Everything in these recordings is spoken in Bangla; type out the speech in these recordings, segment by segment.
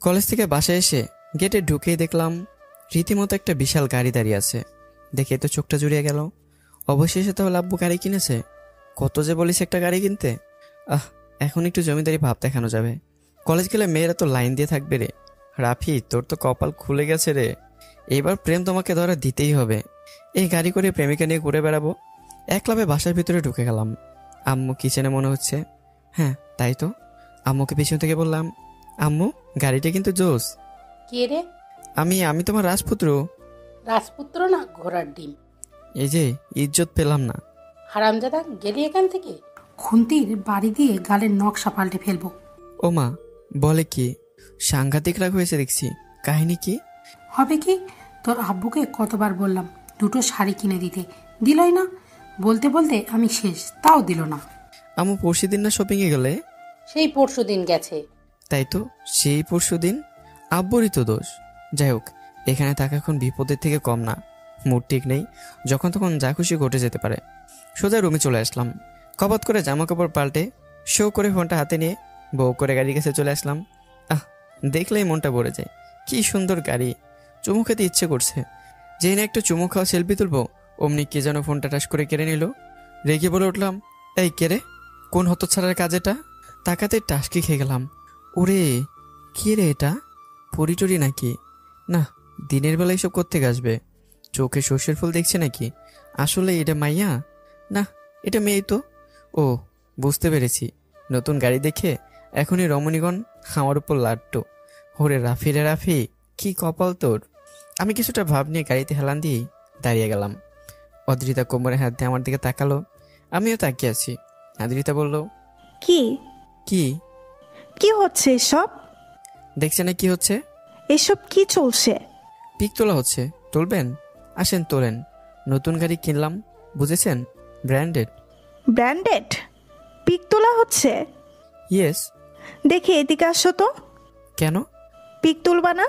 কলেজ থেকে বাসায় এসে গেটে ঢুকেই দেখলাম রীতিমতো একটা বিশাল গাড়ি দাঁড়িয়ে আছে। দেখে তো চোখটা জুড়িয়ে গেল। অবশেষে তাহলে আব্বু গাড়ি কিনেছে। কত যে বলিস একটা গাড়ি কিনতে। এখন একটু জমিদারি ভাব দেখানো যাবে। কলেজ গেলে মেয়েরা তো লাইন দিয়ে থাকবে রে। রাফি, তোর তো কপাল খুলে গেছে রে। এইবার প্রেম তোমাকে ধরা দিতেই হবে। এই গাড়ি করে প্রেমিকা নিয়ে ঘুরে বেড়াবো। একলাভে বাসার ভিতরে ঢুকে গেলাম। আম্মু কিচেনে মনে হচ্ছে। হ্যাঁ তাই তো। আম্মুকে পিছন থেকে বললাম, আম্মু গাড়িটা কিন্তু জোস। কে রে? আমি তোমার রাজপুত্র। রাজপুত্র না ঘোড়ার ডিম। এই যে ইজ্জত পেলাম না। হারামজাদা, গেলি এখান থেকে। খুন্তির বাড়ি দিয়ে গালের নকশা পাল্টে ফেলবো। ও মা, বলে কি? সাংঘাতিক রাগ হয়েছে দেখছি। কাহিনী কি? হবে কি, তোর আব্বুকে কতবার বললাম দুটো শাড়ি কিনে দিতে, দিলই না। বলতে বলতে আমি শেষ, তাও দিল না। আম্মু পরশুদিন না শপিংয়ে গেলে? সেই পরশুদিন গেছে। তাই তো, সেই পরশুদিন। আব্বুরই তো দোষ। যাই হোক, এখানে থাকা এখন বিপদের থেকে কম না। মুড ঠিক নেই, যখন তখন যা খুশি ঘটে যেতে পারে। সোজা রুমে চলে আসলাম। কবাত করে জামা কাপড় পাল্টে শো করে ফোনটা হাতে নিয়ে বউ করে গাড়ির কাছে চলে আসলাম। দেখলেই মনটা ভরে যায়। কি সুন্দর গাড়ি। চুমু খেতে ইচ্ছে করছে। যেই না একটু চুমু খাওয়া সেলফি তুলবো, অমনি কে যেন ফোনটা টাস করে কেড়ে নিল। রেগে বলে উঠলাম, এই কে রে? কোন হতচ্ছাড়ার কাজ এটা? তাকাতে টাসকি খেয়ে গেলাম। ওরে, কে রে এটা? পরিটরি নাকি? না, দিনের বেলা এসব করতে আসবে। চোখে সর্ষের ফুল দেখছে নাকি? আসলে এটা মাইয়া না, এটা মেয়ে তো। ও, বুঝতে পেরেছি। নতুন গাড়ি দেখে এখনই রমণীগণ আমার উপর লাড্ডু। ওরে রাফি রে রাফি, কি কপাল তোর। আমি কিছুটা ভাব নিয়ে গাড়িতে হেলান দিয়েই দাঁড়িয়ে গেলাম। অদ্রিতা কোমরে হাত দিয়ে আমার দিকে তাকালো। আমিও তাকিয়ে আছি। অদ্রিতা বলল, কি কি কি হচ্ছে এসব? দেখছে না কি হচ্ছে? এসব কি চলছে? পিক তোলা হচ্ছে। তুলবেন? আসেন তোলেন। নতুন গাড়ি কিনলাম, বুঝেছেন? ব্র্যান্ডেড। ব্র্যান্ডেড পিক তোলা হচ্ছে? ইয়েস। দেখি এদিকে আসো তো। কেন? পিক তুলবা না?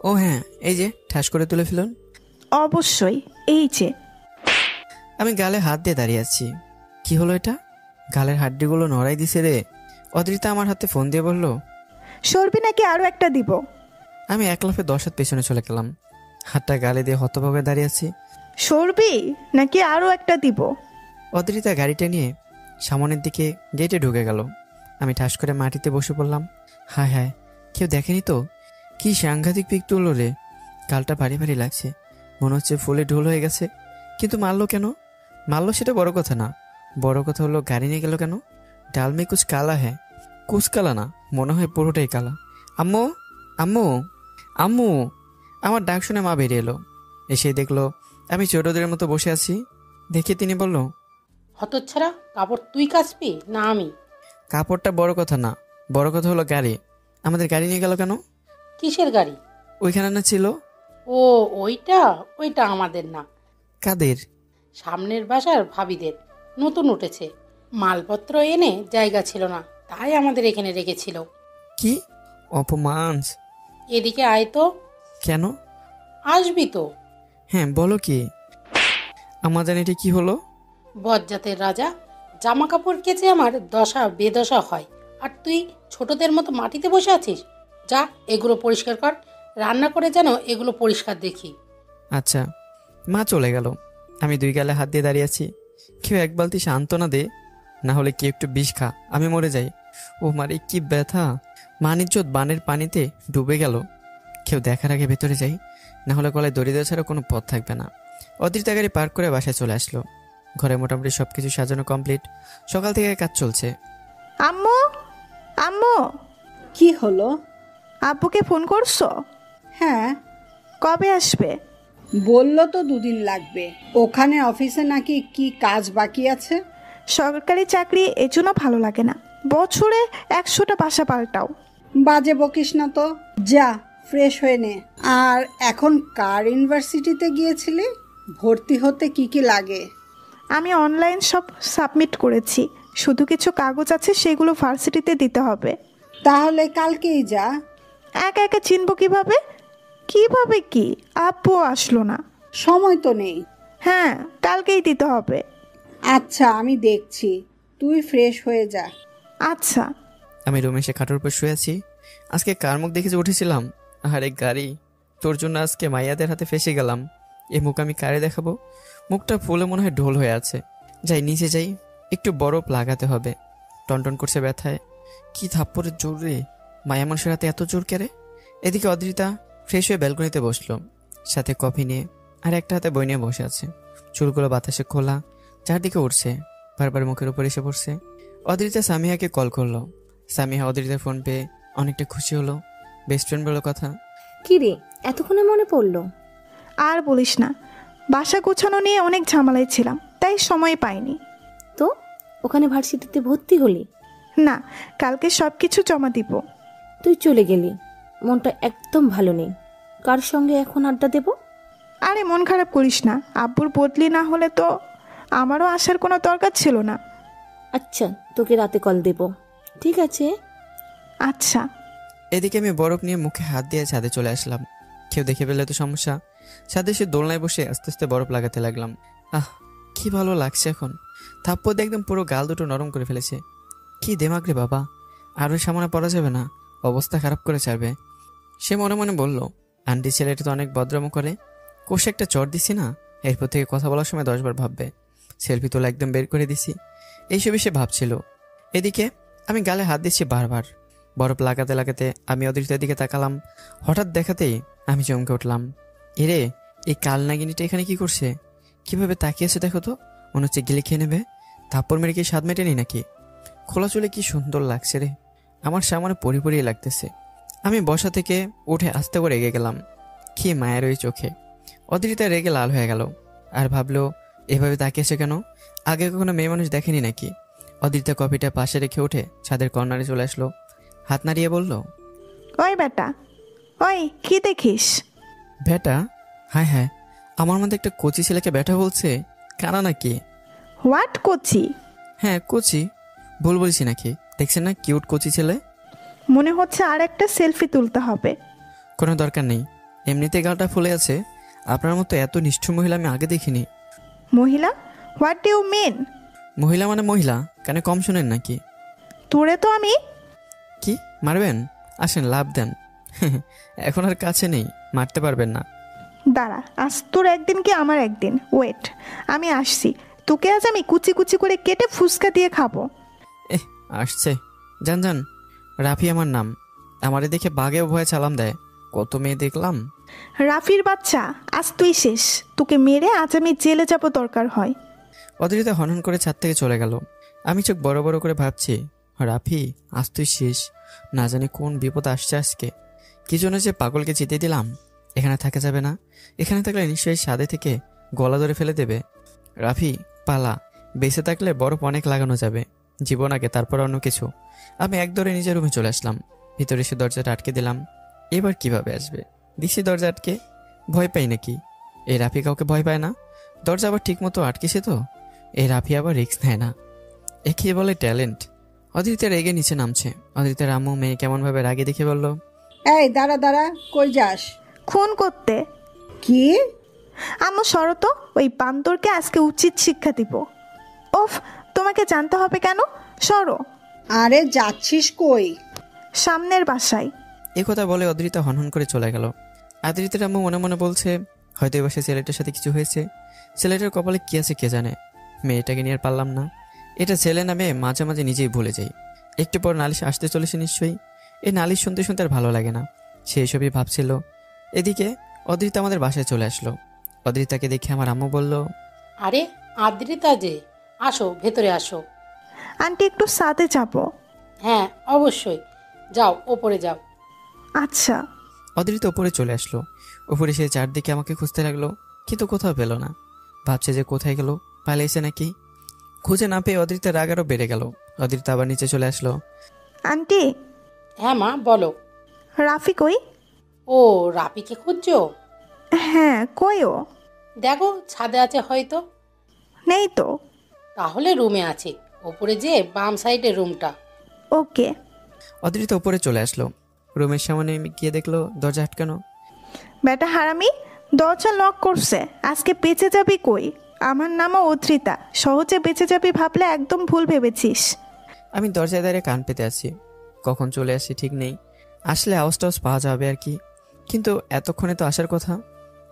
ও হ্যাঁ, এই যে ঠাস করে তুলে ফেলুন। অবশ্যই, এই যে। আমি গালে হাত দিয়ে দাঁড়িয়ে আছি। কি হলো এটা? গালের হাড্ডিগুলো নড়াই দিছে রে। অদ্রিতা আমার হাতে ফোন দিয়ে বলল, সরবি নাকি আরো একটা দিব? আমি এক লাফে 10 হাত পেছনে চলে গেলাম। হাতটা গালে দিয়ে হতভাবে দাঁড়িয়ে আছি। সরবি নাকি আরো একটা দিব? অদ্রিতা গাড়িটা নিয়ে সামনের দিকে গেটে ঢুকে গেল। আমি ঠাস করে মাটিতে বসে পড়লাম। হায় হায়, কেউ দেখেনি তো? কি সাংঘাতিক পিক তুললো রে। গালটা ভারী ভারী লাগছে, মনে হচ্ছে ফুলে ঢোল হয়ে গেছে। কিন্তু মারলো কেন? মারলো সেটা বড় কথা না। বড় কথা হলো গাড়ি নিয়ে গেল কেন? ডাল মে কুছ কালা হ্যাঁ। কুছ কালা না, মনে হয় পুরোটাই কালা। আম্মু, আম্মু, আম্মু। আমার ডাক শুনে মা বেরিয়ে এলো। এসে দেখলো আমি ছোটদের মতো বসে আছি। দেখে তিনি বলল, হতচ্ছাড়া, কাপড় তুই কাচবি না আমি? কাপড়টা বড় কথা না, বড় কথা হলো গাড়ি। আমাদের গাড়ি নিয়ে গেল কেন? কিসের গাড়ি? ওইখানে না ছিল? ও, ওইটা ওইটা আমাদের না। কাদের? সামনের বাসার ভাবিদের। নতুন উঠেছে, মালপত্র এনে জায়গা ছিল না, তাই আমাদের এখানে রেখেছিল। কি অপমান! এদিকে আয় তো। কেন? আসবি তো। হ্যাঁ বলো কি? আমার জানি এটা কি হলো? বজ্জাতের রাজা, জামা কাপড় কেচে আমার দশা বেদশা হয়, আর তুই ছোটদের মতো মাটিতে বসে আছিস। যা, এগুলো পরিষ্কার কর, রান্না করে যেন এগুলো পরিষ্কার দেখি। আচ্ছা। মা চলে গেল। আমি দুই গালে হাত দিয়ে দাঁড়িয়ে আছি। কেউ এক বালতি সান্ত্বনা দে, না হলে কি একটু বিষ খা, আমি মরে যাই। ও মারে কি ব্যথা! মানিজ্জত বানের পানিতে ডুবে গেল। কেউ দেখার আগে ভেতরে যাই, না হলে গলায় দড়ি দেওয়া ছাড়া কোনো পথ থাকবে না। অদৃষ্ট গাড়ি পার্ক করে বাসায় চলে আসলো। ঘরে মোটামুটি সবকিছু সাজানো কমপ্লিট। সকাল থেকে কাজ চলছে। আম্মু, আম্মু। কি হলো? আব্বুকে ফোন করছো? হ্যাঁ, কবে আসবে? বললো তো 2 দিন লাগবে। ওখানে অফিসে নাকি কি কাজ বাকি আছে। সরকারি চাকরি এজন্য ভালো লাগে না, বছরে 100টা বাসা পাল্টাও। বাজে বকিস না তো, যা ফ্রেশ হয়ে নে। আর এখন কার ইউনিভার্সিটিতে গিয়েছিলি? ভর্তি হতে কি কি লাগে? আমি অনলাইন সব সাবমিট করেছি, শুধু কিছু কাগজ আছে, সেগুলো ভার্সিটিতে দিতে হবে। তাহলে কালকেই যা। একা একা চিনব কিভাবে? কিভাবে কি? আব্বু আসলো না। সময় তো নেই। হ্যাঁ, কালকেই দিতে হবে। আচ্ছা, আমি দেখছি, তুই ফ্রেশ হয়ে যা। আচ্ছা। আমি রুমে এসে খাটের উপর শুয়ে আছি। আজকে কার মুখ দেখে যে উঠেছিলাম, আরে গাড়ি, তোর জন্য আজকে মাইয়াদের হাতে ফেসে গেলাম। এই মুখ আমি কারে দেখাবো? মুখটা ফুলে মনে হয় ঢোল হয়ে আছে। যাই নিচে যাই, একটু বরফ লাগাতে হবে। টনটন করছে ব্যথায়। কি থাপ্পড়ের জোর রে! মায়া মানুষের হাতে এত জোর কেড়ে। এদিকে অদ্রিতা ফ্রেশ হয়ে ব্যালকনিতে বসলো, সাথে কফি নিয়ে, আর একটা হাতে বই নিয়ে বসে আছে। চুলগুলো বাতাসে খোলা, চারদিকে উঠছে, বারবার মুখের উপর এসে পড়ছে। অদ্রিতা সামিহাকে কল করলো। সামিহা অদ্রিতার ফোন পেয়ে অনেকটা খুশি হলো। বেস্ট ফ্রেন্ড বলে কথা। কি রে, এতক্ষণে মনে পড়লো? আর বলিস না, বাসা গোছানো নিয়ে অনেক ঝামেলায় ছিলাম, তাই সময় পাইনি। তো ওখানে ভার্সিটিতে ভর্তি হলি? না, কালকে সব কিছু জমা দিব। তুই চলে গেলি, মনটা একদম ভালো নেই। কার সঙ্গে এখন আড্ডা দেব? আরে মন খারাপ করিস না, আব্বুর বদলি না হলে তো আমারও আসার কোনো দরকার ছিল না। আচ্ছা, তোকে রাতে কল দেব। ঠিক আছে। আচ্ছা। এদিকে আমি বরফ নিয়ে মুখে হাত দিয়ে ছাদে চলে আসলাম। কেউ দেখে ফেললে তো সমস্যা। ছাদে এসে দোলনায় বসে আস্তে আস্তে বরফ লাগাতে লাগলাম। কি ভালো লাগছে এখন। থাপ্পড় দিয়ে একদম পুরো গাল দুটো নরম করে ফেলেছে। কি দেমাগ রে বাবা, আর ওই সামনে পড়া যাবে না, অবস্থা খারাপ করে ছাড়বে। সে মনে মনে বলল, আন্টি ছেলেটা তো অনেক বদরামো করে, কোষে একটা চট দিছি না, এরপর থেকে কথা বলার সময় 10 বার ভাববে। সেলফি তোলা একদম বের করে দিছি, এইসবই সে ভাবছিল। এদিকে আমি গালে হাত দিচ্ছি বারবার। বরফ লাগাতে লাগাতে আমি অদৃষ্টের দিকে তাকালাম। হঠাৎ দেখাতেই আমি চমকে উঠলাম। এরে, এই কাল নাগিনীটা এখানে কি করছে? কিভাবে তাকিয়েছে দেখো তো, মনে হচ্ছে গিলে খেয়ে নেবে। থাপ্পড় মেরে কি স্বাদ মেটেনি নাকি? খোলা চুলে কি সুন্দর লাগছে রে, আমার সামনে পরিপরিয়ে লাগতেছে। আমি বসা থেকে উঠে আস্তে করে এগিয়ে গেলাম। কি মায়ের ওই চোখে! অদৃতা রেগে লাল হয়ে গেল, আর ভাবলো এভাবে তাকিয়েছে কেন, আগে কখনো মেয়ে মানুষ দেখেনি নাকি। অদৃতা কফিটা পাশে রেখে উঠে ছাদের কর্নারে চলে আসলো, হাত নাড়িয়ে বলল, ওই বেটা, ওই কি দেখিস? বেটা? হায় হায়, আমার মধ্যে একটা কচি ছেলেকে বেটা বলছে, কানা নাকি? হোয়াট কচি? হ্যাঁ কচি, ভুল বলছি নাকি? দেখছেন না কিউট কচি ছেলে? মনে হচ্ছে আর একটা সেলফি তুলতে হবে। কোনো দরকার নেই, এমনিতে গালটা ফুলে আছে। আপনার মতো এত নিষ্ঠুর মহিলা আমি আগে দেখিনি। মহিলা? What do you mean? মহিলা মানে মহিলা, কানে কম শোনেন নাকি? তোরে তো আমি... কি মারবেন? আসেন লাভ দেন। এখন আর কাছে নেই, মারতে পারবেন না। দাঁড়া, আজ তোর একদিন কি আমার একদিন, ওয়েট, আমি আসছি। তোকে আজ আমি কুচি কুচি করে কেটে ফুসকা দিয়ে খাবো। আসছে, যান যান। রাফি আমার নাম, আমারে দেখে বাঘেও ভয়ে চালাম দেয়, কত মেয়ে দেখলাম। রাফির বাচ্চা, আজ তুই শেষ। তোকে মেরে আজ আমি জেলে যাব দরকার হয়। অদৃতা হনন করে ছাদ থেকে চলে গেল। আমি চোখ বড় বড় করে ভাবছি, রাফি আজ তুই শেষ। না জানি কোন বিপদ আসছে আজকে। কি জন্য যে পাগলকে জিতে দিলাম। এখানে থাকা যাবে না, এখানে থাকলে নিশ্চয়ই ছাদে থেকে গলা ধরে ফেলে দেবে। রাফি পালা, বেঁচে থাকলে বরফ অনেক লাগানো যাবে, জীবন আগে তারপর অন্য কিছু। আমি এক দৌড়ে নিজের রুমে চলে আসলাম। ভিতরে এসে দরজাটা আটকে দিলাম। এবার কিভাবে আসবে? দিছি দরজা আটকে, ভয় পাই নাকি? এই রাফি কাউকে ভয় পায় না। দরজা আবার ঠিক মতো আটকেছে তো, এই রাফি আবার রিস্ক নেয় না। একে বলে ট্যালেন্ট। অদিতির রেগে নিচে নামছে। অদিতির আম্মু মেয়ে কেমন ভাবে রাগে দেখে বলল, এই দাঁড়া দাঁড়া, কই যাস? খুন করতে। কি? আম্মু সরো তো, ওই বান্দরকে আজকে উচিত শিক্ষা দিব। ওফ, তোমাকে জানতে হবে কেন? সরো। আরে যাচ্ছিস কই? সামনের বাসায়। একথা বলে অদ্রিতা হনহন করে চলে গেল। আদ্রিতার আম্মু মনে মনে বলছে, হয়তো এ বাসায় ছেলেটার সাথে কিছু হয়েছে। ছেলেটার কপালে কি আছে কে জানে। মেয়েটাকে নিয়ে আর পারলাম না। এটা ছেলে নামে মাঝে মাঝে নিজেই ভুলে যাই। একটু পর নালিশ আসতে চলেছে নিশ্চয়ই। এই নালিশ শুনতে শুনতে আর ভালো লাগে না, সেই সবই ভাবছিল। এদিকে অদ্রিতা আমাদের বাসায় চলে আসলো। অদ্রিতাকে দেখে আমার আম্মু বলল, আরে আদ্রিতা যে, আসো ভেতরে আসো। আন্টি একটু সাথে যাবো। হ্যাঁ অবশ্যই, যাও ওপরে যাও। আচ্ছা। অদ্রিতা উপরে চলে আসলো। উপরে সে চারদিকে আমাকে খুঁজতে লাগলো, কিন্তু কোথাও পেল না। ভাবছে যে কোথায় গেল, পালিয়েছে নাকি। খুঁজে না পেয়ে অদ্রিতার রাগ আরও বেড়ে গেল। অদ্রিতা আবার নিচে চলে আসলো। আন্টি। হ্যাঁ মা বলো। রাফি কই? ও রাপিকে খুঁজছো? হ্যাঁ, কই ও? দেখো ছাদে আছে হয়তো। নেই তো। তাহলে রুমে আছে, ওপরে যে বাম সাইডের রুমটা। ওকে। অদ্রিতা উপরে চলে আসলো। রুমের সামনে গিয়ে দেখলো দরজা আটকানো। বেটা হারামি, দরজা লক করছে। আজকে বেঁচে যাবি কই? আমার নামও অদ্রিতা, সহজে বেঁচে যাবি ভাবলে একদম ভুল ভেবেছিস। আমি দরজায় দাঁড়িয়ে কান পেতে আছি। কখন চলে আসে ঠিক নেই, আসলে আওয়াজ টাওয়াজ পাওয়া যাবে আর কি। কিন্তু এতক্ষণে তো আসার কথা,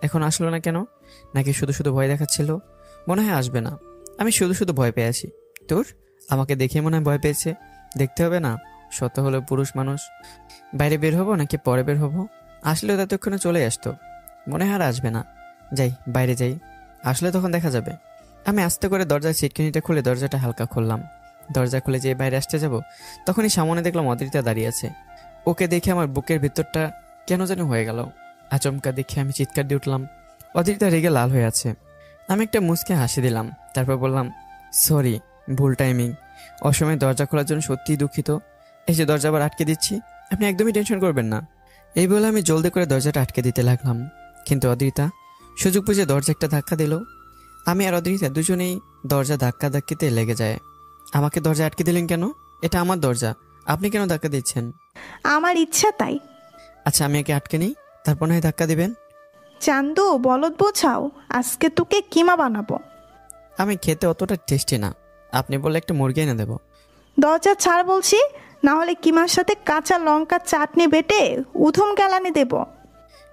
এখন আসলো না কেন? নাকি শুধু শুধু ভয় দেখাচ্ছিল? মনে হয় আসবে না, আমি শুধু শুধু ভয় পেয়ে আছি। তোর আমাকে দেখে মনে হয় ভয় পেয়েছে। দেখতে হবে না, সত্য হলো পুরুষ মানুষ। বাইরে বের হবো নাকি পরে বের হবো? আসলেও ততক্ষণে চলে আসতো, মনে হয় আর আসবে না। যাই, বাইরে যাই, আসলে তখন দেখা যাবে। আমি আস্তে করে দরজার সিটকিনিটা খুলে দরজাটা হালকা খুললাম। দরজা খুলে যে বাইরে আসতে যাব, তখনই সামনে দেখলাম অদ্রিতা দাঁড়িয়ে আছে। ওকে দেখে আমার বুকের ভিতরটা কেন যেন হয়ে গেল। আচমকা দেখে আমি চিৎকার দিয়ে উঠলাম। অদ্রিতা রেগে লাল হয়ে আছে। আমি একটা মুচকে হাসি দিলাম, তারপর বললাম, সরি, ভুল টাইমিং। অসময়ে দরজা খোলার জন্য সত্যিই দুঃখিত। এই যে দরজা আবার আটকে দিচ্ছি, আপনি একদমই টেনশন করবেন না। এই বলে আমি জলদি করে দরজাটা আটকে দিতে লাগলাম, কিন্তু অদ্রিতা সুযোগ বুঝে দরজা একটা ধাক্কা দিল। আমি আর অদ্রিতা দুজনেই দরজা ধাক্কা ধাক্কিতে লেগে যায়। আমাকে দরজা আটকে দিলেন কেন? এটা আমার দরজা, আপনি কেন ধাক্কা দিচ্ছেন? আমার ইচ্ছা তাই। আচ্ছা, আমি একে আটকে নিই, তারপর নয় ধাক্কা দিবেন। চান্দু, বলদ বোঝাও, আজকে তোকে কিমা বানাবো। আমি খেতে অতটা টেস্টি না, আপনি বললে একটা মুরগি এনে দেবো। দরজা ছাড় বলছি, না হলে কিমার সাথে কাঁচা লঙ্কা চাটনি বেটে উধম গেলানি দেব।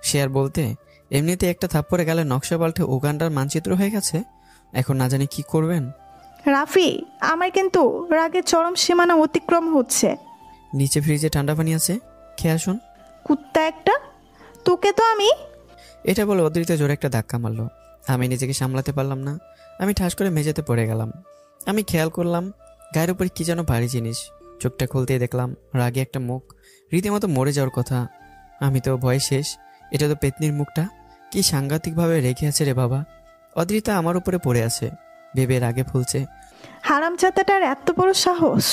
সে আর বলতে, এমনিতে একটা থাপ্পড়ে গেলে নকশা পাল্টে উগান্ডার মানচিত্র হয়ে গেছে। এখন না জানি কি করবেন। রাফি, আমার কিন্তু রাগের চরম সীমানা অতিক্রম হচ্ছে। নিচে ফ্রিজে ঠান্ডা পানি আছে, খেয়ে আসুন। কুত্তা একটা, তোকে তো আমি। এটা বলে অদ্রিতা জোরে একটা ধাক্কা মারলো। আমি নিজেকে সামলাতে পারলাম না, আমি ঠাস করে মেঝেতে পড়ে গেলাম। আমি খেয়াল করলাম গায়ের উপরে কি যেন ভারী জিনিস। চোখটা খুলতেই দেখলাম রাগে একটা মুখ, রীতিমতো মরে যাওয়ার কথা। আমি তো ভয়ে শেষ। এটা তো পেতনির মুখটা, কি সাংঘাতিকভাবে রেখে আছে রে বাবা। অদ্রিতা আমার উপরে পড়ে আছে, ভেবে রাগে ফুলছে। হারামজাদাটার এত বড় সাহস,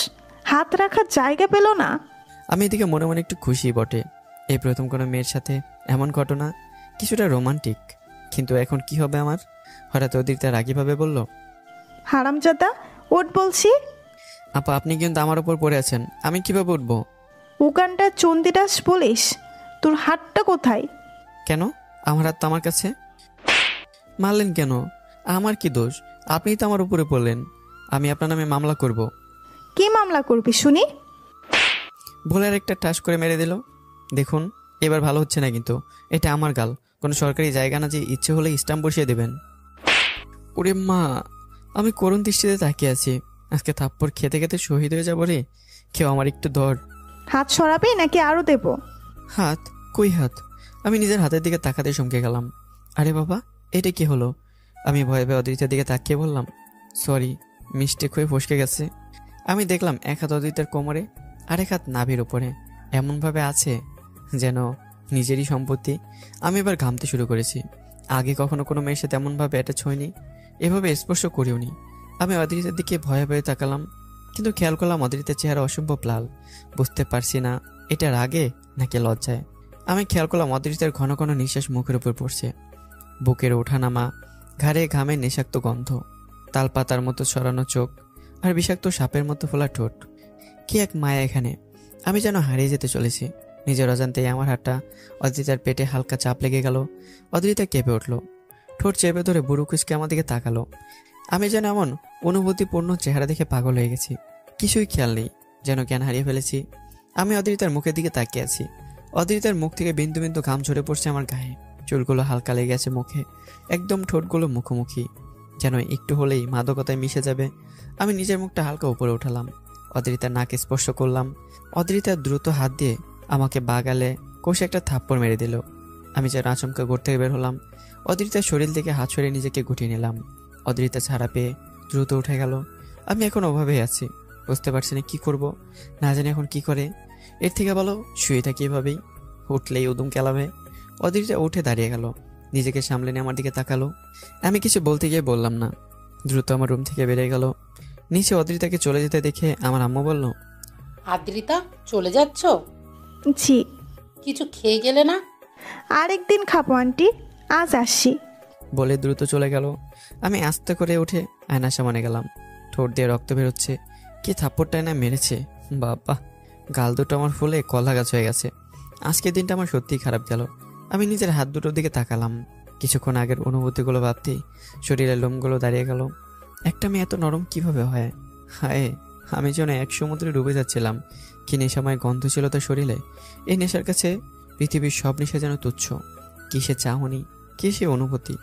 হাত রাখার জায়গা পেল না। আমি এদিকে মনে মনে একটু খুশি বটে, এই প্রথম কোনো মেয়ের সাথে এমন ঘটনা, কিছুটা রোমান্টিক। কিন্তু এখন কি হবে আমার? হঠাৎ অদ্রিতা রাগীভাবে বলল, হারামজাদা, ওঠ বলছি। আপা, আপনি কিন্তু আমার উপর পড়ে আছেন, আমি কিভাবে উঠবো? উগানটা চন্দিদাস বলিস? তোর হাতটা কোথায়? কেন? আমার হাত তো আমার কাছে। মারলেন কেন? আমার কি দোষ? আপনিই তো আমার উপরে পড়লেন। আমি আপনার নামে মামলা করব। কি মামলা করবি শুনি? ভোলার একটা ঠাস করে মেরে দিল। দেখুন, এবার ভালো হচ্ছে না কিন্তু। এটা আমার গাল, কোনো সরকারি জায়গা না যে ইচ্ছে হলে স্ট্যাম্প বসিয়ে দেবেন। ওরে মা, আমি করুণ দৃষ্টিতে তাকিয়ে আছি। আজকে থাপ্পড় খেতে খেতে শহীদ হয়ে যাবো রে। কেউ আমার একটু ধর। হাত সরাবি নাকি আরো দেব? হাত? কই হাত? আমি নিজের হাতের দিকে তাকাতে চমকে গেলাম। আরে বাবা, এটা কি হলো? আমি ভয়ে ভয়ে অদ্রিতার দিকে তাকিয়ে বললাম, সরি, মিস্টেক হয়ে ফসকে গেছে। আমি দেখলাম এক হাত অদ্রিতার কোমরে, আরেক হাত নাভির উপরে এমনভাবে আছে যেন নিজেরই সম্পত্তি। আমি এবার ঘামতে শুরু করেছি। আগে কখনো কোনো মেয়ের সাথে এমনভাবে অ্যাটাচ হয়নি, এভাবে স্পর্শ করিও নি। আমি অদ্রিতার দিকে ভয়ে ভয়ে তাকালাম, কিন্তু খেয়াল করলাম অদ্রিতার চেহারা অসম্ভব লাল। বুঝতে পারছি না এটা রাগে নাকি লজ্জায়। আমি খেয়াল করলাম অদ্রিতার ঘন ঘন নিঃশ্বাস মুখের উপর পড়ছে। বুকের ওঠানামা, ঘাড়ে ঘামে নেশাক্ত গন্ধ, তালপাতার মতো সরানো চোখ আর বিষাক্ত সাপের মতো ফোলা ঠোঁট। কি এক মায়া এখানে! আমি যেন হারিয়ে যেতে চলেছি। নিজের অজান্তেই আমার হাতটা অদ্রিতার পেটে হালকা চাপ লেগে গেল। অদ্রিতা কেঁপে উঠল, ঠোঁট চেপে ধরে বুড়ো কুচকে আমার দিকে তাকালো। আমি যেন এমন অনুভূতিপূর্ণ চেহারা দেখে পাগল হয়ে গেছি। কিছুই খেয়াল নেই, যেন জ্ঞান হারিয়ে ফেলেছি। আমি অদ্রিতার মুখের দিকে তাকিয়ে আছি। অদ্রিতার মুখ থেকে বিন্দু বিন্দু ঘাম ঝরে পড়ছে আমার গায়ে। চুলগুলো হালকা লেগে আছে মুখে, একদম ঠোঁটগুলো মুখোমুখি, যেন একটু হলেই মাদকতায় মিশে যাবে। আমি নিজের মুখটা হালকা উপরে উঠালাম, অদ্রিতার নাক স্পর্শ করলাম। অদ্রিতার দ্রুত হাত দিয়ে আমাকে বাগালে কষে একটা থাপ্পড় মেরে দিল। আমি যেন আচমকা ঘর থেকে বের হলাম। অদ্রিতার শরীর থেকে হাত সরিয়ে নিজেকে গুটিয়ে নিলাম। অদ্রিতা ছাড়া পেয়ে দ্রুত উঠে গেল। আমি এখন ওভাবেই আছি, বুঝতে পারছি না কি করব, না জানি এখন কি করে। এর থেকে বলো শুয়ে থাকি এভাবেই, উঠলেই উদুম কেলাবে। অদ্রিতা উঠে দাঁড়িয়ে গেল, নিজেকে সামলে নিয়ে আমার দিকে তাকালো। আমি কিছু বলতে গিয়ে বললাম না, দ্রুত আমার রুম থেকে বেরিয়ে গেল। নিচে অদ্রিতাকে চলে যেতে দেখে আমার আম্মু বলল, আদ্রিতা, চলে যাচ্ছ? জি। কিছু খেয়ে গেলে না? আরেকদিন খাবো আন্টি, আজ আসছি। বলে দ্রুত চলে গেল। আমি আস্তে করে উঠে আয়নার সামনে গেলাম। ঠোঁট দিয়ে রক্ত বেরোচ্ছে। কি থাপ্পড়টাই না মেরেছে বাবা! গাল দুটো আমার ফুলে কলা গাছ হয়ে গেছে। আজকের দিনটা আমার সত্যিই খারাপ গেল। আমি নিজের হাত দুটোর দিকে তাকালাম। কিছুক্ষণ আগের অনুভূতিগুলো ভাবতেই শরীরের লোমগুলো দাঁড়িয়ে গেল। একটা মেয়ে এত নরম কিভাবে হয়? হায় আমি যেন এক সমুদ্রে ডুবে যাচ্ছিলাম। কি নেশাময় গন্ধ ছিল তার শরীরে। এই নেশার কাছে পৃথিবীর সব নেশা যেন তুচ্ছ। কিসে চাহনি, কিসে অনুভূতি।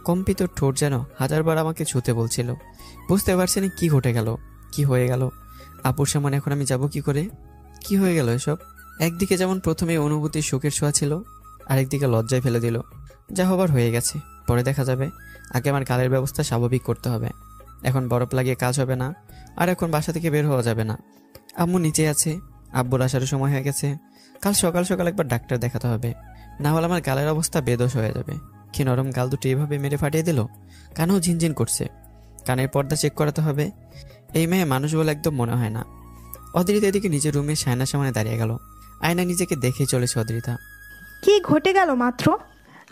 কম্পিত ঠোঁট যেন হাজারবার আমাকে ছুতে বলছিল। বুঝতে পারছি না কি ঘটে গেল, কি হয়ে গেল। আপুর সামনে এখন আমি যাব কি করে? কি হয়ে গেল এসব? একদিকে যেমন প্রথমে অনুভূতির শোকের ছোঁয়া ছিল, আরেকদিকে লজ্জায় ফেলে দিল। যা হবার হয়ে গেছে, পরে দেখা যাবে। আগে আমার গালের ব্যবস্থা স্বাভাবিক করতে হবে। এখন বরফ লাগিয়ে কাজ হবে না, আর এখন বাসা থেকে বের হওয়া যাবে না। আম্মু নিচে আছে, আব্বুর আসার সময় হয়ে গেছে। কাল সকাল সকাল একবার ডাক্তার দেখাতে হবে, না হলে আমার গালের অবস্থা বেদোষ হয়ে যাবে। কি নরম গাল দুটো এভাবে মেরে ফাটিয়ে দিল। কানেও ঝিনঝিন করছে, কানের পর্দা চেক করাতে হবে। এই মেয়ে মানুষ বলে একদম মনে হয় না। অদ্রিতা এদিকে নিজের রুমে সায়নার সামনে দাঁড়িয়ে গেল। আয়না নিজেকে দেখেই চলেছে অদ্রিতা। কি ঘটে গেল মাত্র?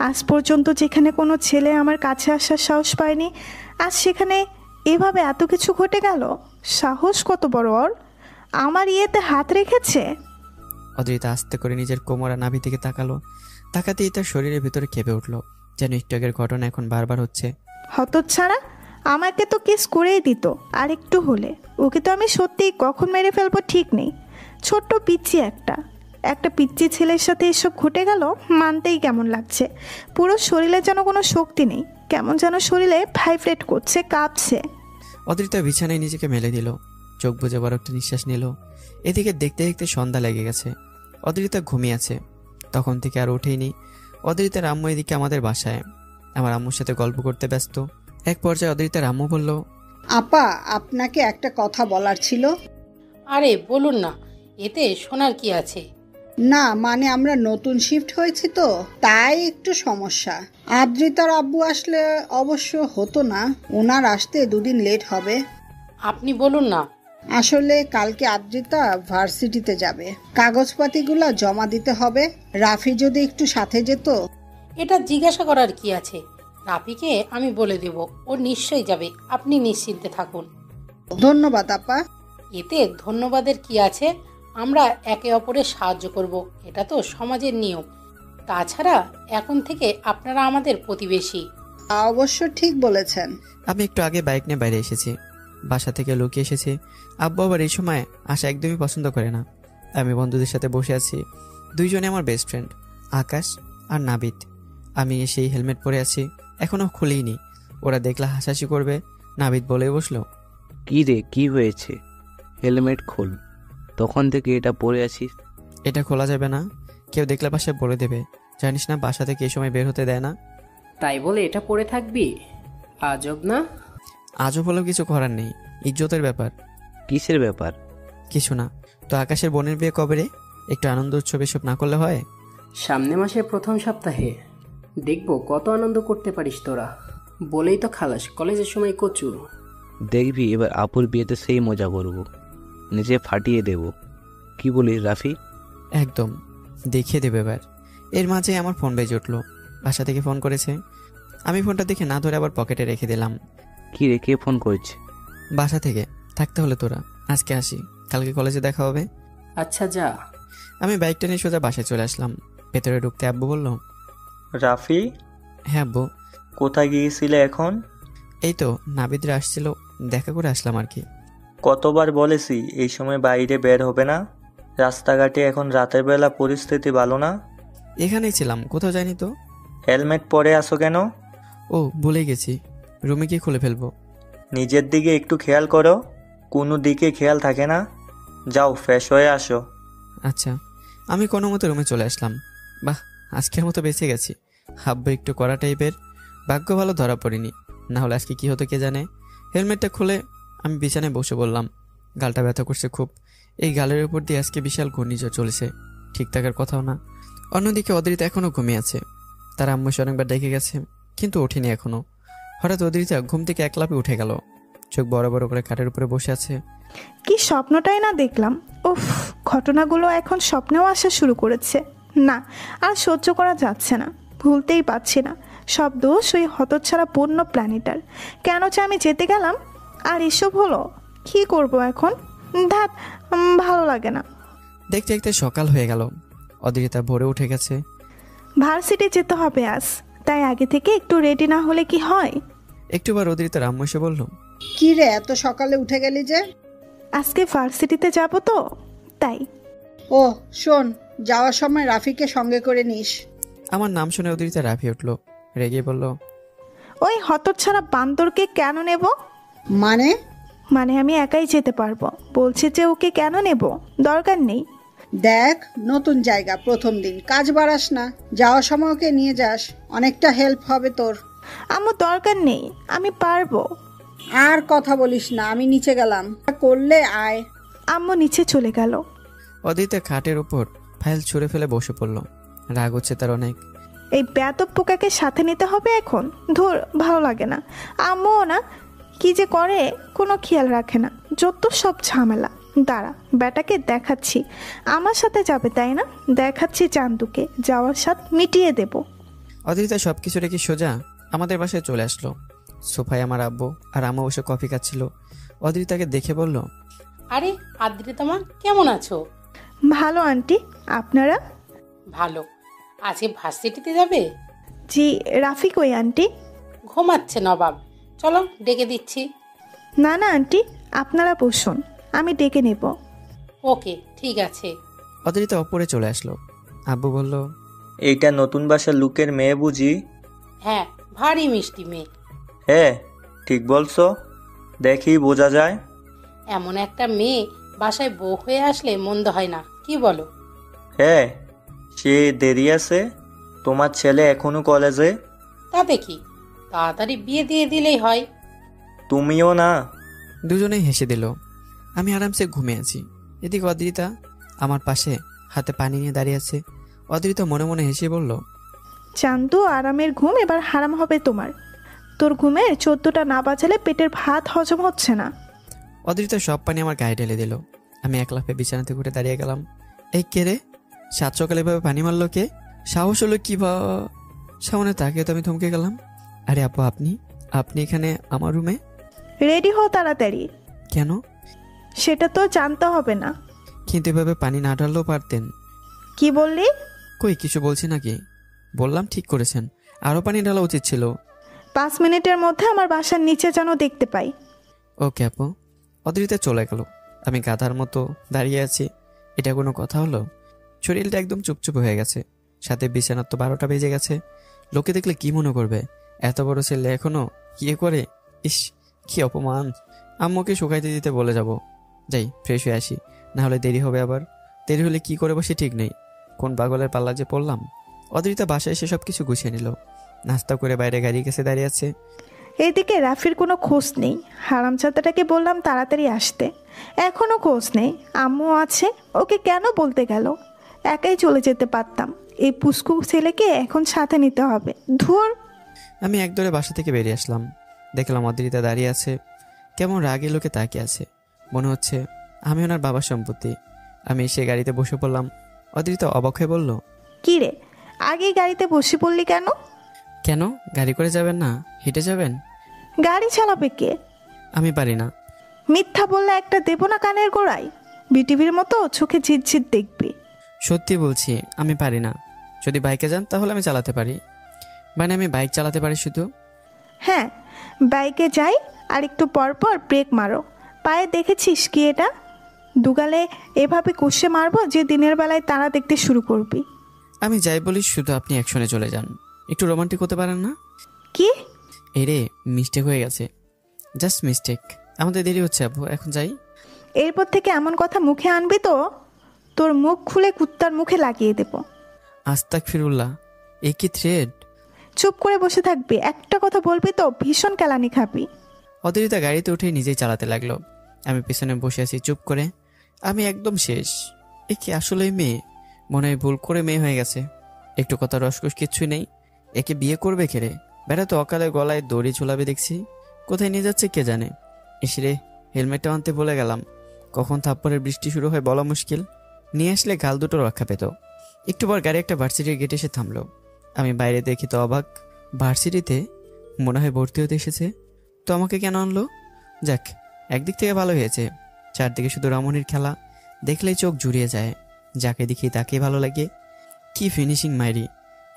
আজ পর্যন্ত যেখানে কোনো ছেলে আমার কাছে আসার সাহস পায়নি, আজ সেখানে এভাবে এত কিছু ঘটে গেল। সাহস কত বড় ওর! আমার ইয়েতে হাত রেখেছে। অদ্রিতা আস্তে করে নিজের কোমর আর নাভি থেকে তাকালো। তাকাতেই তার শরীরের ভিতরে কেঁপে উঠল, যেন একটু আগের ঘটনা এখন বারবার হচ্ছে। হতচ্ছাড়া, আমাকে তো কেস করেই দিত আর একটু হলে। ওকে তো আমি সত্যিই কখন মেরে ফেলবো ঠিক নেই। ছোট্ট পিচ্ছি একটা পিচ্ছি ছেলের সাথে এসব ঘটে গেল, মানতেই কেমন লাগছে। পুরো শরীরে যেন কোনো শক্তি নেই, কেমন যেন শরীরে ভাইব্রেট করছে, কাঁপছে। অদ্রিতা বিছানায় নিজেকে মেলে দিল, চোখ বুজে বড় একটা নিঃশ্বাস নিল। এদিকে দেখতে দেখতে সন্ধ্যা লেগে গেছে। অদ্রিতা ঘুমিয়ে আছে, তখন থেকে আর ওঠেইনি। অদ্রিতার আম্মু এদিকে আমাদের বাসায় আমার আম্মুর সাথে গল্প করতে ব্যস্ত। এক পর্যায়ে অদ্রিতার আম্মু বলল, আপা, আপনাকে একটা কথা বলার ছিল। আরে বলুন না, এতে শোনার কি আছে? না মানে আমরা নতুন শিফট হয়েছি তো, তাই একটু সমস্যা। আদ্রিতার আব্বু আসলে অবশ্য হতো না, ওনার আসতে 2 দিন লেট হবে। আপনি বলুন না। আসলে কালকে আদ্রিতা ভার্সিটিতে যাবে, কাগজপাতিগুলো জমা দিতে হবে। রাফি যদি একটু সাথে যেত। এটা জিজ্ঞাসা করার কি আছে? রাফিকে আমি বলে দেব, ও নিশ্চয়ই যাবে, আপনি নিশ্চিন্তে থাকুন। ধন্যবাদ আপা। এতে ধন্যবাদের কি আছে? আমরা একে অপরের সাহায্য করব, এটা তো সমাজের নিয়ম। তাছাড়া এখন থেকে আপনারা আমাদের প্রতিবেশী। অবশ্য ঠিক বলেছেন। আমি একটু আগে বাইক নিয়ে বাইরে এসেছি, বাসা থেকে লুকিয়ে এসেছি। আব্বু আবার এই সময় আসা একদমই পছন্দ করে না। আমি বন্ধুদের সাথে বসে আছি, দুইজনে আমার বেস্ট ফ্রেন্ড, আকাশ আর নাবিদ। আমি সেই হেলমেট পরে আছি, এখনও খুলিনি। ওরা দেখলে হাসাহাসি করবে। নাবিদ বলে বসলো, কি রে, কি হয়েছে? হেলমেট খোল। তখন থেকে এটা পরে আছিস। এটা খোলা যাবে না, কেউ দেখলে পাশে বলে দেবে। জানিস না বাসা থেকে এই সময় বের হতে দেয় না। তাই বলে এটা পরে থাকবি? আজব না। আজও বলেও কিছু করার নেই, ইজ্জতের ব্যাপার। কিসের ব্যাপার? কিছু না। তো আকাশের বোনের বিয়ে কবে রে? একটু আনন্দ উৎসব এসব না করলে হয়? সামনে মাসের প্রথম সপ্তাহে। দেখবো কত আনন্দ করতে পারিস তোরা। বলেই তো খালাস, কলেজের সময় কচু। দেখবি এবার আপুর বিয়েতে সেই মজা করব, নিজে ফাটিয়ে দেব। কি বলিস রাফি? একদম, দেখিয়ে দেবে এবার। এর মাঝে আমার ফোন বেজে উঠলো। বাসা থেকে ফোন করেছে। আমি ফোনটা দেখে না ধরে আবার পকেটে রেখে দিলাম। কি রে, কে ফোন করছে? বাসা থেকে। থাকতে হলে তোরা আজকে আসি, কালকে কলেজে দেখা হবে। আচ্ছা যা। আমি বাইকটা নিয়ে সোজা বাসায় চলে আসলাম। ভেতরে ঢুকতে আব্বু বলল, রাফি, হ্যাঁ আব্বু। কোথায় গিয়েছিলে এখন? এই তো নাবিদরা আসছিল, দেখা করে আসলাম আর কি। কতবার বলেছি এই সময় বাইরে বের হবে না। রাস্তাঘাটে এখন রাতের বেলা পরিস্থিতি ভালো না। এখানেই ছিলাম, কোথাও যাইনি তো। হেলমেট পরে আসো কেন? ও ভুলে গেছি, রুমে গিয়ে খুলে ফেলবো। নিজের দিকে একটু খেয়াল করো, কোনো দিকে খেয়াল থাকে না। যাও ফ্রেশ হয়ে আসো। আচ্ছা। আমি কোনো মতো রুমে চলে আসলাম। বাহ, আজকের মতো বেঁচে গেছি। আব্বু একটু কড়া টাইপের, ভাগ্য ভালো ধরা পড়িনি, না হলে আজকে কি হতো কে জানে। হেলমেটটা খুলে আমি বিছানায় বসে বললাম, গালটা ব্যথা করছে খুব। এই গালের উপর দিয়ে আজকে বিশাল ঘূর্ণিঝড় চলেছে, ঠিক থাকার কথাও না। অন্যদিকে অদ্রিতা এখনও ঘুমিয়ে আছে। তার আম্মু সে অনেকবার ডেকে গেছে, কিন্তু ওঠেনি এখনো। হঠাৎ অদ্রিতা ঘুম থেকে এক লাফে উঠে গেল, চোখ বড় বড় করে খাটের উপরে বসে আছে। কি স্বপ্নটাই না দেখলাম। উফ, ঘটনাগুলো এখন স্বপ্নেও আসা শুরু করেছে। না, আর সহ্য করা যাচ্ছে না, ভুলতেই পারছি না। সব দোষ ওই হতচ্ছাড়া পণ্য প্ল্যানেটার। কেন যে আমি যেতে গেলাম আর এসব হলো। কি করব এখন? ধ্যাত, ভালো লাগে না। দেখতে দেখতে সকাল হয়ে গেল। অদ্রিতা ভোরে উঠে গেছে। ভার্সিটি যেতে হবে আজ, তাই আগে থেকে একটু রেডি না হলে কি হয়? একটুবার অদ্রিতার আম্মু এসে বলল, কি রে, এত সকালে উঠে গেলি যে? আজকে ভার্সিটিতে যাব তো তাই। ও শোন, যাওয়ার সময় রাফিকে সঙ্গে করে নিস। আমার নাম শুনে অদিরিতা রাফি উঠল, রেগে বলল, ওই হতচ্ছাড়া বান্দরকে কেন নেব? মানে? মানে আমি একাই যেতে পারবো। বলছে যে ওকে কেন নেব, দরকার নেই। দেখ, নতুন জায়গা, প্রথম দিন, কাজ বাড়াস না। যাওয়ার সময় ওকে নিয়ে যাস, অনেকটা হেল্প হবে তোর। আম্মু দরকার নেই, আমি পারবো। আর কথা বলিস না, আমি নিচে গেলাম। করলে আয়। আম্মু নিচে চলে গেল। অদিরিতা খাটের ওপর ফাইল ছুঁড়ে ফেলে বসে পড়ল। রাগ হচ্ছে তার অনেক। এই বেয়াদব পোকাকে সাথে নিতে হবে এখন? ধুর, ভালো লাগে না। আম্মুও না, কি যে করে কোনো খেয়াল রাখে না, যত সব ঝামেলা। দাঁড়া, বেটাকে দেখাচ্ছি। আমার সাথে যাবে তাই না? দেখাচ্ছি চান্দুকে, যাওয়ার সাথ মিটিয়ে দেব। অদিরিতা সব কিছু রেখে সোজা আমাদের বাসায় চলে আসলো। সোফায় আমার আব্বু আর আম্মু বসে কফি খাচ্ছিল। অদিরিতাকে দেখে বলল, আরে আদ্রিতামা, কেমন আছো? ভালো আন্টি, আপনারা? ভালো। আজকে ভার্সিটিতে যাবে? জি। রাফি কই আন্টি? ঘুমাচ্ছে নবাব, চলো ডেকে দিচ্ছি। না না আন্টি, আপনারা বসুন, আমি ডেকে নেব। ওকে, ঠিক আছে। অদিরিতা ওপরে চলে আসলো। আব্বু বলল, এইটা নতুন বাসার লুকের মেয়ে বুঝি? হ্যাঁ, ভারী মিষ্টি মেয়ে। হ্যাঁ, ঠিক বলছো, দেখি বোঝা যায়। এমন একটা মেয়ে বাসায় বউ হয়ে আসলে মন্দ হয় না, কি বলো? হ্যাঁ, সে দেরি আছে। তোমার ছেলে এখনো কলেজে। তাতে কি, তাড়াতাড়ি বিয়ে দিয়ে দিলেই হয়। তুমিও না? দুজনেই হেসে দিল। আমি আরামসে ঘুমিয়ে আছি। এদিকে অদিরিতা আমার পাশে হাতে পানি নিয়ে দাঁড়িয়ে আছে। অদিরিতা মনে মনে হেসে বলল, চান্দু, আরামের ঘুম এবার হারাম হবে তোমার। তোর ঘুমের 14টা না বাজালে পেটের ভাত হজম হচ্ছে না। অদিরিতা সব পানি আমার গায়ে ঢেলে দিল। আমি এক লাফে বিছানাতে ঘুরে দাঁড়িয়ে গেলাম। এই কে রে? সাত সকালে এভাবে পানি মারলো কে? সাহস হলো কি? বা সামনে তাকিয়ে তো আমি থমকে গেলাম। আরে আপু, আপনি আপনি এখানে আমার রুমে? রেডি হও তাড়াতাড়ি। কেন? সেটা তো জানতে হবে না। কিন্তু এভাবে পানি না ঢাললেও পারতেন। কি বললি? কই কিছু বলছি নাকি? বললাম ঠিক করেছেন, আরও পানি ঢালা উচিত ছিল। 5 মিনিটের মধ্যে আমার বাসার নিচে যেন দেখতে পাই। ওকে আপু। অদিরিতা চলে গেল। আমি গাধার মতো দাঁড়িয়ে আছি। এটা কোনো কথা হলো? শরীরটা একদম চুপচুপ হয়ে গেছে। সাথে বিছানার তো 12টা বেজে গেছে। লোকে দেখলে কি মনে করবে? এত বড় ছেলে এখনো ইয়ে করে। ইস, কি অপমান। আম্মুকে শুকাইতে দিতে বলে যাব। যাই, ফ্রেশ হয়ে আসি, না হলে দেরি হবে আবার। দেরি হলে কি করে বসে ঠিক নেই। কোন পাগলের পাল্লা যে পড়লাম। অদিরিতা বাসায় এসে সব কিছু গুছিয়ে নিল। নাস্তা করে বাইরে গাড়ির কাছে দাঁড়িয়ে আছে। এইদিকে রাফির কোনো খোঁজ নেই। হারামজাদাটাকে বললাম তাড়াতাড়ি আসতে, এখনো খোঁজ নেই। আম্মু আছে, ওকে কেন বলতে গেল? একাই চলে যেতে পারতাম। এই পুস্কু ছেলেকে এখন সাথে নিতে হবে। ধুর। আমি একদরে বাসা থেকে বেরিয়ে আসলাম। দেখলাম অদিরিতা দাঁড়িয়ে আছে, কেমন রাগে লোকে তাকিয়ে আছে। মনে হচ্ছে আমি ওনার বাবার সম্পত্তি। আমি এসে গাড়িতে বসে পড়লাম। অদিরিতা অবাক হয়ে বলল, কি রে, আগেই গাড়িতে বসে পড়লি কেন? কেন, গাড়ি করে যাবেন না, হেঁটে যাবেন? গাড়ি চালাবে কে? আমি পারি না। মিথ্যা বললে একটা দেবো না কানের গোড়ায়। বিটিভির মতো চোখে ঝিরঝির দেখবি। সত্যি বলছি, আমি পারি না। যদি বাইকে যান তাহলে আমি চালাতে পারি। মানে আমি বাইক চালাতে পারি শুধু। হ্যাঁ, বাইকে যাই, আর একটু পর পর ব্রেক মারো। পায়ে দেখেছিস কি এটা? দুগালে এভাবে কষে মারবো যে দিনের বেলায় তারা দেখতে শুরু করবি। আমি যাই বলি, শুধু আপনি অ্যাকশনে চলে যান। একটু রোমান্টিক হতে পারেন না? কি? এরে, মিস্টেক হয়ে গেছে, জাস্ট মিস্টেক। আমাদের দেরি হচ্ছে আপু, এখন যাই। এরপর থেকে এমন কথা মুখে আনবি তো তোর মুখ খুলে কুত্তার মুখে লাগিয়ে দেব। আস্তাগফিরুল্লাহ, এ কি থ্রেড? চুপ করে বসে থাকবি, একটা কথা বলবি তো ভীষণ কেলানি খাবি। অদিরিতা গাড়িতে উঠে নিজেই চালাতে লাগলো। আমি পেছনে বসে আছি চুপ করে। আমি একদম শেষ। এ কি আসলেই মেয়ে? মনে হয় ভুল করে মেয়ে হয়ে গেছে। একটু কথা রসকস কিচ্ছুই নেই। একে বিয়ে করবে খেরে? বেটা তো অকালে গলায় দড়ি ঝুলাবে দেখছি। কোথায় নিয়ে যাচ্ছে কে জানে। ইসরে, হেলমেটটা আনতে ভুলে গেলাম। কখন থাপ্পড়ের বৃষ্টি শুরু হয় বলা মুশকিল। নিয়ে আসলে গাল দুটো রক্ষা পেত। একটু পর গাড়ি একটা ভার্সিটির গেটে এসে থামলো। আমি বাইরে দেখি তো অবাক। ভার্সিটিতে মনে হয় ভর্তি হতে এসেছে। তো আমাকে কেন আনলো? যাক, একদিক থেকে ভালো হয়েছে। চারদিকে শুধু রমণীর খেলা, দেখলেই চোখ জুড়িয়ে যায়। যাকে দেখি তাকে ভালো লাগে। কি ফিনিশিং মাইরি!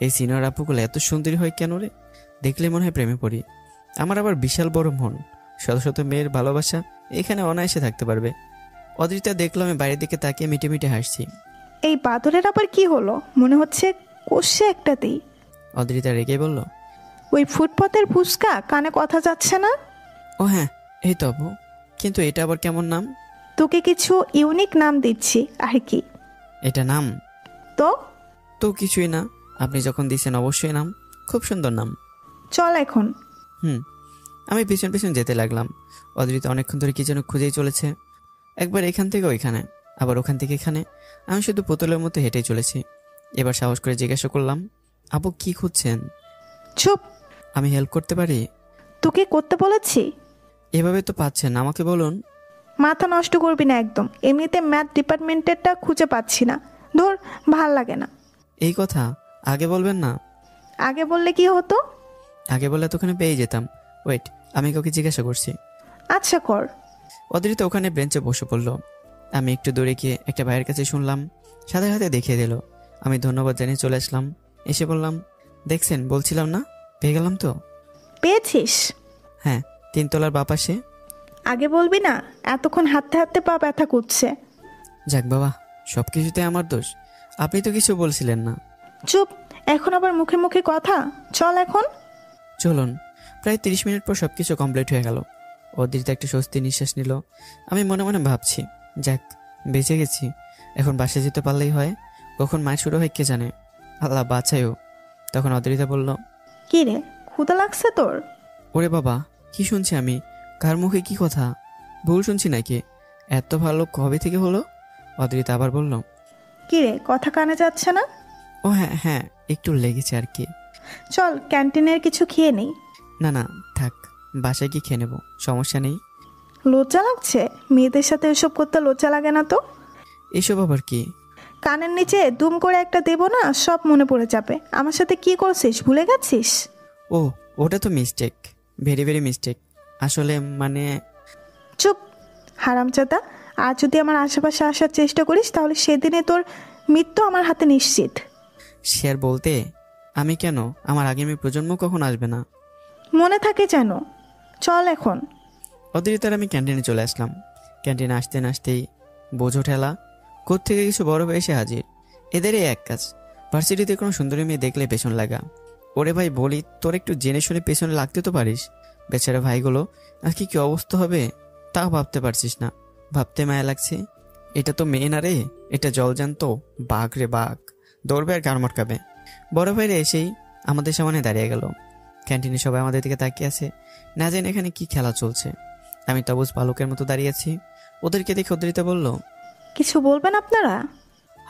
এই সিনিয়র আপুগুলো এত সুন্দরী হয় কেন রে? দেখলে মনে হয় প্রেমে পড়ি। আমার আবার বিশাল বড় মন। শত শত মেয়ের ভালোবাসা এখানে অনায়াসে থাকতে পারবে। অদ্রিতা দেখলো আমি বাইরের দিকে তাকিয়ে মিটে মিটে হাসছি। এই বাদরের আবার কি হলো? মনে হচ্ছে কষে একটাতেই। অদ্রিতা রেগে বলল, ওই ফুটপাতের ফুচকা কানে কথা যাচ্ছে না? ও হ্যাঁ, এই তো আপু, কিন্তু এটা আবার কেমন নাম? তোকে কিছু ইউনিক নাম দিচ্ছি আর কি। এটা নাম তো তো কিছুই না, আপনি যখন দিয়েছেন অবশ্যই নাম, খুব সুন্দর নাম। চল এখন। আমি পিছন পিছন যেতে লাগলাম। অদ্রিতা অনেকক্ষণ ধরে কি যেন খুঁজেই চলেছে, একবার এখান থেকে ওইখানে, আবার ওখান থেকে এখানে। আমি শুধু পুতুলের মতো হেঁটেই চলেছি। এবার সাহস করে জিজ্ঞাসা করলাম, আপু কি খুঁজছেন? চুপ। আমি হেল্প করতে পারি? তোকে করতে বলেছি? এভাবে তো পাচ্ছেন, আমাকে বলুন। মাথা নষ্ট করবি না একদম। এমনিতে ম্যাথ ডিপার্টমেন্টেরটা খুঁজে পাচ্ছি না। ধর, ভাল লাগে না। এই কথা আগে বলবেন না। আগে বললে কি হতো? আগে বললে তো ওখানে পেয়ে যেতাম। ওয়েট, আমি কাউকে জিজ্ঞাসা করছি। আচ্ছা কর। অদ্রিতা ওখানে বেঞ্চে বসে পড়লো। আমি একটু দূরে গিয়ে একটা ভাইয়ের কাছে শুনলাম, সাথে সাথে দেখিয়ে দিল। আমি ধন্যবাদ জানিয়ে চলে আসলাম। এসে বললাম, দেখছেন বলছিলাম না, পেয়ে গেলাম তো। পেয়েছিস? হ্যাঁ, 3 তলার বাপাসে। আগে বলবি না? এতক্ষণ হাঁটতে হাঁটতে পা ব্যথা করছে। যাক বাবা, সব কিছুতে আমার দোষ। আপনি তো কিছু বলছিলেন না। চুপ। এখন আবার মুখে মুখে কথা। চল এখন। চলুন। প্রায় 30 মিনিট পর সব কিছু কমপ্লিট হয়ে গেল। অদ্রিতা একটা স্বস্তি নিঃশ্বাস নিল। আমি মনে মনে ভাবছি, যাক বেঁচে গেছি, এখন বাসে যেতে পারলেই হয়। কখন মায়ের শুরু হয় কে জানে, আল্লাহ বাঁচায়ও। তখন অদ্রিতা বলল, কি রে, ক্ষুধা লাগছে তোর? ওরে বাবা, কি শুনছি আমি? কার মুখে কি কথা? ভুল শুনছি নাকি? এত ভালো কবে থেকে হলো? অদ্রিতা আবার বলল, কি রে, কথা কানে যাচ্ছে না? ও হ্যাঁ হ্যাঁ, একটু লেগেছে আর কি। চল ক্যান্টিনের কিছু খেয়ে নেই। না না থাক, বাসায় কি খেয়ে নেবো, সমস্যা নেই। লজ্জা লাগছে? মেয়েদের সাথে এসব করতে লজ্জা লাগে না তো? এসব আবার কি? কানের নিচে দুম করে একটা দেবো না, সব মনে পড়ে যাবে। আমার সাথে কি করছিস ভুলে গেছিস? ও ওটা তো মিস্টেক, ভেরি ভেরি মিস্টেক। আসলে মানে। চুপ হারামজাদা। আর যদি আমার আশেপাশে আসার চেষ্টা করিস তাহলে সেদিনে তোর মৃত্যু আমার হাতে নিশ্চিত। শেয়ার বলতে আমি কেন, আমার আগামী প্রজন্ম কখন আসবে না? মনে থাকে যেন। চল এখন। অদ্রিতার আমি ক্যান্টিনে চলে আসলাম। ক্যান্টিনে আসতে না আসতেই বোঝো ঠেলা, কোত্থেকে কিছু বড় হয়ে এসে হাজির। এদেরই এক কাজ, ভার্সিটিতে কোনো সুন্দরী মেয়ে দেখলে পেছন লাগা। ওরে ভাই বলি, তোর একটু জেনে শুনে পেছনে লাগতে তো পারিস। বেচারা ভাইগুলো আজকে কি অবস্থা হবে তাও ভাবতে পারছিস না। ভাবতে মায়া লাগছে। এটা তো মেয়ে না রে, এটা জলজান্ত বাঘ রে বাঘ, দৌড়বে আর গাড় মটকাবে। বড় ভাইরা এসেই আমাদের সামনে দাঁড়িয়ে গেল। ক্যান্টিনে সবাই আমাদের দিকে তাকিয়ে আছে, না জানি এখানে কি খেলা চলছে। আমি তবুজ বালকের মতো দাঁড়িয়ে আছি। ওদেরকে দেখে অদ্রিতা বলল, কিছু বলবেন আপনারা?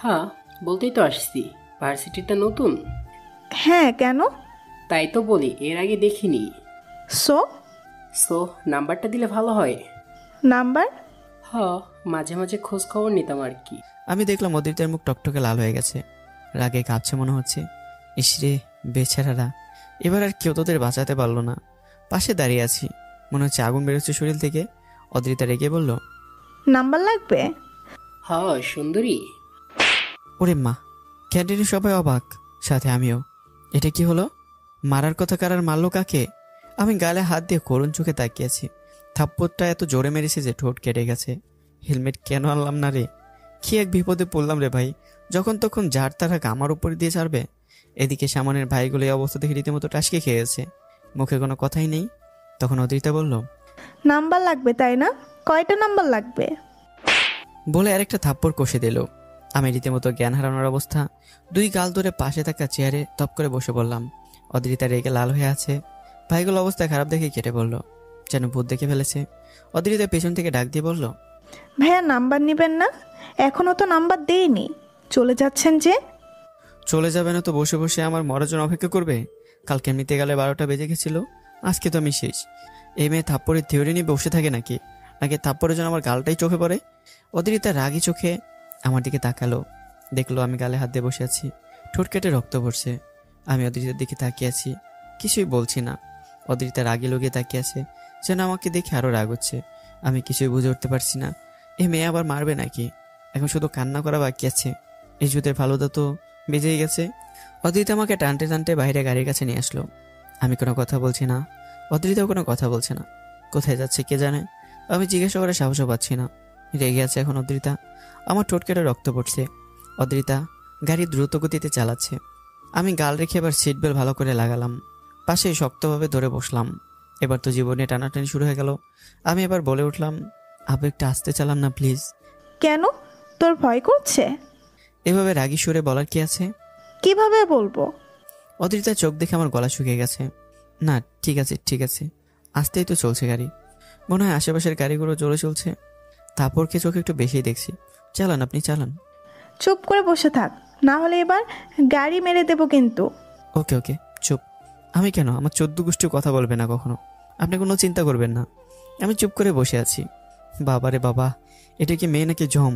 হ্যাঁ, বলতেই তো আসছি, ভার্সিটিটা নতুন। হ্যাঁ, কেন? তাই তো বলি, এর আগে দেখিনি। সো সো নাম্বারটা দিলে ভালো হয়। নাম্বার? হ্যাঁ, মাঝে মাঝে খোঁজ খবর নিতাম আর কি। আমি দেখলাম অদ্রিতার মুখ টকটকে লাল হয়ে গেছে, রাগে কাঁপছে মনে হচ্ছে। ইসরে বেচারারা, এবার আর কেউ তোদের বাঁচাতে পারলো না। পাশে দাঁড়িয়ে আছি, মনে হচ্ছে আগুন বেরোচ্ছে শরীর থেকে। অদ্রিতা রেগে বলল, নাম্বার লাগবে? হ্যাঁ সুন্দরী। ওরে মা! ক্যান্টিনে সবাই অবাক, সাথে আমিও। এটা কি হলো? মারার কথা কার আর মারলো কাকে? আমি গালে হাত দিয়ে করুণ চোখে তাকিয়েছি। থাপ্পড়টা এত জোরে মেরেছে যে ঠোঁট কেটে গেছে। হেলমেট কেন আনলাম না রে? কি এক বিপদে পড়লাম রে ভাই। যখন তখন যার তারা আমার উপর দিয়ে ছাড়বে। এদিকে সামনের ভাইগুলো এই অবস্থা দেখে রীতিমতো টাসকে খেয়েছে, মুখে কোনো কথাই নেই। তখন অদ্রিতা বলল, নাম্বার লাগবে তাই না? কয়টা নাম্বার লাগবে? বলে আরেকটা থাপ্পড় কষে দিল। আমি রীতিমতো জ্ঞান হারানোর অবস্থা। 2 গাল ধরে পাশে থাকা চেয়ারে টপ করে বসে পড়লাম। অদ্রিতা রেগে লাল হয়ে আছে। ভাইগুলো অবস্থা খারাপ দেখে কেটে বলল, যেন ভূত দেখে ফেলেছে। অদ্রিতা পেছন থেকে ডাক দিয়ে বলল, ভাইয়া নাম্বার নেবেন না? এখনো তো নাম্বার দেইনি। চলে যাচ্ছেন যে? চলে যাবে না তো বসে বসে আমার মরার জন্য অপেক্ষা করবে? কালকে এমনিতে গেলে 12টা বেজে গেছিল, আজকে তো আমি শেষ। এই মেয়ে থাপ্পড়ের থিওরি নিয়ে বসে থাকে নাকি? নাকি থাপ্পড়ের জন্য আমার গালটাই চোখে পড়ে? অদ্রিতা রাগি চোখে আমার দিকে তাকালো, দেখলো আমি গালে হাত দিয়ে বসে আছি, ঠোঁট কেটে রক্ত পড়ছে। আমি অদ্রিতার দিকে তাকিয়ে আছি, কিছুই বলছি না। অদ্রিতা রাগে লুকিয়ে তাকিয়ে আছে, যেন আমাকে দেখে আরো রাগ হচ্ছে। আমি কিছুই বুঝে উঠতে পারছি না, এ মেয়ে আবার মারবে নাকি? এখন শুধু কান্না করা বাকি আছে। এই জুতের ফালুদা তো বেজেই গেছে। অদ্রিতা আমাকে টানতে টানতে বাইরে গাড়ির কাছে নিয়ে আসলো। আমি কোনো কথা বলছি না, অদ্রিতাও কোনো কথা বলছে না। কোথায় যাচ্ছে কে জানে। আমি জিজ্ঞাসা করে সাহসও পাচ্ছি না। রেগে আছে এখন অদ্রিতা। আমার ঠোঁট কেটে রক্ত পড়ছে। অদ্রিতা গাড়ি দ্রুত গতিতে চালাচ্ছে। আমি গাল রেখে এবার সিট বেল্ট ভালো করে লাগালাম, পাশে শক্তভাবে ধরে বসলাম। এবার তো জীবনে টানাটানি শুরু হয়ে গেল। আমি এবার বলে উঠলাম, আপু একটু আস্তে চালান না প্লিজ। কেন, তোর ভয় করছে? এভাবে রাগী সুরে বলার কি আছে? কিভাবে বলবো? অদ্রিতার চোখ দেখে আমার গলা শুকিয়ে গেছে। না ঠিক আছে ঠিক আছে, আস্তেই তো চলছে গাড়ি। মনে হয় আশেপাশের গাড়িগুলো জোরে চলছে। তারপরকে চোখে একটু বেশি দেখছি। চালান, আপনি চালান। চুপ করে বসে থাক, না হলে এবার গাড়ি মেরে দেবো কিন্তু। ওকে ওকে চুপ। আমি কেন? আমার 14 গোষ্ঠীর কথা বলবে না কখনো। আপনি কোনো চিন্তা করবেন না। আমি চুপ করে বসে আছি। বাবারে বাবা, এটা কি মেয়ে নাকি জম?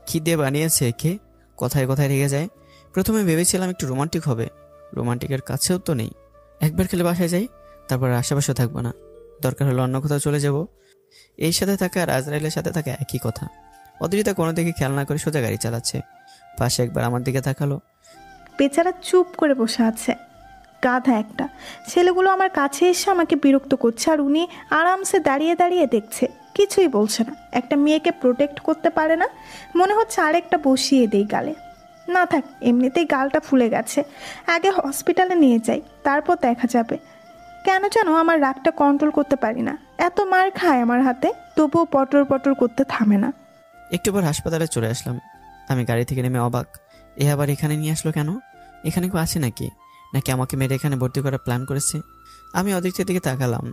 কি দিয়ে বানিয়েছে কে? কথায় কথায় রেগে যায়। প্রথমে ভেবেছিলাম একটু রোমান্টিক হবে, রোমান্টিকের কাছেও তো নেই। একবার খেলে বাসায় যাই, তারপর আশেপাশে থাকবো না। দরকার হলে অন্য কোথাও চলে যাব। এই সাথে থাকা আর আজরাইলের সাথে থাকা একই কথা। অদ্রিতা কোনো দিকে খেয়াল না করে সোজা গাড়ি চালাচ্ছে। পাশে একবার আমার দিকে তাকালো। বেচারা চুপ করে বসে আছে, গাধা একটা। ছেলেগুলো আমার কাছে এসে আমাকে বিরক্ত করছে, আর উনি আরামসে দাঁড়িয়ে দাঁড়িয়ে দেখছে, কিছুই বলছে না। একটা মেয়েকে প্রোটেক্ট করতে পারে না। মনে হচ্ছে আরেকটা বসিয়ে দেই গালে। না থাক, এমনিতেই গালটা ফুলে গেছে। আগে হসপিটালে নিয়ে যাই, তারপর দেখা যাবে। কেন যেন আমার রাগটা কন্ট্রোল করতে পারি না। এত মার খায় আমার হাতে, তবুও পটর পটর করতে থামে না। একটু পর হাসপাতালে চলে আসলাম। আমি গাড়ি থেকে নেমে অবাক, এ আবার এখানে নিয়ে আসলো কেন? এখানে কেউ আছে নাকি? নাকি আমাকে মেরে এখানে ভর্তি করার প্ল্যান করেছে? আমি অদ্রিতার দিকে তাকালাম।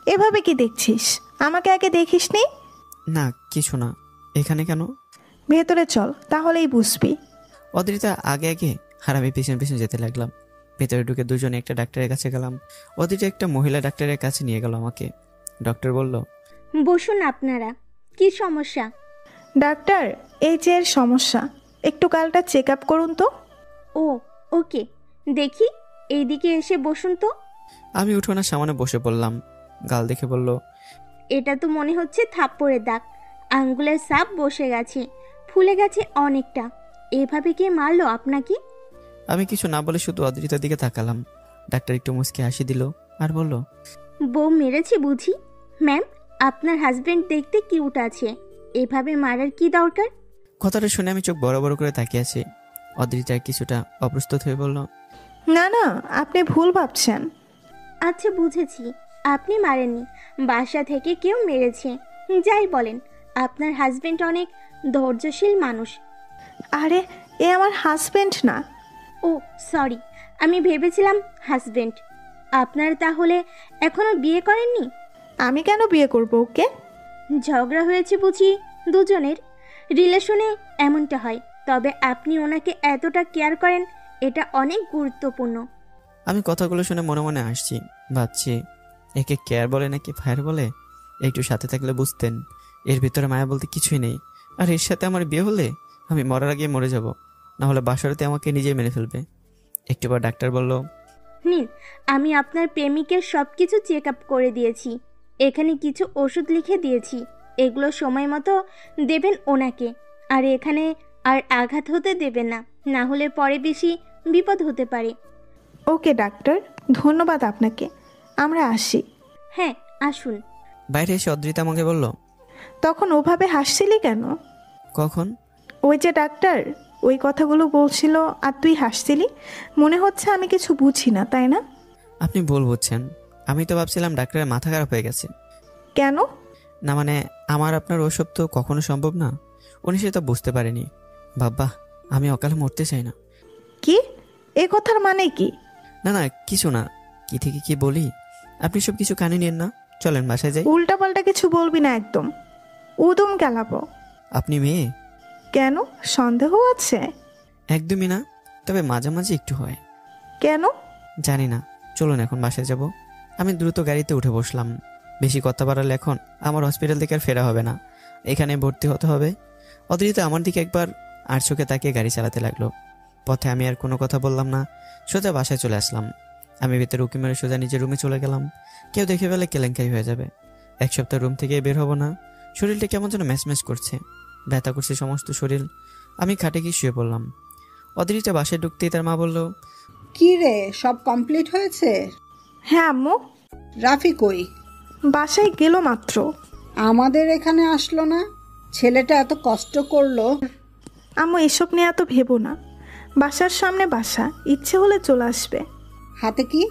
এভাবে কি দেখছিস? আমাকে আগে দেখিসনি? না কিছু না। এখানে কেন? ভেতরে চল, তাহলেই বুঝবি। অদ্রিতা আগে আগে আর আমি পিছন পিছন যেতে লাগলাম। ভেতরে ঢুকে দুজনে একটা ডাক্তারের কাছে গেলাম। অদ্রিতা একটা মহিলা ডাক্তারের কাছে নিয়ে গেল আমাকে। ডক্টর বলল, বসুন আপনারা, কি সমস্যা? ডাক্তার, এই যে এর সমস্যা, একটু গালটা চেক আপ করুন তো। ও ওকে, দেখি এইদিকে এসে বসুন তো। আমি উঠোনের সামনে বসে পড়লাম। গাল দেখে বলল, এটা তো মনে হচ্ছে থাপ্পড়ের দাগ, আঙ্গুলের ছাপ বসে গেছে, ফুলে গেছে অনেকটা। এভাবে কে মারলো আপনাকে? আমি কিছু না বলে শুধু অদ্রিতার দিকে তাকালাম। ডাক্তার একটু মুচকি হাসি দিল আর বলল, বউ মেরেছে বুঝি? ম্যাম, আপনার হাজবেন্ড দেখতে কিউট আছে, এভাবে মারার কি দরকার? কথাটা শুনে আমি চোখ বড় বড় করে তাকিয়ে আছি। অদ্রিতা কিছুটা অপ্রস্তুত হয়ে বলল, না না, আপনি ভুল ভাবছেন। আচ্ছা বুঝেছি, আপনি মারেননি, বাসা থেকে কেউ মেরেছে। যাই বলেন, আপনার হাজবেন্ড অনেক ধৈর্যশীল মানুষ। আরে, এ আমার হাজবেন্ড না। ও সরি, আমি ভেবেছিলাম হাজবেন্ড। আপনার তাহলে এখনো বিয়ে করেননি? আমি কেন বিয়ে করব ওকে? ঝগড়া হয়েছে বুঝি দুজনের? রিলেশনে এমনটা হয়, তবে আপনি ওনাকে এতটা কেয়ার করেন, এটা অনেক গুরুত্বপূর্ণ। আমি কথাগুলো শুনে মনে মনে হাসছি। ভাবছি, একে কেয়ার বলে নাকি ফায়ার বলে? একটু সাথে থাকলে বুঝতেন। এর ভিতরে মায়া বলতে কিছুই নেই। আর এর সাথে আমার বিয়ে হলে আমি মরার আগে মরে যাব, না হলে বাসরাতে আমাকে নিজেই মেরে ফেলবে। একটু পর ডাক্তার বলল, নিন, আমি আপনার প্রেমিকের সব কিছু চেক আপ করে দিয়েছি। এখানে কিছু ওষুধ লিখে দিয়েছি, এগুলো সময় মতো দেবেন ওনাকে। আর এখানে আর আঘাত হতে দেবেন না, না হলে পরে বেশি বিপদ হতে পারে। ওকে ডাক্তার, ধন্যবাদ আপনাকে। আমরা আসি। হ্যাঁ আসুন। বাইরে এসে অদ্রিতা আমাকে বলল, তখন ওভাবে হাসছিলি কেন? কখন? ওই যে ডাক্তার ওই কথাগুলো বলছিল আর তুই হাসছিলি। মনে হচ্ছে আমি কিছু বুঝি না, তাই না? আপনি ভুল বুঝছেন। আমি তো ভাবছিলাম ডাক্তারের মাথা খারাপ হয়ে গেছে। কেন? না মানে, আমার আপনার ওসব তো কখনো সম্ভব না। উনি সেটা বুঝতে পারেনি। বাবা, আমি অকালে মরতে চাই না। কি? এ কথার মানে কি? না না কিছু না। কি থেকে কি বলি, আপনি সব কিছু কানে নিন না। চলেন বাসায় যাই। উল্টাপাল্টা কিছু বলবি না একদম, উদম গেলাবো। আপনি মেয়ে? কেন, সন্দেহ আছে? একদমই না, তবে মাঝে মাঝে একটু হয়। কেন? জানি না। চলুন এখন বাসায় যাব। আমি দ্রুত গাড়িতে উঠে বসলাম। বেশি কথা বাড়ালে এখন আমার হসপিটাল থেকে আর ফেরা হবে না, এখানে ভর্তি হতে হবে। অদ্রিতা আমার দিকে একবার আর চোখে তাকিয়ে গাড়ি চালাতে লাগলো। পথে আমি আর কোনো কথা বললাম না, সোজা বাসায় চলে আসলাম। আমি ভেতরে উকি মেরে সোজা নিজের রুমে চলে গেলাম। কেউ দেখে ফেলে কেলেঙ্কারি হয়ে যাবে। এক সপ্তাহ রুম থেকে বের হব না। শরীরটা কেমন যেন ম্যাচম্যাচ করছে, ব্যথা করছে সমস্ত শরীর। আমি খাটে গিয়ে শুয়ে পড়লাম। অদ্রিতা বাসায় ঢুকতেই তার মা বলল, কি রে, সব কমপ্লিট হয়েছে? হ্যাঁ আম্মু। রাফি কই? বাসায় গেল মাত্র। আমাদের এখানে আসলো না? ছেলেটা এত কষ্ট করলো। আম্মু এসব নিয়ে এত ভেবো না। বাসার সামনে বাসা, ইচ্ছে হলে চলে আসবে। হাতে কি?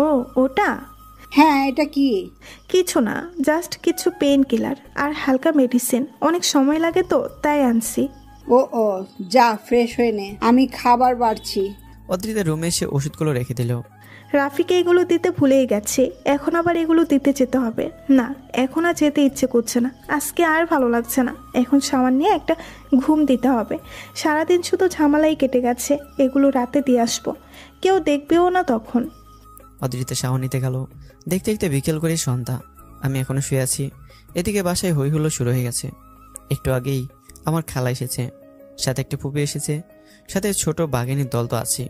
ও ওটা হ্যাঁ, এটা কি? কিছু না, জাস্ট কিছু পেন কিলার আর হালকা মেডিসিন। অনেক সময় লাগে তো তাই আনছি। ও ও, যা ফ্রেশ হয়ে নে, আমি খাবার বাড়ছি। অদ্রিতা রুমে এসে ওষুধগুলো রেখে দিল। রাফিকে এগুলো দিতে ভুলেই গেছে, এখন আবার এগুলো দিতে যেতে হবে। না, এখন আর যেতে ইচ্ছে করছে না, আজকে আর ভালো লাগছে না। এখন সামান্য একটা ঘুম দিতে হবে। সারাদিন শুধু ঝামেলাই কেটে গেছে, এগুলো রাতে দিয়ে আসবো, কেউ দেখবেও না তখন। অদ্রিতা শাওয়ার নিতে গেল। দেখতে দেখতে বিকেল করে সন্ধ্যা। আমি এখনো শুয়ে আছি। এদিকে বাসায় হই হুল্লোড় শুরু হয়ে গেছে। একটু আগেই আমার খালা এসেছে, সাথে একটা ফুপি এসেছে, সাথে ছোট বাঘিনীর দল তো আছে।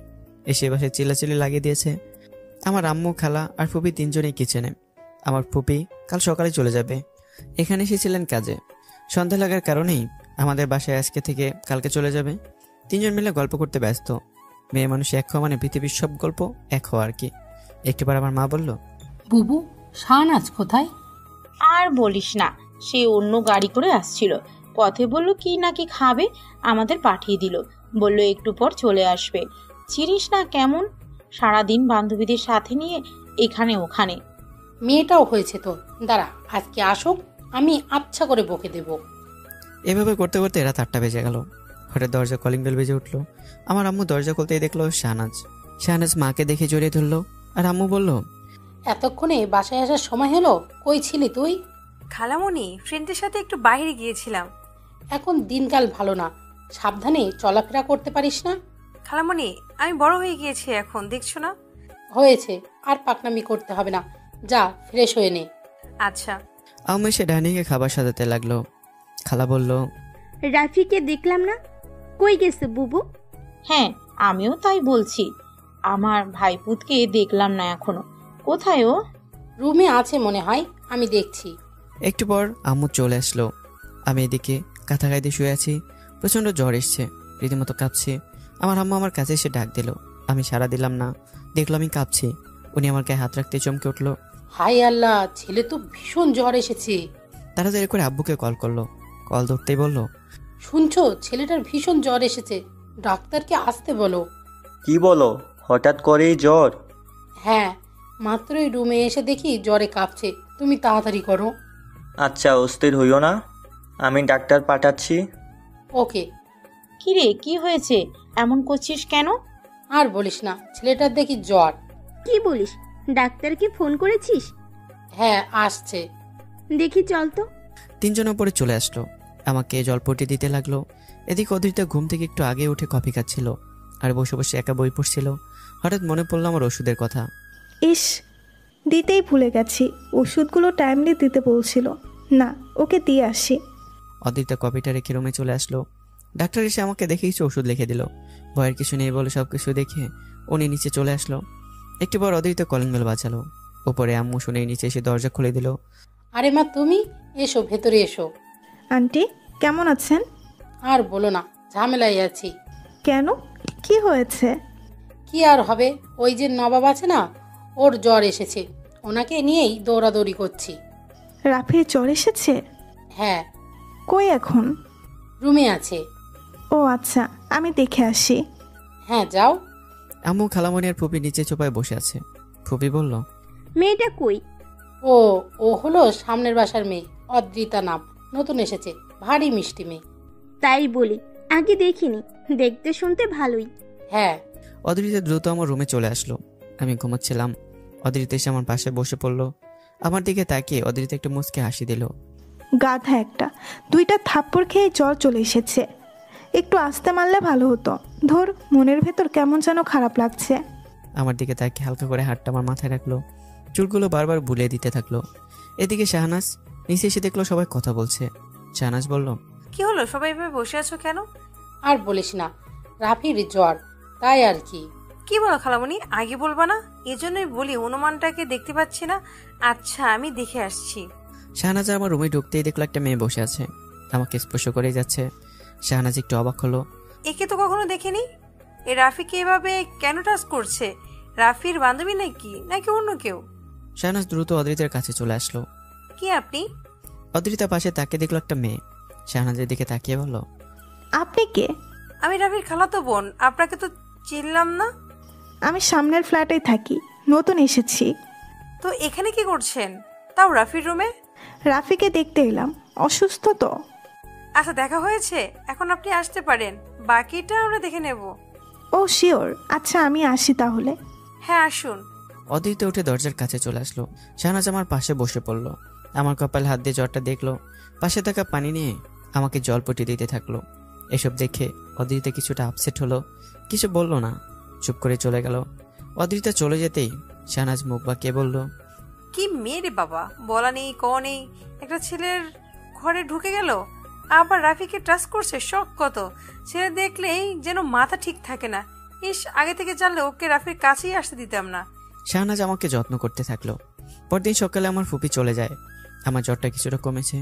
এসে বাসায় চিল্লাচিল্লি লাগিয়ে দিয়েছে। আমার আম্মু, খালা আর ফুপি তিনজনেই কিচেনে। আমার ফুপি কাল সকালে চলে যাবে। এখানে এসেছিলেন কাজে। সন্ধ্যা লাগার কারণেই আমাদের বাসায় আজকে থেকে কালকে চলে যাবে। তিনজন মিলে গল্প করতে ব্যস্ত। মেয়ে মানুষ এক হওয়া মানে পৃথিবীর সব গল্প এক হওয়া আর কি। একটিবার আমার মা বলল, বুবু, শাহনাজ কোথায়? আর বলিস না, সে অন্য গাড়ি করে আসছিল। পথে বলল কি নাকি খাবে, আমাদের পাঠিয়ে দিল। বলল একটু পর চলে আসবে। চিনিস না কেমন, সারাদিন বান্ধবীদের সাথে নিয়ে এখানে ওখানে। মেয়েটাও হয়েছে তো, দাঁড়া আজকে আসুক, আমি আচ্ছা করে বকে দেব। এভাবে করতে করতে রাত 8টা বেজে গেল। হঠাৎ দরজা কলিং বেল বেজে উঠলো। আমার আম্মু দরজা খুলতেই দেখলো শাহনাজ। শাহনাজ মাকে দেখে জড়িয়ে ধরলো। আর আম্মু বলল, এতক্ষণে বাসায় আসার সময় হলো, কই ছিলি তুই? খালামণি, ফ্রেন্ডের সাথে একটু বাইরে গিয়েছিলাম। এখন দিনকাল ভালো না, সাবধানে চলাফেরা করতে পারিস না? খালামণি, আমি বড় হয়ে গিয়েছি এখন, দেখছো না? হয়েছে, আর পাকনামি করতে হবে না, যা ফ্রেশ হয়ে নে। আচ্ছা। আম্মু এসে ডাইনিংয়ে খাবার সাজাতে লাগলো। খালা বলল, রাফিকে দেখলাম না, কই গেছে বুবু? হ্যাঁ, আমিও তাই বলছি। আমার ভাইপুতকে দেখলাম না এখনো। কোথায় ও? রুমে আছে মনে হয়, আমি দেখছি। একটু পর আম্মু চলে আসলো। আমি এদিকে কাঁথা গায়ে শুয়ে আছি। প্রচন্ড জ্বর এসছে, রীতিমতো কাঁপছি। আমার আম্মু আমার কাছে এসে ডাক দিল। আমি সাড়া দিলাম না। দেখলো আমি কাঁপছি। উনি আমার গায়ে হাত রাখতে চমকে উঠলো। হাই আল্লাহ, ছেলে তো ভীষণ জ্বর এসেছে। তাড়াতাড়ি করে আব্বুকে কল করলো। কল ধরতেই বলল, শুনছো, ছেলেটার ভীষণ জ্বর এসেছে, ডাক্তারকে আসতে বলো। কি বলো, হঠাৎ করেই জ্বর? হ্যাঁ, মাত্রই রুমে এসে দেখি জ্বরে কাঁপছে, তুমি তাড়াতাড়ি করো। আচ্ছা, অস্থির হইও না, আমি ডাক্তার পাঠাচ্ছি। ওকে। কিরে, কি হয়েছে? এমন করছিস কেন? আর বলিস না, ছেলেটার দেখি জ্বর। কি বলিস, ডাক্তারকে ফোন করেছিস? হ্যাঁ, আসছে। দেখি চল তো। তিনজন ওপরে চলে আসলো। আমাকে জলপটি দিতে লাগলো। এদিকে অদ্রিতা ঘুম থেকে একটু আগে উঠে কফি খাচ্ছিল আর বসে বসে একা বই পড়ছিল। হঠাৎ মনে পড়লো আমার ওষুধের কথা। ইস, দিতেই ভুলে গেছি। ওষুধগুলো টাইমলি দিতে বলছিল। না, ওকে দিয়ে আসি। অদ্রিতা কপিটা রেখে রুমে চলে আসলো। ডাক্তার এসে আমাকে দেখে কিছু ওষুধ লিখে দিল। ভয়ের কিছু নেই বলে সবকিছু দেখে উনি নিচে চলে আসলো। একটু পর অদ্রিতা কলিং বেল বাজালো। উপরে আম্মু শুনে নিচে এসে দরজা খুলে দিল। আরে মা, তুমি এসো, ভেতরে এসো। আন্টি কেমন আছেন? আর বলো না, ঝামেলায় আছি। কেন, কি হয়েছে? কি আর হবে, ওই যে নবাব আছে না, ওর জ্বর এসেছে, ওনাকে নিয়েই দৌড়াদৌড়ি করছি। রাফির জ্বর এসেছে? হ্যাঁ। কই এখন? রুমে আছে। ও আচ্ছা, আমি দেখে আসি। হ্যাঁ, যাও। আম্মু, খালামণি আর ফুপি নিচে চোপায় বসে আছে। ফুপি বলল, মেয়েটা কই? ও হলো সামনের বাসার মেয়ে, অদ্রিতা নাম, নতুন এসেছে, ভারী মিষ্টি মেয়ে। তাই বলি, আগে দেখিনি, দেখতে শুনতে ভালোই। হ্যাঁ। অদ্রিতা দ্রুত আমার রুমে চলে আসলো। আমি ঘুমাচ্ছিলাম। অদ্রিতা এসে আমার পাশে বসে পড়লো। আমার দিকে তাকিয়ে অদ্রিতা একটু মুচকে হাসি দিল। গাধা একটা, 2টা থাপ্পড় খেয়ে জ্বর চলে এসেছে। একটু আস্তে মারলে ভালো হতো। ধর, মনের ভেতর কেমন যেন খারাপ লাগছে। আমার দিকে তাকিয়ে হালকা করে হাতটা আমার মাথায় রাখলো। চুলগুলো বারবার বুলিয়ে দিতে থাকলো। এদিকে শাহনাজ নিচে এসে দেখলো সবাই কথা বলছে। শাহনাজ বলল, কি হলো, সবাই এভাবে বসে আছো কেন? আর বলিস না, রাফির জ্বর, তাই আর কি। কি বলো খালামণি, আগে বলবা না? এজন্যই বলি, অনুমানটাকে দেখতে পাচ্ছি না। আচ্ছা, আমি দেখে আসছি। শাহনাজ আমার রুমে ঢুকতেই দেখলো একটা মেয়ে বসে আছে, আমাকে স্পর্শ করে যাচ্ছে। শাহনাজ একটু অবাক হলো। একে তো কখনো দেখিনি। এ রাফিকে এভাবে কেন টাচ করছে? রাফির বান্ধবী নাকি অন্য কেউ? শাহনাজ দ্রুত অদ্রিতার কাছে চলে আসলো। কি আপনি? অদ্রিতা পাশে তাকে দেখলো একটা মেয়ে। শাহনাজের দিকে তাকিয়ে বলল, আপনি কে? আমি রাফির খালাতো বোন, আপনাকে তো চিনলাম না। আমি সামনের ফ্ল্যাটেই থাকি, নতুন এসেছি। তো এখানে কি করছেন, তাও রাফির রুমে? রাফিকে দেখতে এলাম, অসুস্থ তো। আচ্ছা, দেখা হয়েছে, এখন আপনি আসতে পারেন, বাকিটা আমরা দেখে নেব। ও শিওর, আচ্ছা আমি আসি তাহলে। হ্যাঁ আসুন। অদ্রিতা উঠে দরজার কাছে চলে আসলো। শাহনাজ আমার পাশে বসে পড়ল। আমার কপালে হাত দিয়ে জ্বরটা দেখলো, পাশে থাকা পানি নিয়ে আমাকে জলপটি দিতে থাকলো। এসব দেখে অদ্রিতা কিছুটা আপসেট হলো, কিছু বলল না, চুপ করে চলে গেল। অদ্রিতা চলে যেতেই শাহনাজ মুখ বাঁকিয়ে বলল, কি মেয়ে রে বাবা, বলা নেই ক নেই, একটা ছেলের ঘরে ঢুকে গেল, আবার রাফিকে ট্রাস্ট করছে। শখ কত, ছেলে দেখলেই যেন মাথা ঠিক থাকে না। ইস, আগে থেকে জানলে ওকে রাফির কাছেই আসতে দিতাম না। শাহনাজ আমাকে যত্ন করতে থাকলো। পরদিন সকালে আমার ফুপি চলে যায়। আমার জ্বরটা কিছুটা কমেছে।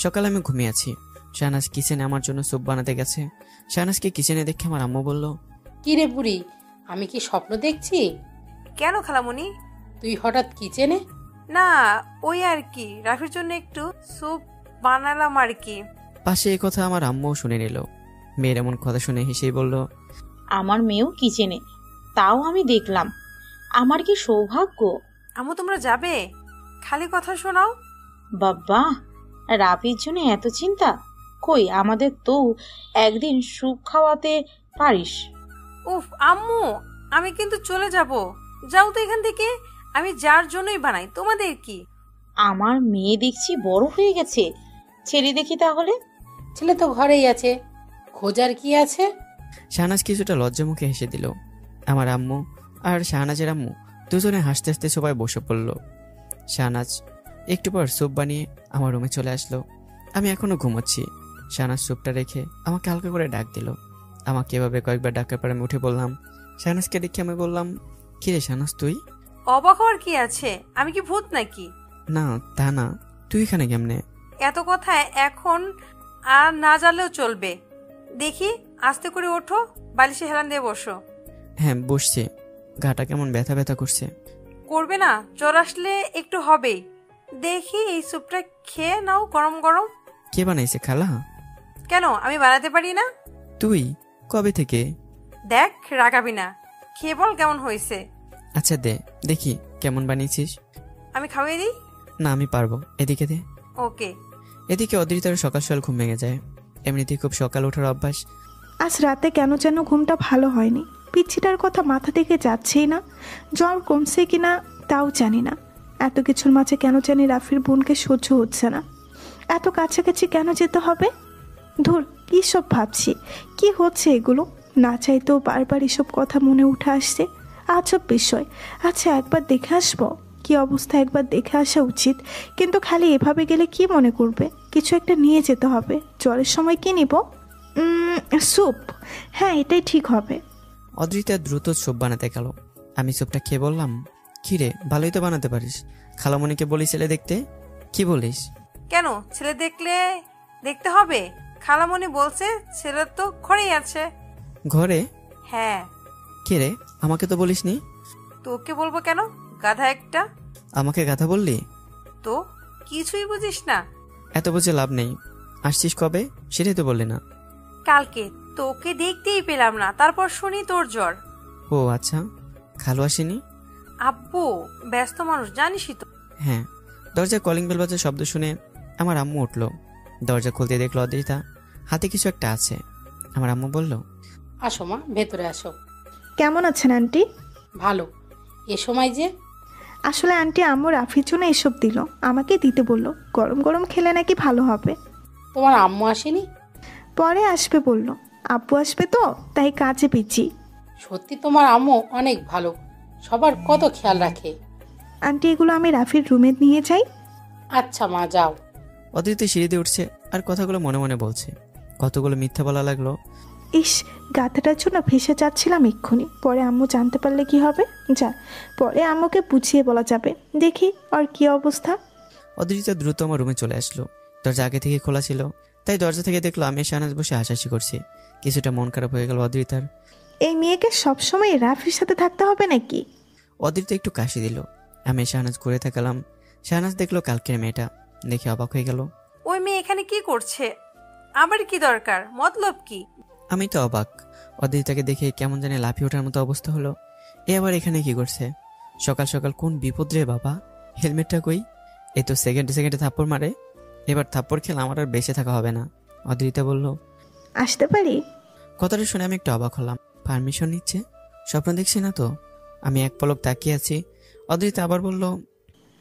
সকালে আমি ঘুমিয়ে আছি। শাহনাজ কিচেনে আমার জন্য স্যুপ বানাতে গেছে। শাহনাজকে কিচেনে দেখে আমার আম্মু বলল, কি রে বুড়ি, আমি কি স্বপ্ন দেখছি? কেন খালামণি? তুই হঠাৎ কিচেনে? না, ওই আর কি, রাফির জন্য একটু স্যুপ বানালাম আর কি। পাশে এই কথা আমার আম্মুও শুনে নিল। মেয়ের এমন কথা শুনে হেসেই বলল, আমার মেয়েও কিচেনে, তাও আমি দেখলাম। আমার কি সৌভাগ্য। আম্মু তোমরা যাবে? খালি কথা শোনাও। বাবা, রাফির জন্য এত চিন্তা? কই, আমাদের তো একদিন স্যুপ খাওয়াতে পারিস। উফ আম্মু, আমি কিন্তু চলে যাব, যাও তো এখান থেকে। আমি যার জন্যই বানাই, তোমাদের কি? আমার মেয়ে দেখছি বড় হয়ে গেছে, ছেড়ে দেখি তাহলে। ছেলে তো ঘরেই আছে, খোঁজার কি আছে? শাহনাজ কিছুটা লজ্জা মুখে হেসে দিল। আমার আম্মু আর শাহনাজের আম্মু দুজনে হাসতে হাসতে সবাই বসে পড়ল। শাহনাজ একটু পর স্যুপ বানিয়ে আমার রুমে চলে আসলো। আমি এখনো ঘুমোচ্ছি। শাহনাজ স্যুপটা রেখে আমাকে হালকা করে ডাক দিল। আমাকে এভাবে কয়েকবার ডাকার পর আমি উঠে বললাম। শাহনাজকে দেখে আমি বললাম, কিরে শাহনাজ তুই? অবাক হওয়ার কি আছে, আমি কি ভূত নাকি? না তা না, তুই এখানে কেমনে? এত কথা এখন আর না জানলেও চলবে। দেখি, আস্তে করে ওঠো, বালিশে হেলান দিয়ে বসো। হ্যাঁ বসছি। গাটা কেমন ব্যথা ব্যথা করছে। করবে না, জ্বর আসলে একটু হবেই। দেখি এই স্যুপটা খেয়ে নাও, গরম গরম। কে বানাইছে, খালা? কেন, আমি বানাতে পারি না? তুই কবে থেকে? দেখ, রাগাবি না, খেয়ে বল কেমন হয়েছে। আচ্ছা দে দেখি কেমন বানিয়েছিস। আমি খাওয়াই দিই? না আমি পারবো, এদিকে দে। ওকে। এদিকে অদ্রিতার সকাল সকাল ঘুম ভেঙে যায়। এমনিতেই খুব সকাল ওঠার অভ্যাস। আজ রাতে কেন যেন ঘুমটা ভালো হয়নি। পিচ্ছিটার কথা মাথা থেকে যাচ্ছেই না। জ্বর কমছে কিনা তাও জানি না। এত কিছুর মাঝে কেন জানি রাফির বোনকে সহ্য হচ্ছে না। এত কাছাকাছি কেন যেতে হবে? ধুর, কী সব ভাবছি, কি হচ্ছে এগুলো? না চাইতেও বারবার এসব কথা মনে উঠে আসছে। আজব বিষয়। আচ্ছা একবার দেখে আসবো কি অবস্থা, একবার দেখে আসা উচিত। কিন্তু খালি এভাবে গেলে কি মনে করবে? কিছু একটা নিয়ে যেতে হবে। জ্বরের সময় কি নিব? স্যুপ, হ্যাঁ এটাই ঠিক হবে। অদ্রিতা দ্রুত স্যুপ বানাতে গেল। আমি স্যুপটা খেয়ে বললাম, কিরে ভালোই তো বানাতে পারিস। খালামণিকে বলি ছেলে দেখতে। কি বলিস? কেন, ছেলে দেখতে হবে? খালামণি বলছে ছেলে তো ঘরেই আছে। ঘরে? হ্যাঁ। কে রে, আমাকে তো বলিসনি। তোকে বলবো কেন, গাধা একটা। আমাকে গাধা বললি? তো কিছুই বুঝিস না? এত বুঝে লাভ নেই। আসছিস কবে সেটাই তো বললি না। কালকে। তোকে দেখতেই পেলাম না, তারপর শুনি তোর জ্বর। ও আচ্ছা, খালু আসেনি? আব্বু ব্যস্ত মানুষ, জানিসই তো। হ্যাঁ। দরজায় কলিং বেল বাজার শব্দ শুনে আমার আম্মু উঠলো। দরজা খুলতে দেখলো অদ্রিতা, হাতে কিছু একটা আছে। আমার আম্মু বলল, আসো মা, ভেতরে আসো। কেমন আছেন আন্টি? ভালো। এ সময় যে? আসলে আন্টি আম্মু রাফির জন্য এসব দিল, আমাকে দিতে বললো। গরম গরম খেলে নাকি ভালো হবে। তোমার আম্মু আসেনি? পরে আসবে বললো। আব্বু আসবে তো, তাই কাজে পিছি। সত্যি তোমার আম্মু অনেক ভালো, সবার কত খেয়াল রাখে। আন্টি এগুলো আমি রাফির রুমে নিয়ে যাই? আচ্ছা মা, যাও। অদ্রিতা সিঁড়িতে উঠছে আর কথাগুলো মনে মনে বলছে। কতগুলো মিথ্যা বলা লাগলো। ইস, গাধাটার জন্য ভেসে যাচ্ছিলাম এক্ষুনি। পরে আম্মু জানতে পারলে কি হবে? যা, পরে আম্মুকে বুঝিয়ে বলা যাবে। দেখি আর কি অবস্থা। অদ্রিতা দ্রুত আমার রুমে চলে আসলো। দরজা আগে থেকে খোলা ছিল, তাই দরজা থেকে দেখলো আমি শাহনাজ বসে হাসাহাসি করছি। কিছুটা মন খারাপ হয়ে গেল অদ্রিতার। এই মেয়েকে সবসময় রাফির সাথে থাকতে হবে নাকি? অদ্রিতা একটু কাশি দিল। আমি শাহনাজ ঘুরে থাকলাম। শাহনাজ দেখলো কালকের মেয়েটা, দেখে অবাক হয়ে গেল। ওই মেয়ে এখানে কি করছে? আবার কি দরকার, মতলব কি? আমি তো অবাক। অদ্রিতাকে দেখে কেমন জানি লাফিয়ে ওঠার মতো অবস্থা হলো। এ আবার এখানে কি করছে? সকাল সকাল কোন বিপদ রে বাবা? হেলমেটটা কই? এই তো সেকেন্ডে সেকেন্ডে থাপ্পড় মারে। এবার থাপ্পড় খেলে আমার আর বেঁচে থাকা হবে না। অদ্রিতা বলল, আসতে পারি? কথাটা শুনে আমি একটু অবাক হলাম। পারমিশন নিচ্ছে? স্বপ্ন দেখছি না তো? আমি এক পলক তাকিয়ে আছি। অদ্রিতা আবার বলল,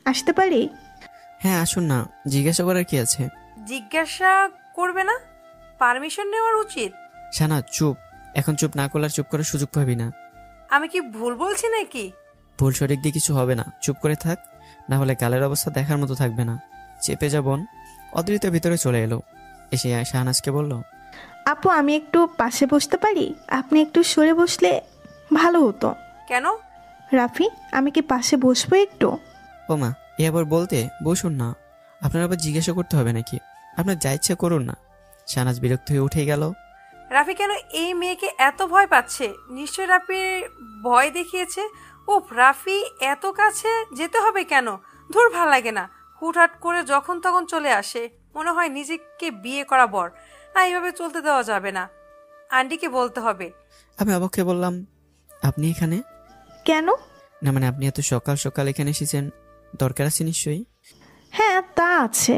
আসতে পারি? হ্যাঁ আসুন না, জিজ্ঞাসা করার কি আছে? জিজ্ঞাসা করবে না? পারমিশন নেওয়ার উচিত। শানা চুপ। এখন চুপ না করলে আর চুপ করার সুযোগ পাবি না। আমি কি ভুল বলছি নাকি? ভুল সঠিক দিয়ে কিছু হবে না, চুপ করে থাক, না হলে গালের অবস্থা দেখার মতো থাকবে না। চেপে যা বোন। অদ্রিতা ভিতরে চলে এলো, এসে শাহনাজকে বলল, আপু আমি একটু পাশে বসতে পারি? আপনি একটু সরে বসলে ভালো হতো। কেন? রাফি, আমি কি পাশে বসবো একটু? ও মা, এ আবার বলতে? বসুন না। আপনার আবার জিজ্ঞাসা করতে হবে নাকি? আপনার যা ইচ্ছা করুন না। শাহনাজ বিরক্ত হয়ে উঠে গেল। রাফি কেন এই মেয়েকে এত ভয় পাচ্ছে? নিশ্চয় রাফির ভয় দেখিয়েছে। ও রাফি এত কাছে যেতে হবে কেন? ধুর, ভাল লাগে না। হুটহাট করে যখন তখন চলে আসে, মনে হয় নিজেকে বিয়ে করা বর। না, এইভাবে চলতে দেওয়া যাবে না, আন্টিকে বলতে হবে। আমি অবাক হয়ে বললাম, আপনি এখানে কেন? না মানে আপনি এত সকাল সকাল এখানে এসেছেন, দরকার আছে নিশ্চয়ই। হ্যাঁ তা আছে।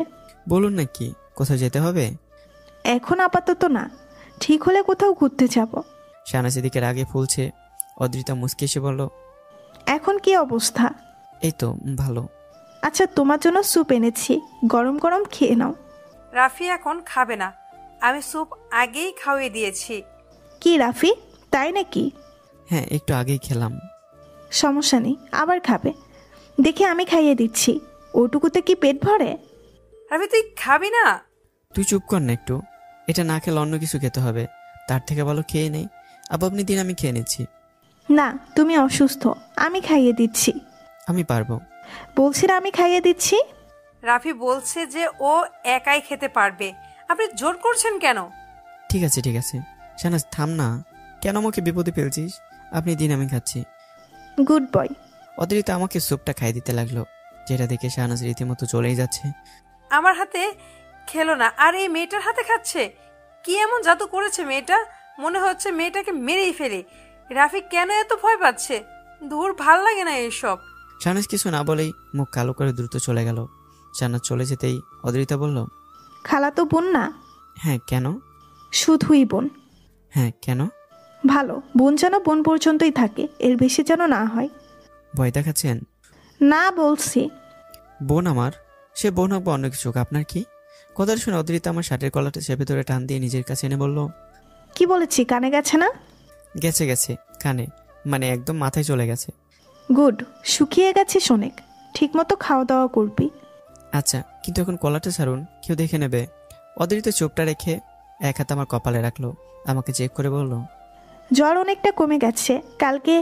বলুন না, কি কোথাও যেতে হবে? এখন আপাতত না, ঠিক হলে কোথাও ঘুরতে যাব। শাহনাজ এদিকে রাগে ফুলছে। অদ্রিতা মুচকে এসে বলল, এখন কি অবস্থা? এই তো ভালো। আচ্ছা তোমার জন্য স্যুপ এনেছি, গরম গরম খেয়ে নাও। রাফি এখন খাবে না, আমি স্যুপ আগেই খাওয়িয়ে দিয়েছি। কি রাফি, তাই নাকি? হ্যাঁ একটু আগেই খেলাম। সমস্যা নেই, আবার খাবে। দেখে আমি খাইয়ে দিচ্ছি, ওটুকুতে কি পেট ভরে? রাফি তুই খাবি না? তুই চুপ কর না একটু। এটা না খেলে অন্য কিছু খেতে হবে, তার থেকে ভালো খেয়ে নেই। আপনি দিন, আমি খেয়ে নিচ্ছি। না তুমি অসুস্থ, আমি খাইয়ে দিচ্ছি। আমি পারবো। বলছি না আমি খাইয়ে দিচ্ছি। রাফি বলছে যে ও একাই খেতে পারবে, আপনি জোর করছেন কেন? ঠিক আছে ঠিক আছে, শাহনাজ থাম না, কেন আমাকে বিপদে ফেলছিস? আপনি দিন, আমি খাচ্ছি। Good boy. অদ্রিতা আমাকে স্যুপটা খাই দিতে লাগলো, যেটা দেখে শাহনাজ রীতিমতো চলেই যাচ্ছে। আমার হাতে খেলো না, আর এই মেয়েটার হাতে খাচ্ছে। কি এমন জাদু করেছে মেয়েটা? মনে হচ্ছে মেয়েটাকে মেরেই ফেলে। রাফি কেন এত ভয় পাচ্ছে? ধুর, ভাল লাগে না এসব। শাহনাজ কিছু না বলেই মুখ কালো করে দ্রুত চলে গেল। শাহনাজ চলে যেতেই অদ্রিতা বলল, খালা তো বোন না? হ্যাঁ কেন? শুধুই বোন। হ্যাঁ কেন? ভালো, বোন যেন বোন পর্যন্তই থাকে, এর বেশি যেন না হয়। ভয় দেখাচ্ছেন? না বলছি। বোন আমার, সে বোন হোক বা অন্য কিছু হোক, আপনার কি? কথাটা শুনে অদ্রিতা আমার শার্টের কলারটা চেপে ধরে টান দিয়ে নিজের কাছে এনে বলল, কি বলেছি কানে গেছে না? গেছে গেছে, কানে মানে একদম মাথায় চলে গেছে। গুড, শুকিয়ে গেছিস অনেক, ঠিক মতো খাওয়া দাওয়া করবি। আচ্ছা, কিন্তু এখন কলারটা ছাড়ুন, কেউ দেখে নেবে। অদ্রিতা চোপটা রেখে এক হাত আমার কপালে রাখলো, আমাকে চেক করে বলল, জ্বর অনেকটা কমে গেছে, কালকে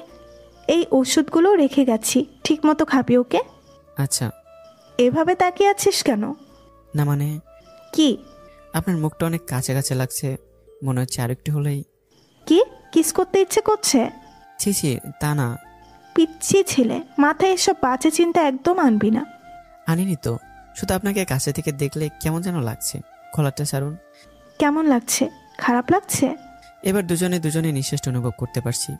এই ওষুধগুলো রেখে গেছি, ঠিক মতো খাবি ওকে? আচ্ছা। এভাবে তাকিয়ে আছিস কেন? না মানে কি? আপনার মুখটা অনেক কাছে কাছে লাগছে, মনে হচ্ছে আরেকটু হলেই। কি কিস করতে ইচ্ছে করছে? ছি ছি, তা না। পিচ্ছি ছেলে, মাথায় এসব বাজে চিন্তা একদম আনবি না। আনিনি তো, শুধু আপনাকে কাছে থেকে দেখলে কেমন যেন লাগছে। কলারটা ছাড়ুন। কেমন লাগছে? খারাপ লাগছে? এবার দুজনে নিঃশ্বাসটা অনুভব করতে পারছি।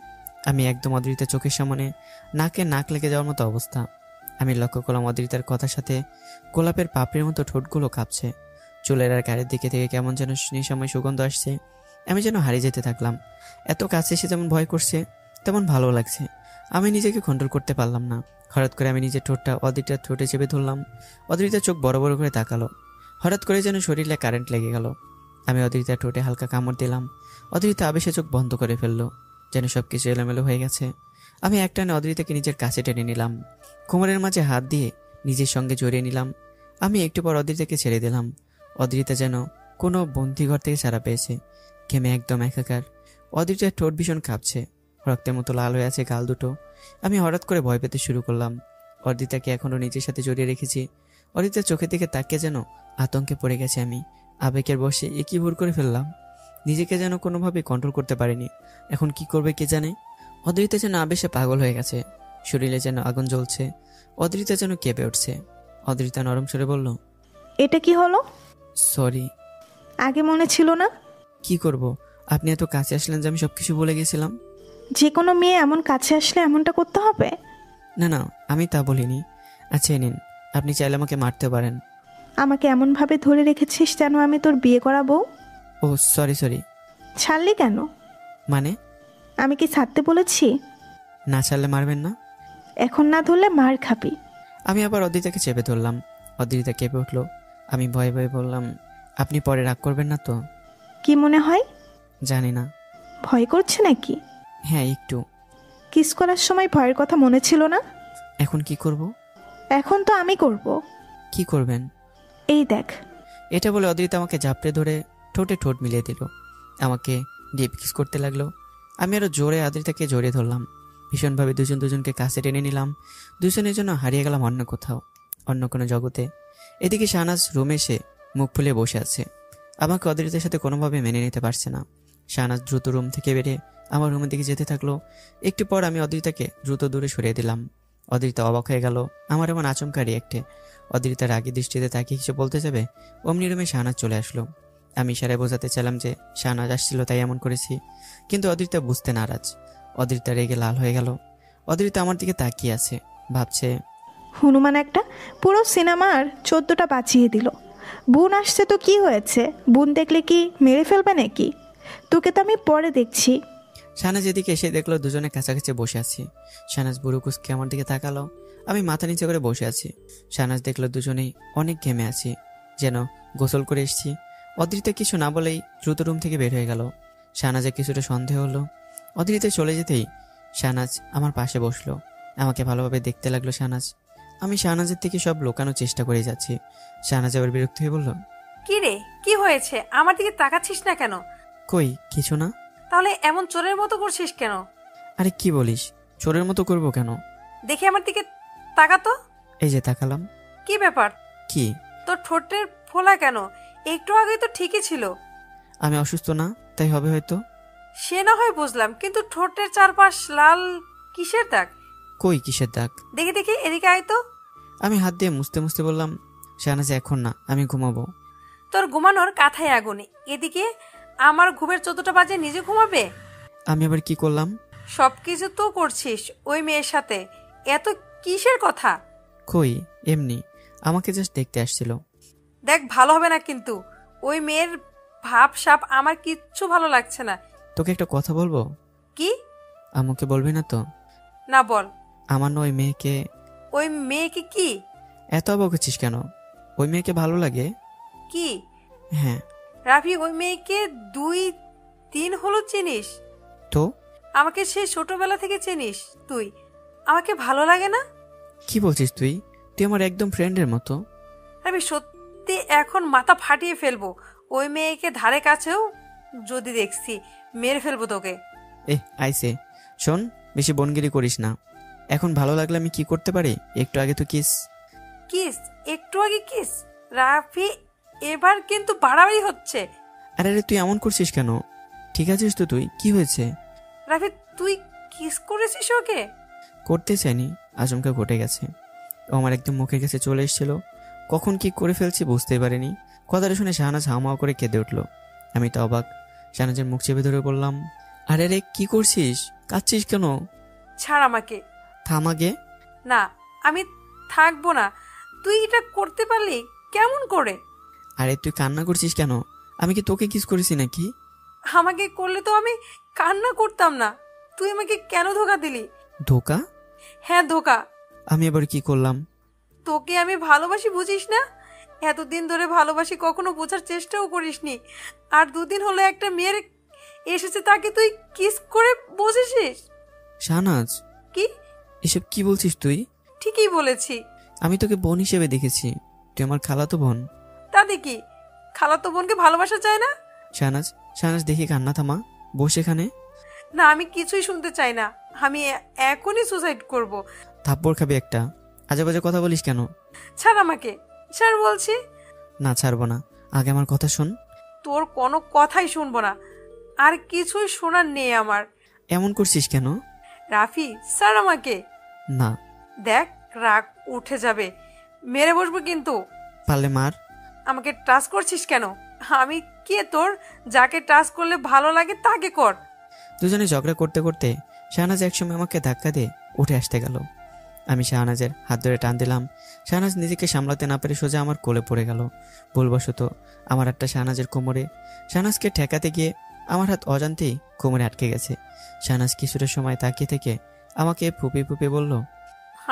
আমি একদম অদ্রিতা চোখের সামনে নাকে নাক লেগে যাওয়ার মতো অবস্থা। আমি লক্ষ্য করলাম অদ্রিতার কথার সাথে গোলাপের পাপড়ির মতো ঠোঁটগুলো কাঁপছে। চুলের আর গাড়ির দিকে থেকে কেমন যেন নিঃসময় সুগন্ধ আসছে। আমি যেন হারিয়ে যেতে থাকলাম। এত কাছে এসে যেমন ভয় করছে, তেমন ভালো লাগছে। আমি নিজেকে কন্ট্রোল করতে পারলাম না। হঠাৎ করে আমি নিজের ঠোঁটটা অদ্রিতার ঠোঁটে চেপে ধরলাম। অদ্রিতার চোখ বড় বড় করে তাকালো। হঠাৎ করে যেন শরীরে কারেন্ট লেগে গেল। আমি অদ্রিতার ঠোঁটে হালকা কামড় দিলাম। অদ্রিতা আবেশে চোখ বন্ধ করে ফেললো, যেন সবকিছু এলোমেলো হয়ে গেছে। আমি একটানে অদ্রিতাকে নিজের কাছে টেনে নিলাম, কোমরের মাঝে হাত দিয়ে নিজের সঙ্গে জড়িয়ে নিলাম। আমি একটু পর অদ্রিতাকে ছেড়ে দিলাম। অদ্রিতা যেন কোনো বন্দিঘর থেকে ছাড়া পেয়েছে, ঘেমে একদম একাকার। অদ্রিতার ঠোঁট ভীষণ কাঁপছে, রক্তের মতো লাল হয়ে আছে গাল দুটো। আমি হঠাৎ করে ভয় পেতে শুরু করলাম। অদ্রিতাকে এখনো নিজের সাথে জড়িয়ে রেখেছি। অদ্রিতার চোখের দিকে তাকিয়ে যেন আতঙ্কে পড়ে গেছে আমি। আবেগের বশে একই ভুল করে ফেললাম, নিজেকে যেন কোনোভাবে কন্ট্রোল করতে পারিনি। এখন কি করবে কে জানে। অদ্রিতা যেন আবেশে পাগল হয়ে গেছে, শরীরে যেন আগুন জ্বলছে। অদ্রিতা যেন কেঁপে উঠছে। অদ্রিতা নরম স্বরে বলল, এটা কি হলো? সরি। আগে মনে ছিল না? কি করব, আপনি এত কাছে আসলেন যে আমি সবকিছু বলে গেছিলাম। যে কোনো মেয়ে এমন কাছে আসলে এমনটা করতে হবে? না না, আমি তা বলিনি। আচ্ছা নিন, আপনি চাইলে আমাকে মারতে পারেন। আমাকে এমনভাবে ধরে রেখেছিস যেন আমি তোর বিয়ে করাবো। ও সরি সরি। ছাড়লি কেন? মানে? আমি কি ছাড়তে বলেছি? না ছাড়লে মারবেন না? এখন না ধরলে মার খাবি। আমি আবার অদ্রিতাকে চেপে ধরলাম। অদ্রিতা কেঁপে উঠলো। আমি ভয়ে ভয়ে বললাম, আপনি পরে রাগ করবেন না তো? কি মনে হয়? জানি না। ভয় করছে নাকি? হ্যাঁ একটু। কিস করার সময় ভয়ের কথা মনে ছিল না? এখন কি করব? এখন তো আমি করব। কি করবেন? এই দেখ। এটা বলে অদ্রিতা আমাকে ঝাপড়ে ধরে ঠোঁটে ঠোঁট মিলিয়ে দিল। আমাকে ডিপ কিস করতে লাগলো। আমি আরো জোরে অদ্রিতাকে জড়িয়ে ধরলাম। ভীষণভাবে দুজনকে কাছে টেনে নিলাম। দুজনের জন্য হারিয়ে গেলাম অন্য কোথাও, অন্য কোনো জগতে। এদিকে শাহনাজ রুমে এসে মুখ ফুলে বসে আছে। আমাকে অদ্রিতার সাথে কোনোভাবে মেনে নিতে পারছে না। শাহনাজ দ্রুত রুম থেকে বেরিয়ে আমার রুমের দিকে যেতে থাকলো। একটু পর আমি অদ্রিতাকে দ্রুত দূরে সরিয়ে দিলাম। অদ্রিতা অবাক হয়ে গেল আমার এমন আচমকা রিয়েক্টে। অদ্রিতার রাগী দৃষ্টিতে তাকে কিছু বলতে যাবে, অমনি রুমে শাহনাজ চলে আসলো। আমি ইশারায় বোঝাতে চাইলাম যে শাহনাজ আসছিল তাই এমন করেছি, কিন্তু অদ্রিতা বুঝতে নারাজ। অদ্রিতা রেগে লাল হয়ে গেল। অদ্রিতা আমার দিকে তাকিয়ে আছে, ভাবছে হনুমান একটা পুরো সিনেমার 14টা বাঁচিয়ে দিল। বোন আসছে তো কি হয়েছে? বোন দেখলে কি মেরে ফেলবে নাকি? তোকে তো আমি পরে দেখছি। শাহনাজ এদিকে এসে দেখলো দুজনে কাছাকাছি বসে আছি। শাহনাজ বুড়ো কুসকে আমার দিকে তাকালো। আমি মাথা নিচে করে বসে আছি। শাহনাজ দেখলো দুজনেই অনেক ঘেমে আছি, যেন গোসল করে এসেছি। অদ্রিতা কিছু না বলেই দ্রুত রুম থেকে বের হয়ে গেল। শাহনাজের কিছুটা সন্দেহ হলো। অদ্রিতা চলে যেতেই শাহনাজ আমার পাশে বসলো। আমাকে ভালোভাবে দেখতে লাগলো শাহনাজ। আমি শাহনাজের থেকে সব লুকানোর চেষ্টা করে যাচ্ছি। শাহনাজ আবার বিরক্ত হয়ে বলল, কি রে, কি হয়েছে? আমার দিকে তাকাচ্ছিস না কেন? কই কিছু না। তাহলে এমন চোরের মতো করছিস কেন? আরে কি বলিস? চোরের মতো করবো কেন? দেখি আমার দিকে তাকাতো। এই যে তাকালাম। কি ব্যাপার? কি? তোর ঠোঁটের ফোলা কেন? একটু আগে তো ঠিকই ছিল। আমি অসুস্থ না তাই হবে হয়তো। সে না হয় বুঝলাম, কিন্তু ঠোঁটের চারপাশ লাল কিসের দাগ? কই কিসের দাগ? দেখি দেখি, এদিকে আয় তো। আমি হাত দিয়ে মুছতে মুছতে বললাম, শাহনাজ এখন না, আমি ঘুমাবো। তোর ঘুমানোর কাঁথায় আগুনে, এদিকে আমার ঘুমের 14টা বাজে নিজে ঘুমাবে? আমি আবার কি করলাম? সবকিছু তো করছিস ওই মেয়ের সাথে, এত কিসের কথা? কই এমনি, আমাকে জাস্ট দেখতে আসছিল। দেখ, ভালো হবে না কিন্তু। ওই মেয়ের ভাব সাপ আমার কিচ্ছু ভালো লাগছে না। তোকে একটা কথা বলবো? কি? আমাকে বলবি না তো? না বল। আমার না ওই মেয়েকে। ওই মেয়েকে কি? এত অবাক হচ্ছিস কেন? ওই মেয়েকে ভালো লাগে। কি? হ্যাঁ। রাফি, ওই মেয়েকে 2-3 হলো চিনিস? তো? আমাকে সেই ছোটবেলা থেকে চিনিস তুই। আমাকে ভালো লাগে না? কি বলছিস তুই? তুই আমার একদম ফ্রেন্ডের মতো। আমি সত্যি এখন মাথা ফাটিয়ে ফেলবো। ওই মেয়েকে ধারে কাছেও যদি দেখছি মেরে ফেলবো তোকে। আইসে শোন, বেশি বনগিরি করিস না। এখন ভালো লাগলে আমি কি করতে পারি? একটু আগে তো কিস। কিস? একটু আগে কিস? রাফি, এবার কিন্তু বাড়াবাড়ি হচ্ছে। আরে তুই এমন করছিস কেন? ঠিক আছিস তো তুই? কি হয়েছে? রাফি, তুই কিস করেছিস ওকে? করতে চাইনি, আচমকা ঘটে গেছে। ও আমার একদম মুখের কাছে চলে এসেছিল। কখন কি করে ফেলছি বুঝতেই পারিনি। কথাটা শুনে শাহনাজ হাওয়া করে কেঁদে উঠলো। আমি তো অবাক। শাহনাজের মুখ চেপে ধরে বললাম, আরে রে কি করছিস? কাঁদছিস কেন? ছাড় আমাকে। থাম আগে। না, আমি থাকবো না। তুই এটা করতে পারলি কেমন করে? আরে তুই কান্না করছিস কেন? আমি কি তোকে কিস করেছি নাকি? আমাকে করলে তো আমি কান্না করতাম না। তুই আমাকে কেন ধোকা দিলি? ধোকা? হ্যাঁ ধোকা। আমি এবার কি করলাম? তোকে আমি ভালোবাসি বুঝিস না? এতদিন ধরে ভালোবাসি কখনো বোঝার চেষ্টাও করিসনি। আর 2 দিন হলো একটা মেয়ের এসেছে, তাকে তুই কিস করে বসেছিস। শাহনাজ, কি এসব কি বলছিস তুই? ঠিকই বলেছি। আমি তোকে বোন হিসেবে দেখেছি। তুই আমার খালাতো বোন। তাতে কি? খালাতো বোনকে ভালোবাসা চায় না? শাহনাজ দেখি কান্না থামা, বস এখানে। না, আমি কিছুই শুনতে চাই না। আমি এখনই সুসাইড করব। থাপ্পড় খাবি একটা। আজে বাজে কথা বলিস কেন? ছাড় আমাকে, ছাড় বলছি। না ছাড়বো না, আগে আমার কথা শোন। তোর কোনো কথাই শুনবো না, আর কিছুই শোনার নেই আমার। এমন করছিস কেন? রাফি, ছাড় আমাকে। না। দেখ, রাগ উঠে যাবে, মেরে বসবো কিন্তু। পারলে মার। আমাকে ট্রাস্ট করছিস কেন? আমি কে তোর? যাকে টাচ করলে ভালো লাগে তাকে কর। দুজনে ঝগড়া করতে করতে শাহনাজ একসময় আমাকে ধাক্কা দিয়ে উঠে আসতে গেল। আমি শাহনাজের হাত ধরে টান দিলাম। শাহনাজ নিজেকে সামলাতে না পেরে সোজা আমার কোলে পড়ে গেল। ভুলবশত আমার হাতটা শাহনাজের কোমরে। শাহনাজকে ঠেকাতে গিয়ে আমার হাত অজান্তেই কোমরে আটকে গেছে। শাহনাজ কিছুটা সময় তাকিয়ে থেকে আমাকে ফুপিয়ে ফুপিয়ে বলল,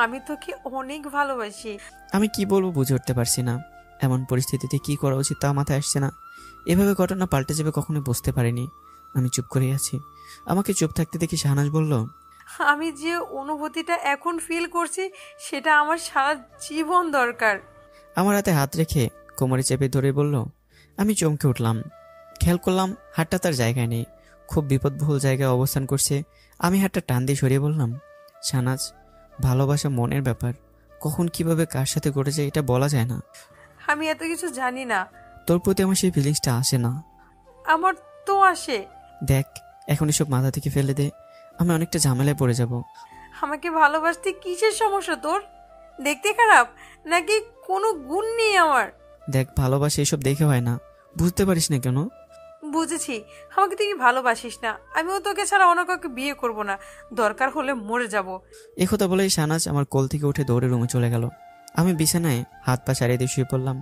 আমি তোকে অনেক ভালোবাসি। আমি কি বলবো বুঝে উঠতে পারছি না। এমন পরিস্থিতিতে কি করা উচিত তা মাথায় আসছে না। এভাবে ঘটনা পাল্টে যাবে কখনো বুঝতে পারিনি। আমি চুপ করে আছি। আমাকে চুপ থাকতে দেখি শাহনাজ বলল, আমি যে অনুভূতিটা এখন ফিল করছি সেটা আমার সারা জীবন দরকার। আমার হাতে হাত রেখে কোমরে চেপে ধরে বলল। আমি চমকে উঠলাম। খেয়াল করলাম হাতটা তার জায়গায় নেই, খুব বিপদবহুল জায়গায় অবস্থান করছে। আমি হাতটা টান দিয়ে সরিয়ে বললাম, শাহনাজ, ভালোবাসা মনের ব্যাপার। কখন কিভাবে কার সাথে ঘটে যায় এটা বলা যায় না। আমি এত কিছু জানি না। তোর প্রতি আমার সেই ফিলিংসটা আসে না। আমার তো আসে। দেখ, এখন এসব মাথা থেকে ফেলে দে, আমি অনেকটা ঝামেলায় পড়ে যাব। আমাকে ভালোবাসতে কিসের সমস্যা তোর? দেখতে খারাপ নাকি কোনো গুণ নেই আমার? দেখ, ভালোবাসা এসব দেখে হয় না, বুঝতে পারিস না কেন? বুঝেছি, আমাকে তুই ভালোবাসিস না। আমিও তোকে ছাড়া অন্য কাউকে বিয়ে করব না, দরকার হলে মরে যাব। একথা বলেই শাহনাজ আমার কোল থেকে উঠে দৌড়ে রুমে চলে গেল। আমি বিছানায় হাত পা সারিয়ে দিয়ে শুয়ে পড়লাম।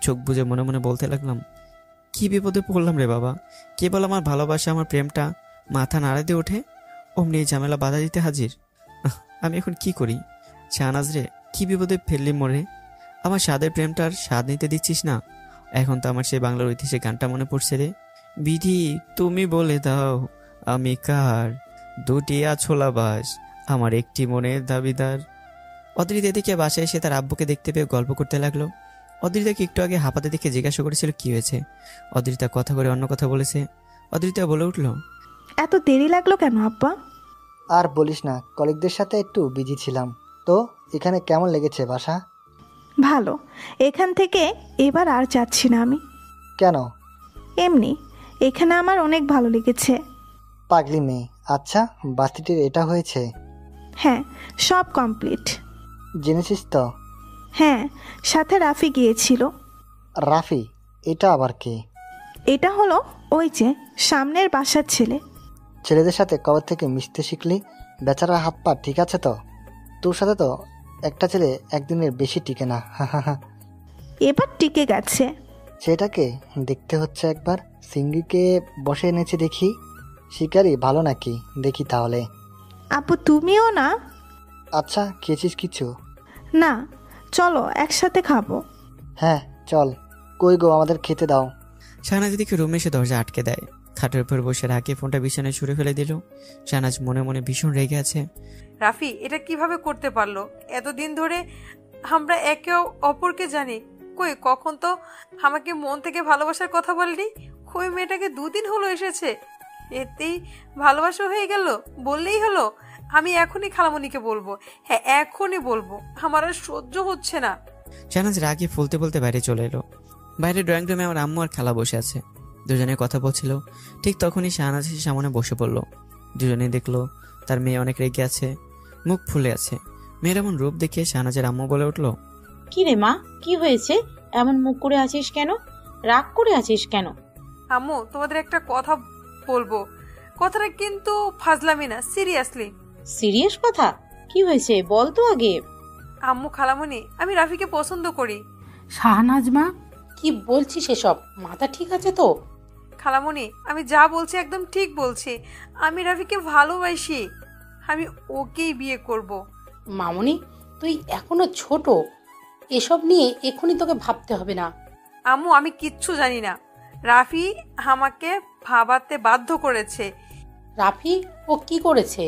চোখ বুজে মনে মনে বলতে লাগলাম, কি বিপদে পড়লাম রে বাবা। কেবল আমার ভালোবাসা, আমার প্রেমটা মাথা নাড়া দিয়ে ওঠে, অমনি এই ঝামেলা বাধা দিতে হাজির। আমি এখন কি করি? শাহনাজ রে, কি বিপদে ফেললি মরে। আমার স্বাদের প্রেমটার স্বাদ নিতে দিচ্ছিস না। এখন তো আমার সেই বাংলার ঐতিহ্যের গানটা মনে পড়ছে রে। বিধি তুমি বলে দাও আমি কার, দুটি আছোলা বাস আমার একটি মনের দাবিদার। অদ্রিতা এদিকে বাসায় এসে তার আব্বুকে দেখতে পেয়ে গল্প করতে লাগলো। অদ্রিতাকে একটু আগে হাঁপাতে দেখে জিজ্ঞাসা করেছিল কি হয়েছে। অদ্রিতা কথা করে অন্য কথা বলেছে। অদ্রিতা বলে উঠল, এত দেরি লাগলো কেন আব্বা? আর বলিস না, কলিগদের সাথে একটু বিজি ছিলাম। তো এখানে কেমন লেগেছে বাসা? ভালো, এখান থেকে এবার আর যাচ্ছি না আমি। কেন? এমনি, এখানে আমার অনেক ভালো লেগেছে। পাগলি মেয়ে। আচ্ছা, বাস্তিটির এটা হয়েছে? হ্যাঁ, সব কমপ্লিট। জেনেছিস তো? হ্যাঁ, সাথে রাফি গিয়েছিল। রাফি? এটা আবার কে? এটা হলো ওই যে সামনের বাসার ছেলে। ছেলেদের সাথে কবে থেকে মিশতে শিখলি? বেচারা হাত পা ঠিক আছে তো? তোর সাথে তো একটা ছেলে একদিনের বেশি টিকে না। এবার টিকে গেছে। সেটাকে দেখতে হচ্ছে একবার। সিঙ্গিকে বসে এনেছি দেখি। শিকারি ভালো নাকি দেখি তাহলে। আপু তুমিও না? আচ্ছা, খেয়েছিস কিছু? না, চলো একসাথে খাবো। হ্যাঁ চল। কই গো, আমাদের খেতে দাও। শাহনাজ এদিকে রুমে এসে দরজা আটকে দেয়। খাটের উপর বসে রাখে ফোনটা বিছানায় ছুঁড়ে ফেলে দিল। শাহনাজ মনে মনে ভীষণ রেগে আছে। রাফি এটা কিভাবে করতে পারলো? এতদিন ধরে আমরা একে অপরকে জানি। কই কখন তো আমাকে মন থেকে ভালোবাসার কথা বললি? কই মেয়েটাকে 2 দিন হলো এসেছে, এতেই ভালোবাসা হয়ে গেল? বললেই হলো। আমি এখনই খালামণিকে বলবো। হ্যাঁ এখনই বলবো, আমার আর সহ্য হচ্ছে না। শাহনাজ রাগে ফুলতে ফুলতে বাইরে চলে এলো। বাইরে ড্রয়িং রুমে আমার আম্মু আর খালা বসে আছে। দুজনে কথা বলছিল। ঠিক তখনই শাহনাজ এসে সামনে বসে পড়ল। দুজনেই দেখলো তার মেয়ে অনেক রেগে আছে, মুখ ফুলে আছে। মেয়ের এমন রূপ দেখে শাহনাজের আম্মু বলে উঠল, কি রে মা, কি হয়েছে? এমন মুখ করে আছিস কেন? রাগ করে আছিস কেন? আম্মু তোমাদের একটা কথা বলবো। কথাটা কিন্তু ফাজলামি না, সিরিয়াসলি। সিরিয়াস কথা? কি হয়েছে বল তো আগে। আম্মু খালামণি, আমি রাফিকে পছন্দ করি। শাহনাজ মা, কি বলছিস এসব? মাথা ঠিক আছে তো? খালামণি, আমি যা বলছি একদম ঠিক বলছি। আমি রাফিকে ভালোবাসি, আমি ওকেই বিয়ে করব। মামনি, তুই এখনো ছোট, এসব নিয়ে এখনই তোকে ভাবতে হবে না। আম্মু আমি কিচ্ছু জানি না। রাফি আমাকে ভাবাতে বাধ্য করেছে। রাফি ও কি করেছে?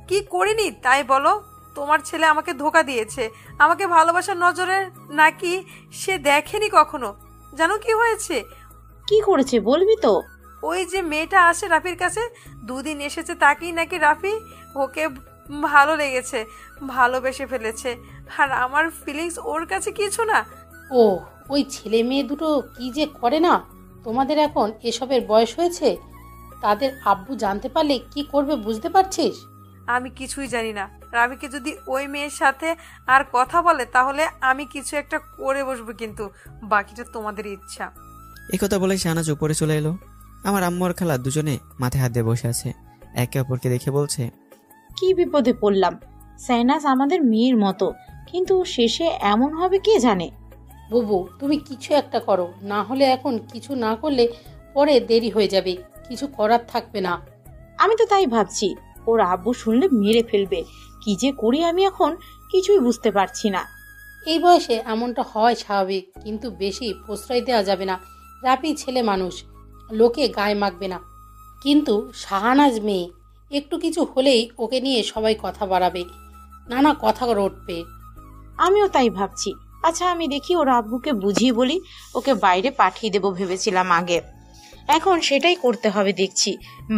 কি করিনি তাই বলো? তোমার ছেলে আমাকে ধোকা দিয়েছে। আমাকে ভালোবাসার নজরে নাকি সে দেখেনি কখনো। জানো কি হয়েছে? কি করেছে বলবি তো? ওই যে মেয়েটা আসে রাফির কাছে, 2 দিন এসেছে, তাকেই নাকি রাফি ওকে ভালো লেগেছে, ভালোবেসে ফেলেছে। আর আমার ফিলিংস ওর কাছে কিছু না। ও, ওই ছেলে মেয়ে দুটো কি যে করে না। তোমাদের এখন এসবের বয়স হয়েছে, তাদের আব্বু জানতে পারলে কি করবে বুঝতে পারছিস? আমি কিছুই জানি না। রাফিকে যদি ওই মেয়ের সাথে আর কথা বলে তাহলে আমি কিছু একটা করে বসবো, কিন্তু বাকিটা তোমাদের ইচ্ছা। একথা বলে শাহনাজ উপরে চলে এলো। আমার আম্মু আর খালা দুজনে মাথায় হাত দিয়ে বসে আছে, একে অপরকে দেখে বলছে, কি বিপদে পড়লাম। সাইনাস আমাদের মেয়ের মতো, কিন্তু শেষে এমন হবে কে জানে। বুবু, তুমি কিছু একটা করো, না হলে এখন কিছু না করলে পরে দেরি হয়ে যাবে, কিছু করার থাকবে না। আমি তো তাই ভাবছি, ওর আব্বু শুনলে মেরে ফেলবে। কি যে করি আমি এখন কিছুই বুঝতে পারছি না। এই বয়সে এমনটা হয় স্বাভাবিক, কিন্তু বেশি প্রশ্রয় দেওয়া যাবে না। রাফি ছেলে মানুষ, লোকে গায়ে মাখবে না, কিন্তু শাহানাজ মেয়ে, একটু কিছু হলেই ওকে নিয়ে সবাই কথা বাড়াবে, নানা কথা রটবে। আমিও তাই ভাবছি। আচ্ছা, আমি দেখি ওর আব্বুকে বুঝিয়ে বলি, ওকে বাইরে পাঠিয়ে দেবো ভেবেছিলাম আগে, এখন সেটাই করতে হবে দেখছি।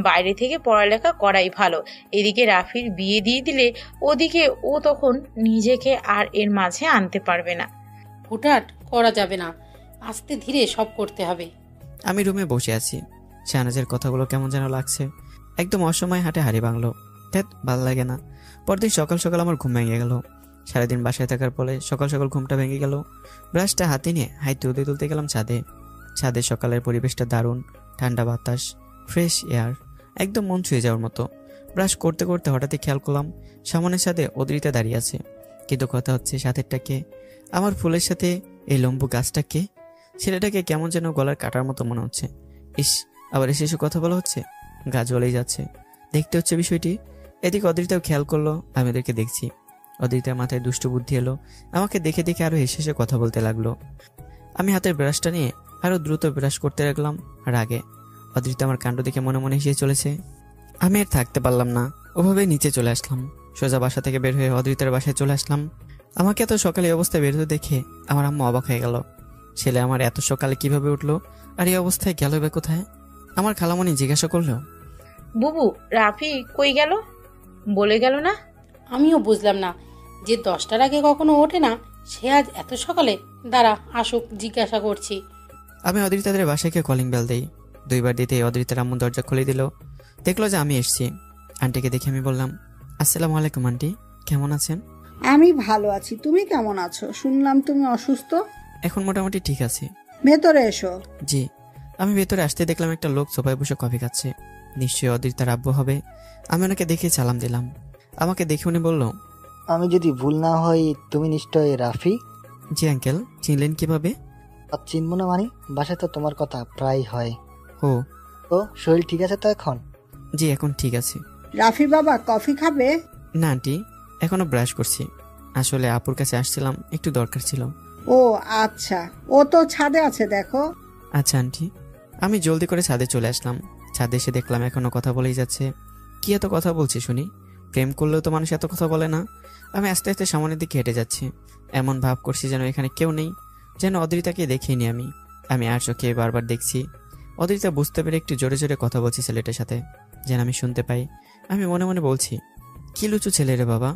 বাইরে থেকে পড়ালেখা করাই ভালো। এদিকে রাফির বিয়ে দিয়ে দিলে ওদিকে ও তখন নিজেকে আর এর মাঝে আনতে পারবে না। হুটহাট করা যাবে না, আস্তে ধীরে সব করতে হবে। আমি রুমে বসে আছি, শাহনাজের কথাগুলো কেমন যেন লাগছে। একদম অসময়ে হাটে হাড়ি ভাঙলো, ধ্যাত ভাল লাগে না। পরদিন সকাল সকাল আমার ঘুম ভেঙে গেল। সারাদিন বাসায় থাকার ফলে সকাল সকাল ঘুমটা ভেঙে গেল। ব্রাশটা হাতে নিয়ে হাই তুলতে তুলতে গেলাম ছাদে। ছাদে সকালের পরিবেশটা দারুণ, ঠান্ডা বাতাস, ফ্রেশ এয়ার, একদম মন ছুঁয়ে যাওয়ার মতো। ব্রাশ করতে করতে হঠাৎই খেয়াল করলাম সামনের ছাদে অদ্রিতা দাঁড়িয়ে আছে। কিন্তু কথা হচ্ছে, সাথেরটা কে? আমার ফুলের সাথে এই লম্বু গাছটা কে? ছেলেটাকে কেমন যেন গলার কাটার মতো মনে হচ্ছে। ইস, আবার এসে এসে কথা বলা হচ্ছে, গা জ্বলেই যাচ্ছে। দেখতে হচ্ছে বিষয়টি। এদিকে অদ্রিতাও খেয়াল করলো আমি ওদেরকে দেখছি। অদ্রিতার মাথায় দুষ্ট বুদ্ধি এলো, আমাকে দেখে দেখে আরো হেসে হেসে কথা বলতে লাগলো। আমি হাতের ব্রাশটা নিয়ে আরো দ্রুত ব্রাশ করতে লাগলাম রাগে। অদ্রিতা আমার কাণ্ড দেখে মনে মনে হেসে চলেছে। আমি আর থাকতে পারলাম না, ওভাবে নিচে চলে আসলাম। সোজা বাসা থেকে বের হয়ে অদ্রিতার বাসায় চলে আসলাম। আমাকে এত সকালে এই অবস্থায় বের হতে দেখে আমার আম্মা অবাক হয়ে গেল। ছেলে আমার এত সকালে কিভাবে উঠলো, আর এই অবস্থায় গেল বা কোথায়? আমার খালামণি জিজ্ঞাসা করলো, বুবু, রাফি কই গেল? বলে গেল না? আমিও বুঝলাম না, যে 10টার আগে কখনো ওঠে না, সে আজ এত সকালে। দাঁড়া, আসুক, জিজ্ঞাসা করছি। আমি অদ্রিতাদের বাসায় গিয়ে কলিং বেল দিই। 2বার দিতে অদ্রিতার আম্মু দরজা খুলে দিল। দেখলো যে আমি এসছি। আন্টিকে দেখে আমি বললাম, আসসালামু আলাইকুম আন্টি, কেমন আছেন? আমি ভালো আছি, তুমি কেমন আছো? শুনলাম তুমি অসুস্থ। এখন মোটামুটি ঠিক আছে। ভেতরে এসো। জি। আমি ভেতরে আসতে দেখলাম একটা লোক সোফায় বসে কফি খাচ্ছে। নিশ্চয়ই অদ্রিতার আব্বু হবে। আমি ওনাকে দেখে সালাম দিলাম। আমাকে দেখে উনি বলল, আমি যদি ভুল না হই তুমি নিশ্চয়ই রাফি? জি আঙ্কেল, চিনলেন কিভাবে? আর চিনব না মানে? বাসায় তো তোমার কথা প্রায় হয়। ও, তো শরীর ঠিক আছে তো এখন? জি এখন ঠিক আছে। রাফি বাবা কফি খাবে? না আন্টি, এখনো ব্রাশ করছি। আসলে আপুর কাছে আসছিলাম, একটু দরকার ছিল। ও আচ্ছা, ও তো ছাদে আছে, দেখো। আচ্ছা আন্টি। আমি জলদি করে ছাদে চলে আসলাম। ছাদে এসে দেখলাম এখনো কথা বলেই যাচ্ছে। কি এত কথা বলছি শুনি? প্রেম করলেও তো মানুষ এত কথা বলে না। আমি আস্তে আস্তে সামনের দিকে হেঁটে যাচ্ছি। এমন ভাব করছি যেন এখানে কেউ নেই, যেন অদ্রিতাকে দেখিনি আমি আর চোখে বারবার দেখছি। অদ্রিতা বুঝতে পেরে একটু জোরে জোরে কথা বলছি ছেলেটার সাথে, যেন আমি শুনতে পাই। আমি মনে মনে বলছি, কি লুচু ছেলে রে বাবা,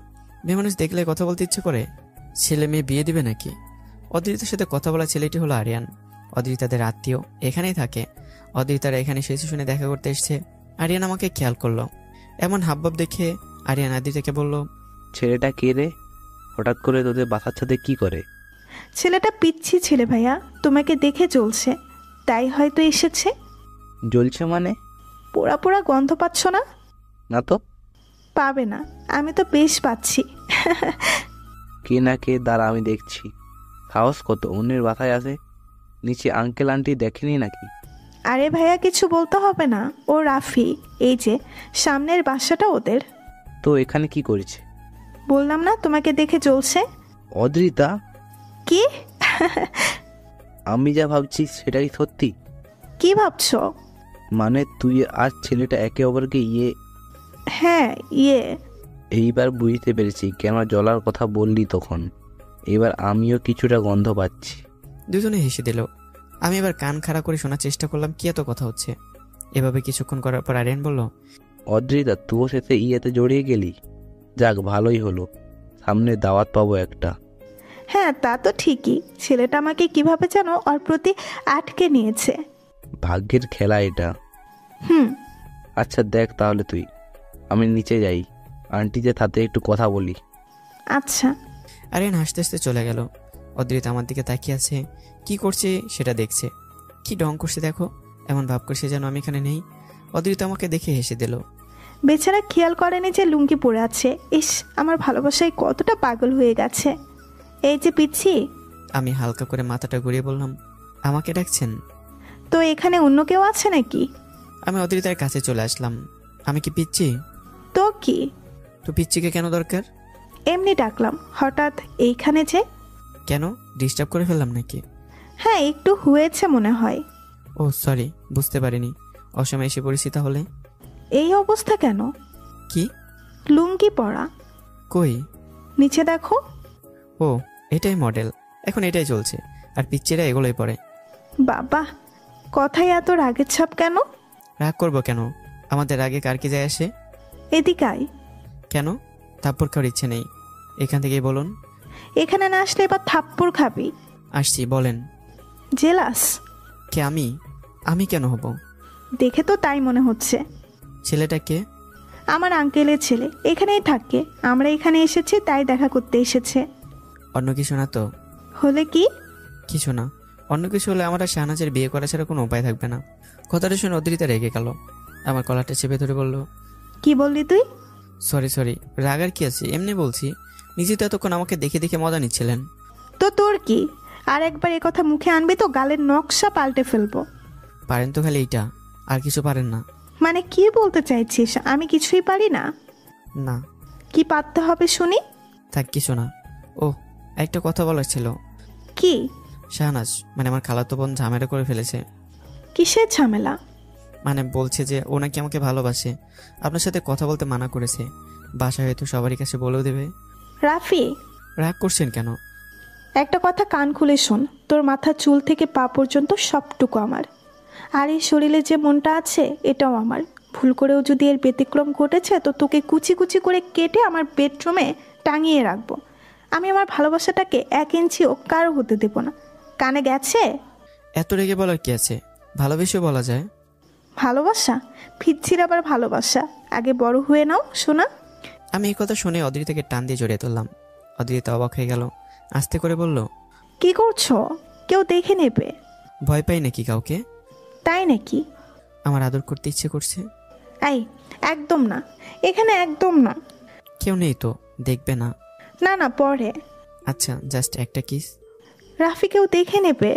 মেয়ে মানুষ দেখলে কথা বলতে ইচ্ছে করে। ছেলে মেয়ে বিয়ে দিবে নাকি? অদ্রিতার সাথে কথা বলা ছেলেটি হলো আরিয়ান, অদ্রিতাদের আত্মীয়, এখানেই থাকে। অদ্রিতারা এখানে শেষে শুনে দেখা করতে এসছে। আরিয়ান আমাকে খেয়াল করলো। এমন হাবভাব দেখে আরিয়ান অদ্রিতাকে বলল, ছেলেটা কে রে? হঠাৎ করে তোদের বাসার সাথে কি করে? ছেলেটা পিচ্ছি ছেলে ভাইয়া, তোমাকে দেখে চলছে, তাই হয়তো এসেছে। জ্বলছে মানে? পোড়া পোড়া গন্ধ পাচ্ছ না? না তো। পাবে না, আমি তো বেশ পাচ্ছি। কে না কে, দাঁড়া আমি দেখছি। সাহস কত অন্যের বাসায় আসে? নিচে আঙ্কেল আন্টি দেখেনি নাকি? আরে ভাইয়া, কিছু বলতে হবে না, ও রাফি, এই যে সামনের বাসাটা ওদের। তো এখানে কি করেছে? বললাম না তোমাকে দেখে চলছে। অদ্রিতা? কি? আমি যা ভাবছি সেটাই সত্যি? কি ভাবছো? মানে তুই আর ছেলেটা একে অপরকে হ্যাঁ, এইবার বুঝতে পেরেছি কেন জ্বলার কথা বললি তখন। এবার আমিও কিছুটা গন্ধ পাচ্ছি। দুজনে হেসে দিল। আমি এবার কান খাড়া করে শোনার চেষ্টা করলাম কি এত কথা হচ্ছে। এভাবে কিছুক্ষণ করার পর আরিয়ান বলল, অদ্রিতা তুও শেষে ইয়েতে জড়িয়ে গেলি? যাক, ভালোই হলো, সামনে দাওয়াত পাবো একটা। হ্যাঁ, তা তো ঠিকই। ছেলেটা আমাকে কিভাবে যেন ওর প্রতি আটকে নিয়েছে। ভাগ্যের খেলা এটা। আচ্ছা দেখ তাহলে তুই, আমি নিচে যাই, আন্টিদের সাথে একটু কথা বলি। আচ্ছা। আরিয়ান হাসতে হাসতে চলে গেল। অদ্রিতা আমার দিকে তাকিয়ে আছে, কি করছে সেটা দেখছে। কি ঢং করছে দেখো, এমন ভাব করছে যেন আমি এখানে নেই। অদ্রিতা আমাকে দেখে হেসে দিল। বেচারা খেয়াল করেনি যে লুঙ্গি পরে আছে। ইস, আমার ভালোবাসায় কতটা পাগল হয়ে গেছে। এই যে পিচ্ছি। আমি হালকা করে মাথাটা ঘুরিয়ে বললাম, আমাকে ডাকছেন? তো এখানে অন্য কেউ আছে নাকি? আমি অদ্রিতার কাছে চলে আসলাম। আমি কি পিচ্ছি? তো কি? তো পিচ্ছিকে কেন দরকার? এমনি ডাকলাম। হঠাৎ এইখানে যে? কেন, ডিস্টার্ব করে ফেললাম নাকি? হ্যাঁ, একটু হয়েছে মনে হয়। ও সরি, বুঝতে পারিনি। অসময়ে এসে পড়েছি তাহলে। এই অবস্থা কেন? কি? লুঙ্গি পরা। কই? নিচে দেখো। ও, এটাই মডেল, এখন এটাই চলছে। আর পিচ্চিরা এগুলোই পরে। বাবা, কথায় এত রাগের ছাপ কেন? রাগ করবো কেন? আমাদের রাগে কার কি যায় আসে? এদিকে আয়। কেন? থাপ্পড় খাওয়ার ইচ্ছে নেই, এখান থেকেই বলুন। এখানে না আসলে এবার থাপ্পড় খাবি। আসছি, বলেন। জেলাস? কে আমি? আমি কেন হব? দেখে তো তাই মনে হচ্ছে। ছেলেটা কে? আমার আঙ্কেলের ছেলে, এখানেই থাকে। আমরা এখানে এসেছি, তাই দেখা করতে এসেছে। অন্য কিছু না তো? হলে কি? কিছু না। অন্য কিছু হলে আমার আর শাহনাজের বিয়ে করা ছাড়া কোনো উপায় থাকবে না। কথাটা শুনে অদ্রিতা রেগে গেল। আমার কলারটা চেপে ধরে বলল, কি বললি তুই? সরি সরি, রাগার কি আছে, এমনি বলছি। নিজে তো এতক্ষণ আমাকে দেখে দেখে মজা নিচ্ছিলেন। তো তোর কি? আর একবার এ কথা মুখে আনবি তো গালের নকশা পাল্টে ফেলবো। পারেন তো খালি এইটা, আর কিছু পারেন না? মানে কি বলতে চাইছিস? আমি কিছুই পারি না? না। কি পারতে হবে শুনি? থাক, কিছু না। ও, একটা কথা বলার ছিল। কি? শাহনাজ মানে আমার খালাতো বোন ঝামেলা করে ফেলেছে। কিসের ঝামেলা? মানে বলছে যে ও নাকি আমাকে ভালোবাসে, আপনার সাথে কথা বলতে মানা করেছে। বাসায় হয়তো সবারই কাছে বলেও দেবে। রাফি, রাগ করছেন কেন? একটা কথা কান খুলে শোন। তোর মাথার চুল থেকে পা পর্যন্ত সবটুকু আমার। আর এই শরীরে যে মনটা আছে, এটাও আমার। ভুল করেও যদি এর ব্যতিক্রম ঘটেছে, তো তোকে কুচি কুচি করে কেটে আমার বেডরুমে টাঙিয়ে রাখবো। আমি আমার ভালোবাসাটাকে 1 ইঞ্চিও কারো হতে দেব না। কানে গেছে? এত রেগে বলার কি আছে, ভালোবেসেও বলা যায়। ভালোবাসা? ফিরছির আবার ভালোবাসা? আগে বড় হয়ে নাও শোনা। আমি এই কথা শুনে অদ্রিতাকে টান দিয়ে জড়িয়ে তুললাম। অদ্রিতা অবাক হয়ে গেল, আস্তে করে বলল, কি করছো? কেউ দেখে নেবে। ভয় পাই নাকি কাউকে? তাই নাকি? আমার আদর করতে ইচ্ছে করছে। এই, একদম না, এখানে একদম না। কেউ নেই তো, দেখবে না? না না, পরে। আচ্ছা, জাস্ট একটা কিস। রাফি, কেউ দেখে নেবে।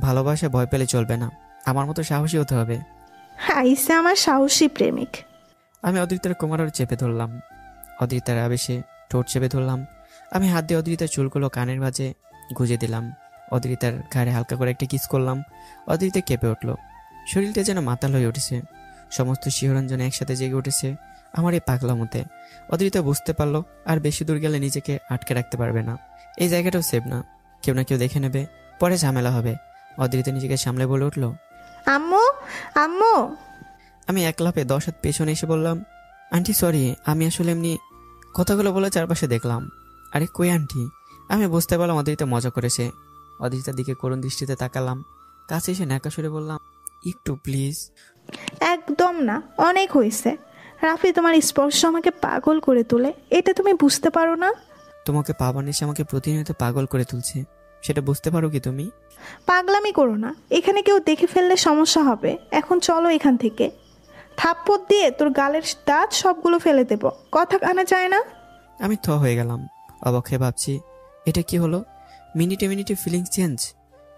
ভালোবাসা ভয় পেলে চলবে না, আমার মতো সাহসী হতে হবে। আইসে আমার সাহসী প্রেমিক। আমি অদ্রিতার কোমর চেপে ধরলাম। অদ্রিতার আবেশে ঠোঁট চেপে ধরলাম। আমি হাত দিয়ে অদ্রিতার চুলগুলো কানের মাঝে গুঁজে দিলাম। অদ্রিতার ঘাড়ে হালকা করে একটা কিস করলাম। অদ্রিতা কেঁপে উঠল, শরীরটা যেন মাতাল হয়ে উঠেছে। সমস্ত শিহরণ যেন একসাথে জেগে উঠেছে আমার এই পাগলা মতে। অদ্রিতা বুঝতে পারলো আর বেশি দূর গেলে নিজেকে আটকে রাখতে পারবে না। এই জায়গাটাও সেভ না, কেউ না কেউ দেখে নেবে, পরে ঝামেলা হবে। অদ্রিতা নিজেকে সামলে বলে উঠল, আম্মু, আম্মু। আমি এক লাফে 10 হাত পেছনে এসে বললাম, আন্টি সরি, আমি আসলে এমনি। কথাগুলো বলে চারপাশে দেখলাম। আরে কই আন্টি? আমি বুঝতে পারলাম অদ্রিতা মজা করেছে। অদ্রিতার দিকে করুণ দৃষ্টিতে তাকালাম। কাছে এসে ন্যাকা সুরে বললাম, একটু প্লিজ। একদম না, অনেক হয়েছে। রাফি, তোমার স্পর্শ আমাকে পাগল করে তোলে, এটা তুমি বুঝতে পারো না? তোমাকে পাবার নেশে আমাকে প্রতিনিয়ত পাগল করে তুলছে, সেটা বুঝতে পারো কি তুমি? পাগলামি করো না, এখানে কেউ দেখে ফেললে সমস্যা হবে। এখন চলো এখান থেকে। থাপ্পড় দিয়ে তোর গালের দাঁত সবগুলো ফেলে দেব। কথা কানে যায় না? আমি থ হয়ে গেলাম, অবাক হয়ে ভাবছি, এটা কি হলো? মিনিটে মিনিটে ফিলিংস চেঞ্জ।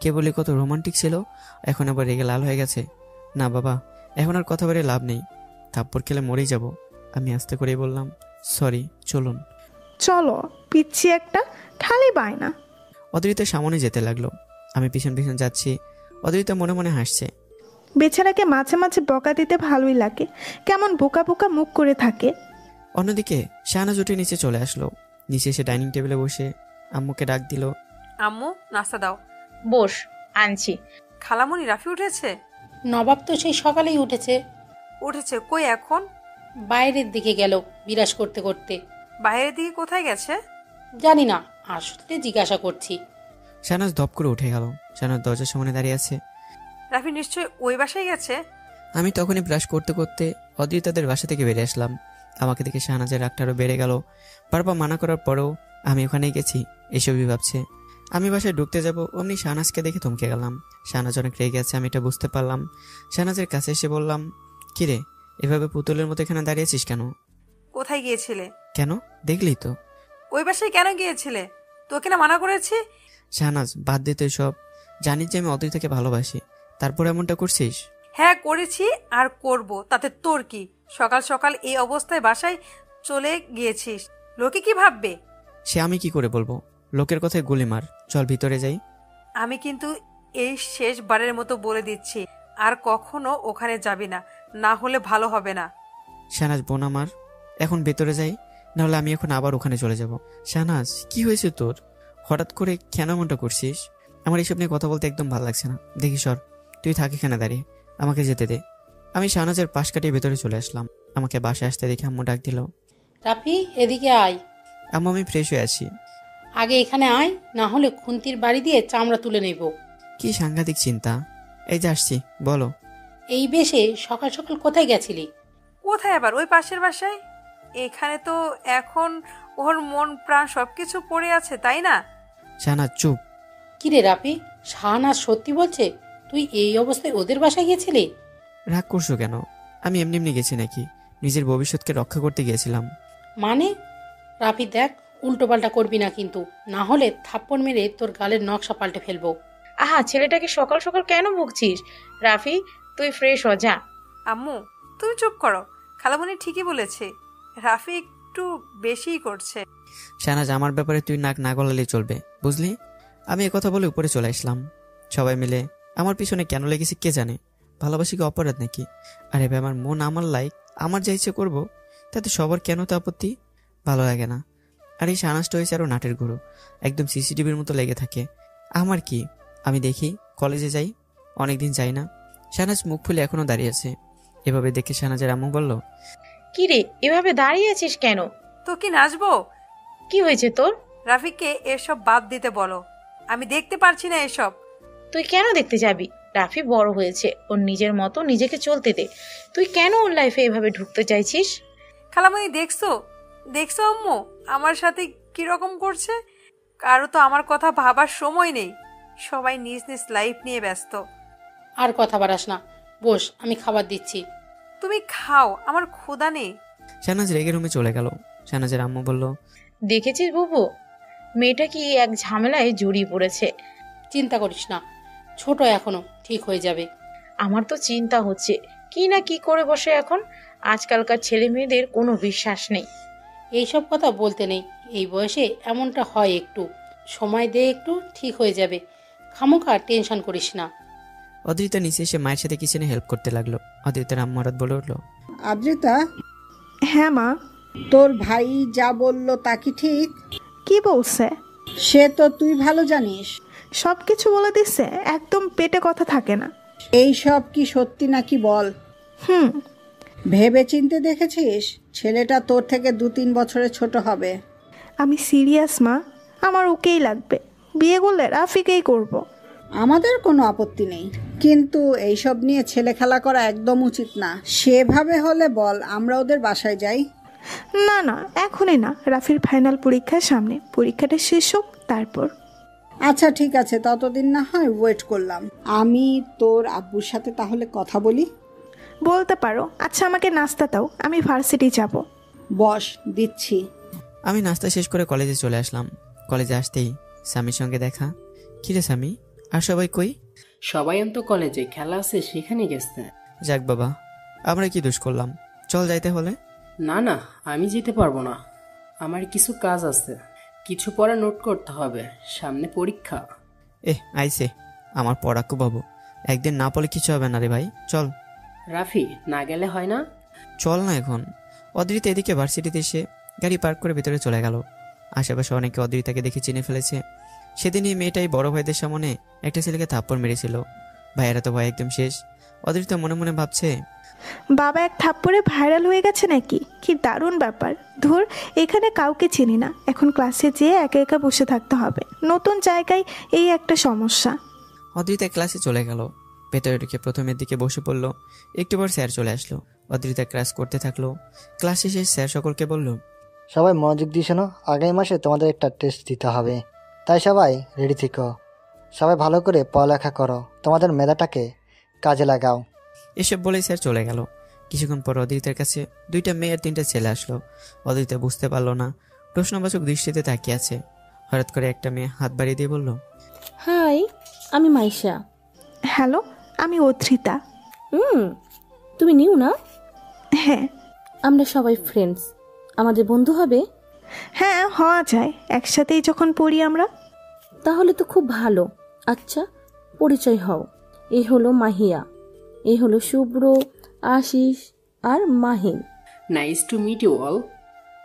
কেবলই কত রোমান্টিক ছিল, এখন আবার রেগে লাল হয়ে গেছে। না বাবা, এখন আর কথা বলে লাভ নেই, থাপ্পড় খেলে মরেই যাব। আমি আস্তে করেই বললাম, সরি, চলুন। চলো, পিচ্ছি একটা, খালি বায়না। অদ্রিতা সামনে যেতে লাগলো, আমি পিছন পিছন যাচ্ছি। অদ্রিতা মনে মনে হাসছে। বেচারাকে মাঝে মাঝে বকা দিতে ভালোই লাগে, কেমন বোকা বোকা মুখ করে থাকে। অন্যদিকে শাহনাজ উঠে নিচে চলে আসলো। নিচে এসে ডাইনিং টেবিলে বসে আম্মুকে ডাক দিল, আম্মু নাস্তা দাও। বস, আনছি। খালামণি, রাফি উঠেছে? নবাব তো সেই সকালেই উঠেছে। উঠেছে? কই এখন? বাইরের দিকে গেল বিরাজ করতে করতে। বাইরের দিকে কোথায় গেছে? জানি না, আসলে জিজ্ঞাসা করছি। শাহনাজ ধপ করে উঠে গেল। শাহনাজ দরজার সামনে দাঁড়িয়ে আছে। রাফি নিশ্চয়ই ওই বাসায় গেছে। আমি তখনই ব্রাশ করতে করতে অদ্রিতাদের বাসা থেকে বেরিয়ে আসলাম। আমাকে দেখে শাহনাজের রাগটা আরও বেড়ে গেল। বারবার মানা করার পরেও আমি ওখানেই গেছি, এসবই ভাবছে। আমি বাসায় ঢুকতে যাব, অমনি শাহনাজকে দেখে থমকে গেলাম। শাহনাজ অনেক রেগে আছে, আমি এটা বুঝতে পারলাম। শাহনাজের কাছে এসে বললাম, কিরে এভাবে পুতুলের মতো এখানে দাঁড়িয়েছিস কেন? কোথায় গিয়েছিলে? কেন? দেখলি তো। ওই বাসায় কেন গিয়েছিলে? তোকে না মানা করেছি? শাহনাজ বাদ দে তো এসব। জানিস যে আমি অদ্রিতাকে ভালোবাসি, তারপর এমনটা করছিস? হ্যাঁ করেছি আর করব, তাতে তোর কি? সকাল সকাল এই অবস্থায় বাসায় চলে গিয়েছিস, লোকে কি ভাববে? সে আমি কি করে বলবো? লোকের কথায় গুলি মার, চল ভিতরে যাই। আমি কিন্তু এই শেষবারের মতো বলে দিচ্ছি, আর কখনো ওখানে যাবি না, না হলে ভালো হবে না। শাহনাজ বোন আমার, এখন ভেতরে যাই, নাহলে আমি এখন আবার ওখানে চলে যাব। শাহনাজ কি হয়েছে তোর? হঠাৎ করে কেন এমনটা করছিস? আমার এইসব নিয়ে কথা বলতে একদম ভালো লাগছে না। দেখি সর, তুই থাক এখানে দাঁড়িয়ে, আমাকে যেতে দে। আমি শাহনাজের পাশ কাটিয়ে ভেতরে চলে আসলাম। আমাকে বাসায় আসতে দেখে আম্মু ডাক দিল, রাফি এদিকে আয়। আম্মু আমি ফ্রেশ হয়ে আছি। আগে এখানে আয়, না হলে খুন্তির বাড়ি দিয়ে চামড়া তুলে নেব। কি সাংঘাতিক চিন্তা। এই যে আসছি, বলো। এই বেশে সকাল সকাল কোথায় গেছিলি? কোথায় আবার? ওই পাশের বাসায়। এখানে তো এখন ওর মন প্রাণ সবকিছু পড়ে আছে, তাই না? শাহনাজ চুপ। কিরে রাফি, শাহনাজ সত্যি বলছে তুই এই অবস্থায় ওদের বাসায় গেছিলি? রাগ করছো কেন? আমি এমনি এমনি গেছি নাকি? নিজের ভবিষ্যৎকে রক্ষা করতে গিয়েছিলাম। মানে? রাফি দেখ, উল্টো পাল্টা করবি না কিন্তু, না হলে থাপ্পড় মেরে তোর গালের নকশা পাল্টে ফেলবো। আহা, ছেলেটাকে সকাল সকাল কেন ভুগছিস? রাফি তুই ফ্রেশ হ যা। আম্মু তুমি চুপ করো, খালামণি ঠিকই বলেছে, রাফি একটু বেশিই করছে। শাহনাজ আমার ব্যাপারে তুই নাক না গলালেই চলবে, বুঝলি? আমি একথা বলে উপরে চলে আসলাম। সবাই মিলে আমার পিছনে কেন লেগেছে কে জানে। ভালোবাসি কি অপরাধ নাকি? আরে ভাই, আমার মন আমার লাইক, আমার যা ইচ্ছে করবো, তাতে সবার কেন তো আপত্তি? ভালো লাগে না। আর এই শাহনাজটা হয়েছে আরো নাটের গুঁড়ো, একদম সিসিটিভির মতো লেগে থাকে। আমার কি, আমি দেখি কলেজে যাই, অনেকদিন যাই না। শাহনাজ মুখ ফুলে এখনো দাঁড়িয়ে আছে। এভাবে দেখে শাহনাজের আম্মু বলল, কি রে এভাবে দাঁড়িয়ে আছিস কেন? তো কি নাচবো? কি হয়েছে তোর? রাফিকে এসব বাদ দিতে বলো, আমি দেখতে পারছি না এসব। তুই কেন দেখতে যাবি? রাফি বড় হয়েছে, ওর নিজের মতো নিজেকে চলতে দে। তুই কেন ওর লাইফে এভাবে ঢুকতে চাইছিস? খালামণি দেখছো দেখছো আম্মু আমার সাথে কিরকম করছে? কারো তো আমার কথা ভাবার সময় নেই, সবাই নিজ নিজ লাইফ নিয়ে ব্যস্ত। আর কথা বাড়াস না, বস, আমি খাবার দিচ্ছি। তুমি খাও, আমার ক্ষুধা নেই। শাহনাজ রেগে রুমে চলে গেল। শাহনাজের আম্মু বলল, দেখেছিস বুবু, মেয়েটা কি এক ঝামেলায় জড়িয়ে পড়েছে। চিন্তা করিস না, ছোট এখনো, ঠিক হয়ে যাবে। আমার তো চিন্তা হচ্ছে কি না কি করে বসে এখন। আজকালকার ছেলে মেয়েদের কোনো বিশ্বাস নেই। এইসব কথা বলতে নেই, এই বয়সে এমনটা হয়, একটু সময় দে, একটু ঠিক হয়ে যাবে। খামোখা টেনশন করিস না। অদ্রিতা নিচে এসে মায়ের সাথে কিচেনে হেল্প করতে লাগলো। অদ্রিতার আম্মু হঠাৎ বলে উঠলো, আদ্রিতা, হ্যাঁ মা। তোর ভাই যা বলল তা কি ঠিক? কি বলছে? সে তো তুই ভালো জানিস। সব কিছু বলে দিচ্ছে, একদম পেটে কথা থাকে না। এই সব কি সত্যি নাকি বল? ভেবে চিনতে দেখেছিস? ছেলেটা তোর থেকে 2-3 বছরের ছোট হবে। আমি সিরিয়াস মা, আমার ওকেই লাগবে। বিয়ে করলে রাফিকেই করব। আমাদের কোনো আপত্তি নেই, কিন্তু এইসব নিয়ে ছেলে খেলা করা একদম উচিত না। সেভাবে হলে বল আমরা ওদের বাসায় যাই। না না, এখনই না, রাফির ফাইনাল পরীক্ষার সামনে, পরীক্ষাটা শেষ হোক তারপর। আচ্ছা ঠিক আছে, ততদিন না হয় ওয়েট করলাম। আমি তোর আব্বুর সাথে তাহলে কথা বলি। বলতে পারো। আচ্ছা আমাকে নাস্তা দাও, আমি ভার্সিটি যাব। বস, দিচ্ছি। আমি নাস্তা শেষ করে কলেজে চলে আসলাম। কলেজে আসতেই স্বামীর সঙ্গে দেখা। কিরে স্বামী, আর সবাই কই? সবাই তো কলেজে, খেলা আছে সেখানে গেছে। যাক বাবা, আমরা কি দোষ করলাম? চল যাইতে হলে। না না, আমি যেতে পারবো না, আমার কিছু কাজ আছে, কিছু পড়া নোট করতে হবে, সামনে পরীক্ষা। আইসে আমার পড়াকু বাবু, একদিন না পড়লে কিছু হবে না রে ভাই, চল। রাফি, না গেলে হয় না? চল না এখন। অদ্রিতা এদিকে ভার্সিটিতে এসে গাড়ি পার্ক করে ভেতরে চলে গেল। আশেপাশে অনেকে অদ্রিতাকে দেখে চিনে ফেলেছে। সেদিন এই মেয়েটাই বড় ভাইদের সামনে একটা ছেলেকে থাপ্পড় মেরেছিল। ভাইয়েরা তো ভয় একদম শেষ। অদ্রিতা মনে মনে ভাবছে, বাবা এক থাপ্পড়ে ভাইরাল হয়ে গেছে নাকি? কি দারুণ ব্যাপার। ধুর, এখানে কাউকে চিনি না, এখন ক্লাসে যেয়ে একা একা বসে থাকতে হবে। নতুন জায়গায় এই একটা সমস্যা। অদ্রিতা ক্লাসে চলে গেল। ভেতরে ঢুকে প্রথমের দিকে বসে পড়লো। একটু পর স্যার চলে আসলো। অদ্রিতা ক্লাস করতে থাকলো। ক্লাস শেষে স্যার সকলকে বলল, সবাই মনোযোগ দিয়ে শোনো, আগামী মাসে তোমাদের একটা টেস্ট দিতে হবে। তাই সবাই রেডি থেকো। সবাই ভালো করে পড়ালেখা করো, তোমাদের মেধাটাকে কাজে লাগাও। এসব বলেই স্যার চলে গেল। কিছুক্ষণ পর অদিতের কাছে 2টা মেয়ে আর 3টা ছেলে আসলো। অদিত বুঝতে পারলো না, প্রশ্নবাচক দৃষ্টিতে তাকিয়ে আছে। হঠাৎ করে একটা মেয়ে হাত বাড়িয়ে দিয়ে বলল, হাই, আমি মাইশা। হ্যালো, আমি অদ্রিতা। তুমি নিউ না? হ্যাঁ। আমরা সবাই ফ্রেন্ডস, আমাদের বন্ধু হবে? হ্যাঁ, হওয়া যায়, একসাথেই যখন পড়ি আমরা। তাহলে তো খুব ভালো। আচ্ছা, পরিচয় হও। এই হলো মাহিয়া, এই হলো শুভ্র, আশিস আর Mahin. Nice to meet you all.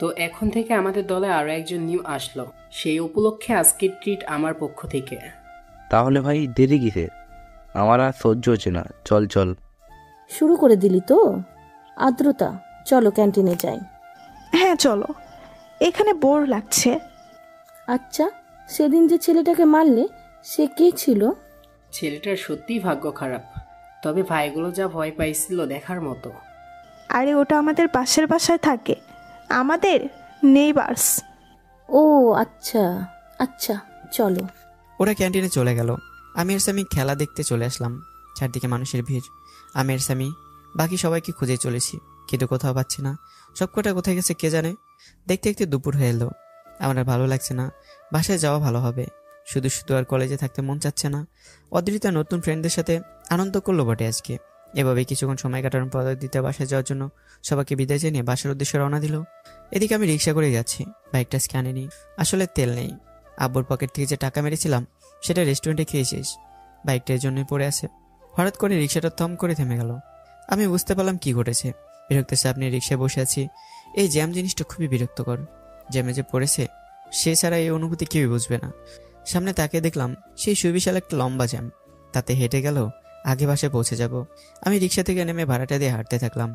তো এখন থেকে আমাদের দলে আরও একজন নিউ আসলো, সেই উপলক্ষে আজকের ট্রিট আমার পক্ষ থেকে। তাহলে ভাই দেরি কিসে? আমার আর সহ্য হচ্ছে না, চল চল। শুরু করে দিলি তো? আদ্রতা, চলো ক্যান্টিনে যাই। হ্যাঁ চলো, এখানে বোর লাগছে। আচ্ছা, সেদিন যে ছেলেটাকে মারলে সে কে ছিল? ছেলেটার সত্যিই ভাগ্য খারাপ, তবে ভাইগুলো যা ভয় পাইছিল দেখার মতো। আরে ওটা আমাদের পাশের বাসায় থাকে, আমাদের নেইবার্স। ও আচ্ছা আচ্ছা, চলো। ওরা ক্যান্টিনে চলে গেল। আমি আর স্বামী খেলা দেখতে চলে আসলাম। চারদিকে মানুষের ভিড়। আমি আর স্বামী বাকি সবাইকে খুঁজে চলেছি, কিন্তু কোথাও পাচ্ছি না। সবকটা কোথায় গেছে কে জানে। দেখতে দেখতে দুপুর হয়ে এলো। আমার আর ভালো লাগছে না, বাসায় যাওয়া ভালো হবে। শুধু শুধু আর কলেজে থাকতে মন চাচ্ছে না। অদ্রিতা নতুন ফ্রেন্ডদের সাথে আনন্দ করলো বটে আজকে। এভাবে কিছুক্ষণ সময় কাটানোর পর অদ্রিতা বাসায় যাওয়ার জন্য সবাইকে বিদায় জানিয়ে বাসার উদ্দেশ্যে রওনা দিল। এদিকে আমি রিক্সা করে যাচ্ছি, বাইকটা স্ক্যানে নিই। আসলে তেল নেই। আব্বুর পকেট থেকে যে টাকা মেরেছিলাম সেটা রেস্টুরেন্টে খেয়েছিস, বাইকটা এর জন্যই পড়ে আছে। হঠাৎ করে রিক্সাটা থম করে থেমে গেল। আমি বুঝতে পারলাম কি ঘটেছে। বিরক্ত সামনে রিক্সায় বসে আছি। এই জ্যাম জিনিসটা খুবই বিরক্তকর। জ্যামে যে পড়েছে সে ছাড়া এই অনুভূতি কেউই বুঝবে না। সামনে তাকিয়ে দেখলাম সেই সুবিশাল একটা লম্বা জ্যাম। তাতে হেঁটে গেল আগে বাসায় পৌঁছে যাব। আমি রিক্সা থেকে নেমে ভাড়াটা দিয়ে হাঁটতে থাকলাম।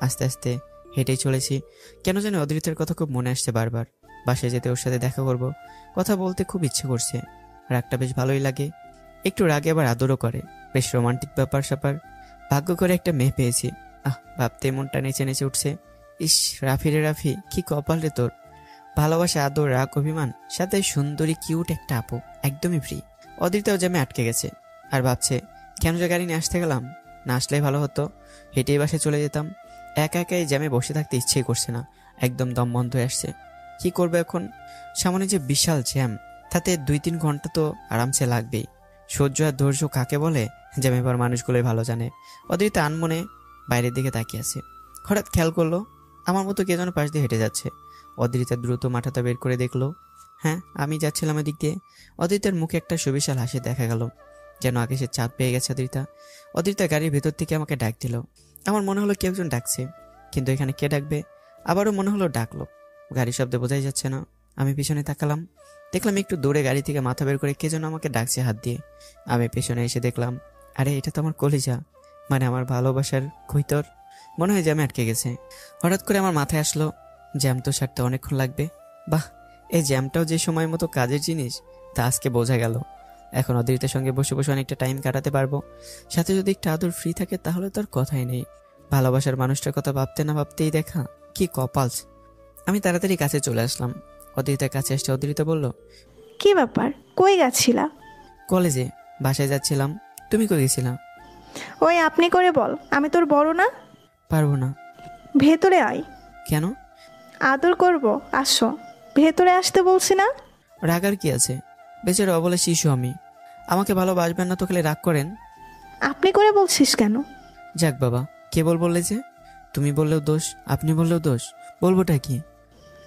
আস্তে আস্তে হেঁটেই চলেছি। কেন জানি অদ্রিতের কথা খুব মনে আসছে বারবার। বাসায় যেতে ওর সাথে দেখা করব, কথা বলতে খুব ইচ্ছে করছে। রাগটা বেশ ভালোই লাগে, একটু রাগে আবার আদরও করে। বেশ রোমান্টিক ব্যাপার স্যাপার। ভাগ্য করে একটা মেয়ে পেয়েছি। ভাবতে মনটা নেচে নেচে উঠছে। ইস রাফি রে রাফি, কি কপাল রে তোর। ভালোবাসা, আদর, রাগ, অভিমান, সাথে সুন্দরী কিউট একটা আপু, একদমই ফ্রি। অদ্রিতাও জ্যামে আটকে গেছে আর ভাবছে কেন যে গাড়ি নিয়ে আসতে গেলাম, না আসলেই ভালো হতো। হেঁটেই বাসায় চলে যেতাম। একা একাই জ্যামে বসে থাকতে ইচ্ছেই করছে না, একদম দম বন্ধ হয়ে আসছে। কি করবে এখন? সামনে যে বিশাল জ্যাম, তাতে 2-3 ঘন্টা তো আরামসে লাগবেই। সহ্য আর ধৈর্য কাকে বলে জ্যামে পর মানুষগুলোই ভালো জানে। অদ্রিতা আনমনে বাইরের দিকে তাকিয়ে আছে। হঠাৎ খেয়াল করলো আমার মতো কে যেন পাশ দিয়ে হেঁটে যাচ্ছে। অদ্রিতা দ্রুত মাথাটা বের করে দেখলো, হ্যাঁ আমি যাচ্ছিলাম এদিক দিয়ে। অদ্রিতার মুখে একটা সুবিশাল হাসি দেখা গেল, যেন আগে সে চাপ পেয়ে গেছে। অদ্রিতা গাড়ির ভেতর থেকে আমাকে ডাক দিল। আমার মনে হলো কেউ একজন ডাকছে, কিন্তু এখানে কে ডাকবে? আবারও মনে হলো ডাকলো। গাড়ির শব্দে বোঝাই যাচ্ছে না। আমি পিছনে তাকালাম, দেখলাম একটু দূরে গাড়ি থেকে মাথা বের করে কে যেন আমাকে ডাকছে হাত দিয়ে। আমি পেছনে এসে দেখলাম, আরে এটা তো আমার কলিজা, মানে আমার ভালোবাসার কৈতর। মনে হয় জ্যামে আটকে গেছে। হঠাৎ করে আমার মাথায় আসলো জ্যাম তো সারতে অনেকক্ষণ লাগবে। বাহ, এই জ্যামটাও যে সময় মতো কাজের জিনিস তা আজকে বোঝা গেল। এখন অদ্রিতার সঙ্গে বসে বসে অনেকটা টাইম কাটাতে পারবো। সাথে যদি একটা আদর ফ্রি থাকে তাহলে তো আর কথাই নেই। ভালোবাসার মানুষটার কথা ভাবতে না ভাবতেই দেখা, কি কপালস। আমি তাড়াতাড়ি কাছে চলে আসলাম। অদ্রিতার কাছে আসতে অদ্রিতা বলল, কি ব্যাপার, কই গেছিলা? কলেজে, বাসায় যাচ্ছিলাম। তুমি কই গেছিলা? ওই আপনি করে বল, আমি তোর বড় না? পারবো না। ভেতরে আয়। কেন? আদর করব, আসো। ভেতরে আসতে বলছি না? রাগার কি আছে? বেচারা অবলা শিশু আমি। আমাকে ভালোবাসবেন না তো খেলে রাগ করেন? আপনি করে বলছিস কেন? যাক বাবা, কে বললে যে? তুমি বললেও দোষ, আপনি বললেও দোষ, বলবোটা কি?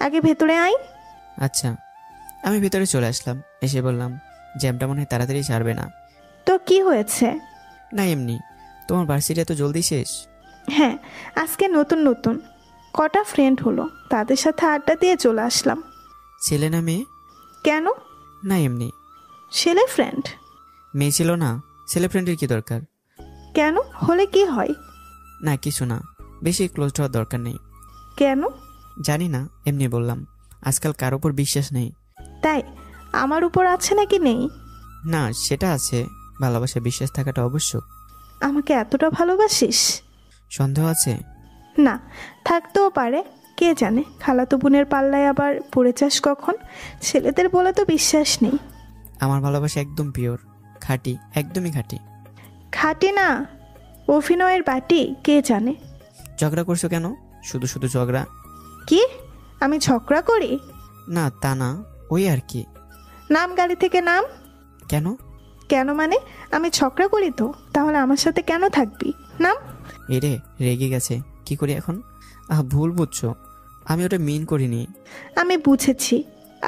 আগে ভেতরে আয়। আচ্ছা। আমি ভেতরে চলে আসলাম। এসে বললাম, জ্যামটা মনে হয় তাড়াতাড়ি ছাড়বে না। তো কি হয়েছে? না এমনি। তোমার ভার্সিটি এত জলদি শেষ? হ্যাঁ, আজকে নতুন নতুন কটা ফ্রেন্ড হলো, তাদের সাথে আড্ডা দিয়ে চলে আসলাম। ছেলে না মেয়ে? কেন? না এমনি। ছেলে ফ্রেন্ড। মেয়ে ছিল না, ছেলে ফ্রেন্ডের কি দরকার? কেন, হলে কি হয়? না কিছু না, বেশি ক্লোজ হওয়ার দরকার নেই। কেন? জানি না, এমনি বললাম। আজকাল কার ওপর বিশ্বাস নেই। তাই? আমার উপর আছে নাকি নেই? না সেটা আছে, ভালোবাসা বিশ্বাস থাকাটা অবশ্যক। আমাকে এতটা ভালোবাসিস? সন্দেহ আছে? না, থাকতেও পারে, কে জানে। খালাতো বোনের পাল্লায় আবার পড়ে যাস কখন। ছেলেদের বলে তো বিশ্বাস নেই। আমার ভালোবাসা একদম পিওর, খাঁটি, একদমই খাঁটি। খাটে না, অভিনয়ের বাটি কে জানে। ঝগড়া করছো কেন? শুধু শুধু ঝগড়া? কি আমি ঝগড়া করি? না তা না, ওই আর কি। নাম গাড়ি থেকে নাম। কেন? কেন মানে আমি ঝগড়া করি তো, তাহলে আমার সাথে কেন থাকবি? নাম। এরে রেগে গেছে, কি করি এখন? ভুল বুঝছো, আমি ওটা মিন করিনি। আমি বুঝেছি,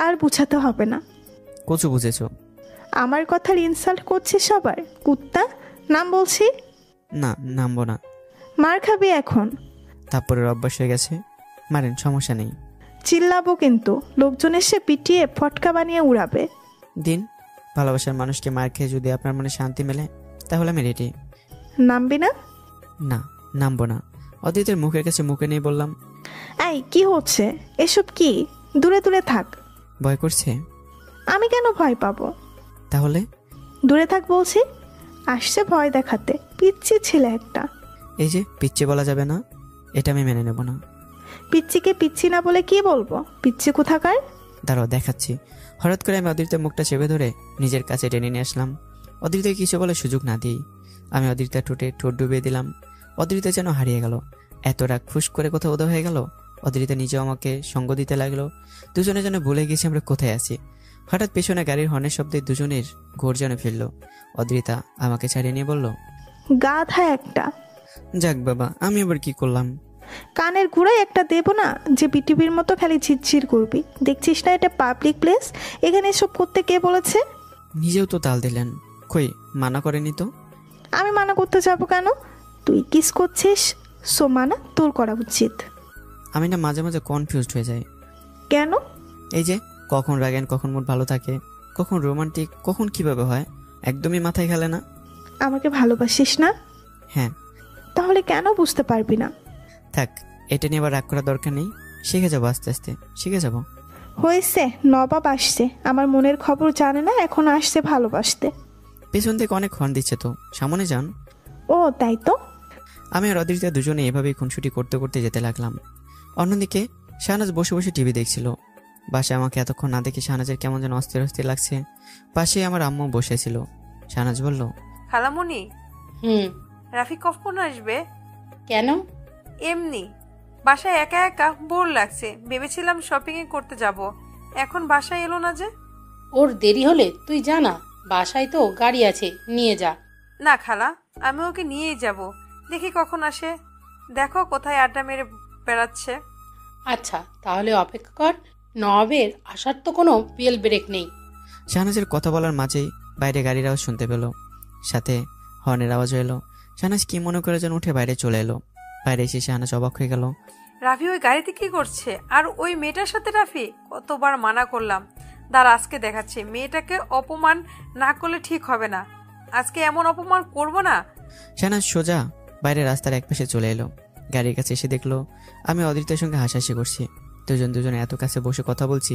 আর বুঝাতে হবে না। কচু বুঝেছো? আমার কথার ইনসাল্ট করছিস সবার, কুত্তা। নাম বলছি। না নামবো না। মার খাবি এখন। তারপরের অভ্যাস হয়ে গেছে, মারেন, সমস্যা নেই। চিল্লাবো কিন্তু, লোকজন এসে পিটিয়ে ফটকা বানিয়ে উড়াবে। দিন, ভালোবাসার মানুষকে মার খেয়ে যদি আপনার মনে শান্তি মেলে তাহলে আমি রেডি। নামবি না? না নামবো না। অদিতের মুখের কাছে মুখে নিয়ে বললাম, এই কি হচ্ছে এসব? কি দূরে দূরে থাক। ভয় করছে? আমি কেন ভয় পাবো? তাহলে দূরে থাক বলছি। আসছে ভয় দেখাতে, পিচ্ছি ছেলে একটা। এই যে পিচ্ছি বলা যাবে না, এটা আমি মেনে নেব না। পিচ্ছিকে পিচ্ছি না বলে কি বলবো? পিচ্ছি কোথাকার। দাঁড়াও দেখাচ্ছি। হঠাৎ করে আমি অদিতের মুখটা চেপে ধরে নিজের কাছে টেনে নিয়ে আসলাম। অদিতে কিছু বলে সুযোগ না দিই আমি অদিতার ঠোঁটে ঠোঁট ডুবিয়ে দিলাম। অদিতে যেন হারিয়ে গেল, এত রাগ ফুস করে কোথাও উদয় হয়ে গেল। অদিতে নিজেও আমাকে সঙ্গ দিতে লাগলো। দুজনে যেন ভুলে গেছি আমরা কোথায় আছি। হঠাৎ পেছনে গাড়ির হর্নের শব্দে দুজনের ঘোর যেন ফিরল। অদ্রিতা আমাকে ছাড়িয়ে নিয়ে বলল, গাধা একটা। যাক বাবা, আমি আবার কি করলাম? কানের ঘুরাই একটা দেব না যে বিটিভির মতো খালি ঝিরঝির করবি। দেখছিস না এটা পাবলিক প্লেস, এখানে এসব করতে কে বলেছে? নিজেও তো তাল দিলেন, কই মানা করেনি তো। আমি মানা করতে যাব কেন? তুই কিস করছিস, সো মানা তোর করা উচিত। আমি না মাঝে মাঝে কনফিউজড হয়ে যাই। কেন? এই যে কখন রাগেন, কখন মুড ভালো থাকে, কখন রোমান্টিক, কখন কিভাবে হয়, একদমই মাথায় খেলে না। আমাকে ভালোবাসিস না? হ্যাঁ। তাহলে কেন বুঝতে পারবি না? থাক, এটা নিয়ে আবার রাগ করার দরকার নেই। শিখে যাবো, আস্তে আস্তে শিখে যাবো। হয়েছে, নবাব আসছে, আমার মনের খবর জানে না, এখন আসছে ভালোবাসতে। পেছন থেকে অনেক হর্ন দিচ্ছে তো, সামনে যান। ও তাই তো। আমি আর অদ্রিতা দুজনে এভাবেই খুনসুটি করতে করতে যেতে লাগলাম। অন্যদিকে শাহনাজ বসে বসে টিভি দেখছিল। বাসায় আমাকে এতক্ষণ না দেখে শাহনাজের কেমন যেন অস্থির অস্থির লাগছে। পাশে আমার আম্মু বসেছিল। শাহনাজ বলল, খালামণি, রাফি কখন আসবে? কেন? এমনি বাসায় একা একা বোর লাগছে, ভেবেছিলাম শপিং এ করতে যাব, এখন বাসায় এলো না যে। ওর দেরি হলে তুই জানা, বাসায় তো গাড়ি আছে, নিয়ে যা। না খালা, আমি ওকে নিয়েই যাব, দেখি কখন আসে। দেখো কোথায় আড্ডা মেরে বেড়াচ্ছে। আচ্ছা তাহলে অপেক্ষা কর, নবাবের আসার তো কোনো বেল ব্রেক নেই। শাহনাজের কথা বলার মাঝেই বাইরে গাড়ির আওয়াজ শুনতে পেল, সাথে হর্নের আওয়াজও এলো। শাহনাজ কি মনে করে যেন উঠে বাইরে চলে এলো। বাইরে এসে শাহনাজ অবাক হয়ে গেল। রাফি ওই গাড়িতে কি করছে? আর ওই মেয়েটার সাথে রাফি? কতবার মানা করলাম, দাঁড়া আজকে দেখাচ্ছে। মেয়েটাকে অপমান না করলে ঠিক হবে না, আজকে এমন অপমান করব না। শাহনাজ সোজা বাইরে রাস্তার একপাশে চলে এলো। গাড়ির কাছে এসে দেখলো আমি অদ্রিতার সঙ্গে হাসাহাসি করছি। দুজনে এত কাছে বসে কথা বলছি,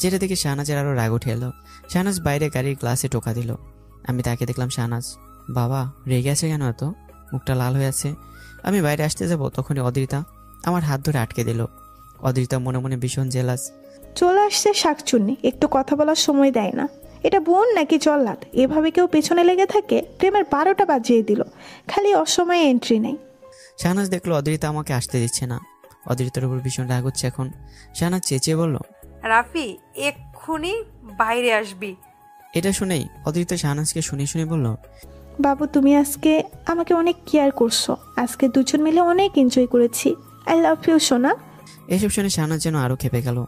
যেটা দেখে শাহনাজের আরো রাগ উঠে এলো। শাহনাজ বাইরে গাড়ির গ্লাসে টোকা দিল। আমি তাকে দেখলাম, শাহনাজ বাবা রেগে আছে কেন এত? মুখটা লাল হয়ে আছে। আমি বাইরে আসতে যাব, তখনই অদ্রিতা আমার হাত ধরে আটকে দিল। অদ্রিতা মনে মনে ভীষণ জেলাস। চলে আসছে শাকচুন্নি, একটু কথা বলার সময় দেয় না। এটা বোন নাকি জল্লাদ? এভাবে কেউ পেছনে লেগে থাকে? প্রেমের 12টা বাজিয়ে দিল, খালি অসময়ে এন্ট্রি নেই। শাহনাজ দেখলো অদ্রিতা আমাকে আসতে দিচ্ছে না। অদ্রিতার উপর ভীষণ রাগ হচ্ছে এখন। শাহনাজ চেঁচিয়ে বলল, রাফি এক্ষুনি বাইরে আসবি। এটা শুনেই অদ্রিতা শাহনাজকে শুনে বলল, বাবু তুমি আজকে আমাকে অনেক কেয়ার করছো, আজকে দুজন মিলে অনেক এনজয় করেছি। আই লাভ ইউ সোনা। এসব শুনে শাহনাজ যেন আরো খেপে গেল।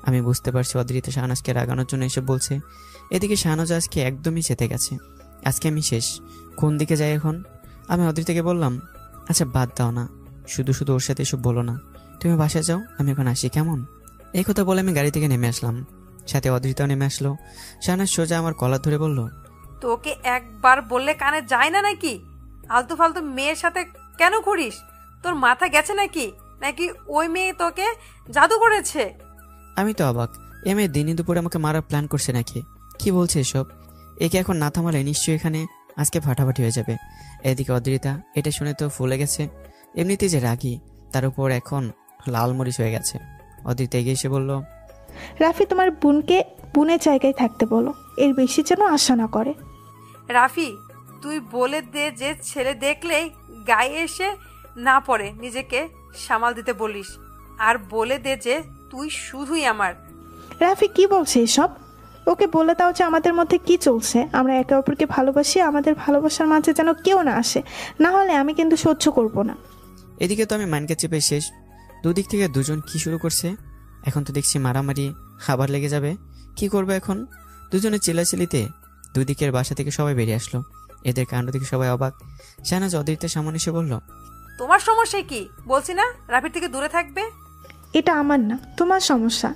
আমি বুঝতে পারছি অদ্রিতা শাহনাজকে রাগানোর জন্য এসব বলছে। এদিকে শাহনাজ আজকে একদমই চেতে গেছে। আজকে আমি শেষ, কোন দিকে যাই এখন? আমি অদ্রিতাকে বললাম, আচ্ছা বাদ দাও না, শুধু শুধু ওর সাথে এসব বলো না, তুমি বাসায় যাও, আমি এখন আসি কেমন? এই কথা বলে আমি গাড়ি থেকে নেমে আসলাম, সাথে অদ্রিতাও নেমে আসলো। শাহনাজ সোজা আমার কলার ধরে বলল, তোকে একবার বললে কানে যায় না নাকি? আলতু ফালতু মেয়ের সাথে কেন ঘুরিস? তোর মাথা গেছে নাকি? নাকি ওই মেয়ে তোকে জাদু করেছে? আমি তো অবাক, এ মেয়ে দিনই দুপুরে আমাকে মারার প্ল্যান করছে নাকি? কি বলছে এসব? একে এখন না থামালে নিশ্চয়ই এখানে আজকে ফাটাফাটি হয়ে যাবে। এদিকে অদ্রিতা এটা শুনে তো ফুলে গেছে, এমনিতে যে রাগী, তার উপর এখন লাল মরিচ হয়ে গেছে। অদ্রিতা এগিয়ে এসে বলল, রাফি তোমার বোনকে বোনের জায়গায় থাকতে বলো, এর বেশি যেন আশা না করে। রাফি, তুই বলে দে যে ছেলে দেখলেই গায়ে এসে না পড়ে নিজেকে সামাল দিতে বলিস। আর বলে দে যে তুই শুধুই আমার। রাফি কি বলছে এসব? ওকে বলে দাও যে আমাদের মধ্যে কি চলছে, আমরা একে অপরকে ভালোবাসি, আমাদের ভালোবাসার মাঝে যেন কেউ না আসে, না হলে আমি কিন্তু সহ্য করব না। এদিকে তো আমি মাইনকে চেপে শেষ। দুদিক থেকে দুজন কি শুরু করছে। এখন তো দেখছি মারামারি আবার লেগে যাবে। কি করবে এখন? দুজনের চিল্লাচিল্লিতে দুদিকের বাসা থেকে সবাই বেরিয়ে আসলো। এদের কাণ্ড থেকে সবাই অবাক। শাহনাজ অদিতের সামনে এসে বলল, তোমার সমস্যা কি? বলছি না রাফির থেকে দূরে থাকবে। এটা আমার না, তোমার সমস্যা।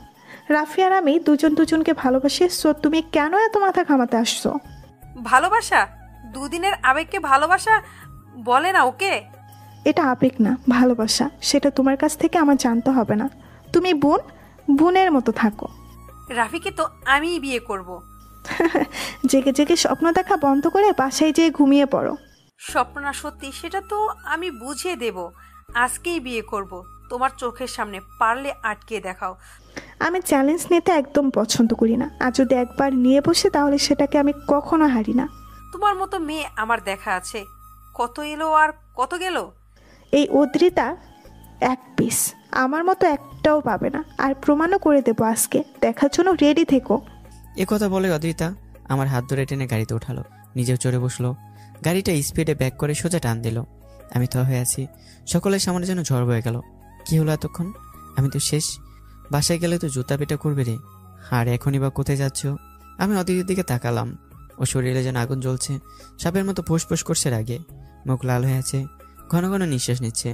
রাফি আর আমি দুজন দুজনকে ভালোবাসি, সো তুমি কেন এত মাথা ঘামাতে আসছো? ভালোবাসা? দুদিনের আবেগকে ভালোবাসা বলে না ওকে? এটা আবেগ না, ভালোবাসা। সেটা তোমার কাছ থেকে আমার জানতে হবে না। তুমি বোন, বোনের মতো থাকো। রাফিকে তো আমিই বিয়ে করব। জেগে জেগে স্বপ্ন দেখা বন্ধ করে বাসায় যেয়ে ঘুমিয়ে পড়ো। স্বপ্ন না সত্যি সেটা তো আমি বুঝিয়ে দেব। আজকেই বিয়ে করব, তোমার চোখের সামনে, পারলে আটকে দেখাও। আমি চ্যালেঞ্জ নিতে একদম পছন্দ করি না, আর যদি একবার নিয়ে বসে তাহলে সেটাকে আমি কখনো হারি না। তোমার মতো মেয়ে আমার দেখা আছে, কত এলো আর কত গেল। এই অদ্রিতা এক পিস, আমার মতো একটাও পাবে না, আর প্রমাণও করে দেবো আজকে। দেখার জন্য রেডি থেকো। কথা বলে অদ্রিতা আমার হাত ধরে টেনে গাড়িতে উঠালো, নিজেও চড়ে বসলো। গাড়িটা স্পিডে ব্যাক করে সোজা টান দিল। আমি তো হয়ে আছি, সকলের সামনে যেন ঝড় বয়ে গেল। কি হলো এতক্ষণ? আমি তো শেষ। বাসায় গেলে তো জুতা পেটা করবে রে। আর এখনই বা কোথায় যাচ্ছ? আমি অদিতির দিকে তাকালাম। ও শরীরে যেন আগুন জ্বলছে, সাপের মতো ফুসফুস করছে রাগে, মুখ লাল হয়ে আছে, ঘন ঘন নিঃশ্বাস নিচ্ছে।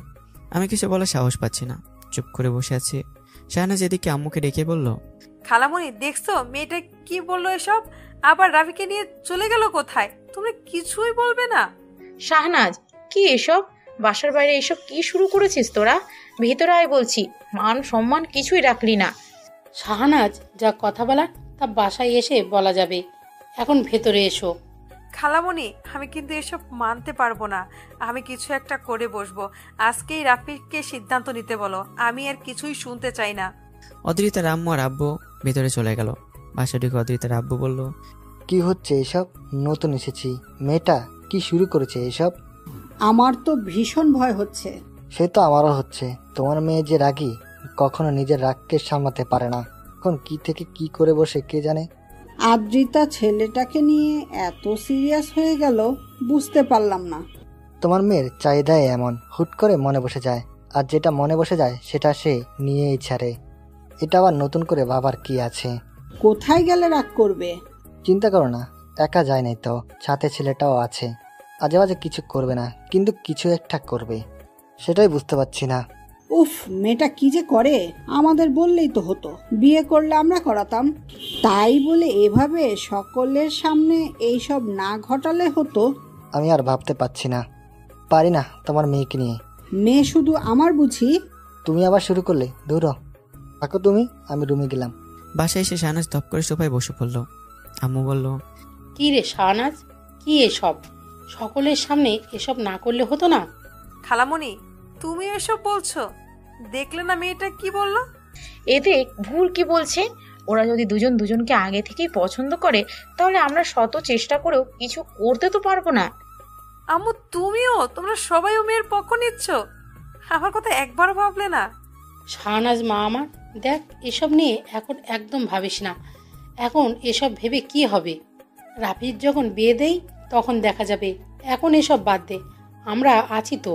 আমি কিছু বলার সাহস পাচ্ছি না, চুপ করে বসে আছে। শাহনাজ এদিকে আম্মুকে ডেকে বলল, খালামণি দেখছো মেয়েটা কি বললো এসব? আবার রাফিকে নিয়ে চলে গেল কোথায়? তুমি কিছুই বলবে না? শাহনাজ, কি এসব? বাসার বাইরে এসব কি শুরু করেছিস তোরা? ভেতরে আয় বলছি, মান সম্মান কিছুই রাখলি না। শাহনাজ, যা কথা বলার তা বাসায় এসে বলা যাবে, এখন ভেতরে এসো। খালামণি, আমি কিন্তু এসব মানতে পারবো না। আমি কিছু একটা করে বসবো। আজকেই রাফিকে সিদ্ধান্ত নিতে বলো, আমি আর কিছুই শুনতে চাই না। অদ্রিতার আম্মু আর আব্বু ভেতরে চলে গেল। বাসা ঢুকে অদ্রিতার আব্বু বলল, কি হচ্ছে এসব? নতুন এসেছি, মেয়েটা কি শুরু করেছে এসব? আমার তো ভীষণ ভয় হচ্ছে। সে তো আমারও হচ্ছে। তোমার মেয়ে যে রাগী, কখনো নিজের রাগকে সামলাতে পারে না। এখন কি থেকে কি করে বসে কে জানে। আদ্রিতা ছেলেটাকে নিয়ে এত সিরিয়াস হয়ে গেল, বুঝতে পারলাম না। তোমার মেয়ের চাহিদাই এমন, হুট করে মনে বসে যায়, আর যেটা মনে বসে যায় সেটা সে নিয়েই ছাড়ে। এটা আবার নতুন করে ভাবার কি আছে? কোথায় গেলে রাগ করবে? চিন্তা করো না, একা যায় নাই তো, সাথে ছেলেটাও আছে। আজে বাজে কিছু করবে না, কিন্তু কিছু একটা করবে, সেটাই বুঝতে পারছি না। উফ, মেয়েটা কি যে করে! আমাদের বললেই তো হতো, বিয়ে করলে আমরা করাতাম। তাই বলে এভাবে সকলের সামনে এইসব না ঘটালে হতো। আমি আর ভাবতে পারছি না, পারি না তোমার মেয়েকে নিয়ে। মেয়ে শুধু আমার বুঝি? তুমি আবার শুরু করলে, দূর থাকো তুমি, আমি রুমে গেলাম। বাসায় এসে শাহনাজ ধপ করে সোফায় বসে পড়ল। আম্মু বলল, কি রে শাহনাজ, কি এসব? সকলের সামনে এসব না করলে হতো না? খালামণি, তুমি এসব বলছো? দেখলে না মেয়েটা কি বললো? এতে ভুল কি বলছে? ওরা যদি দুজন দুজনকে আগে থেকেই পছন্দ করে, তাহলে আমরা শত চেষ্টা করেও কিছু করতে তো পারবো না। আম্মু, তুমিও, তোমরা সবাইও মেয়ের পক্ষ নিচ্ছ। আমার কথা একবারও ভাবলে না? শাহনাজ মা আমার, দেখ এসব নিয়ে এখন একদম ভাবিস না। এখন এসব ভেবে কি হবে? রাফির যখন বিয়ে দেই তখন দেখা যাবে, এখন এসব বাদ দে, আমরা আছি তো।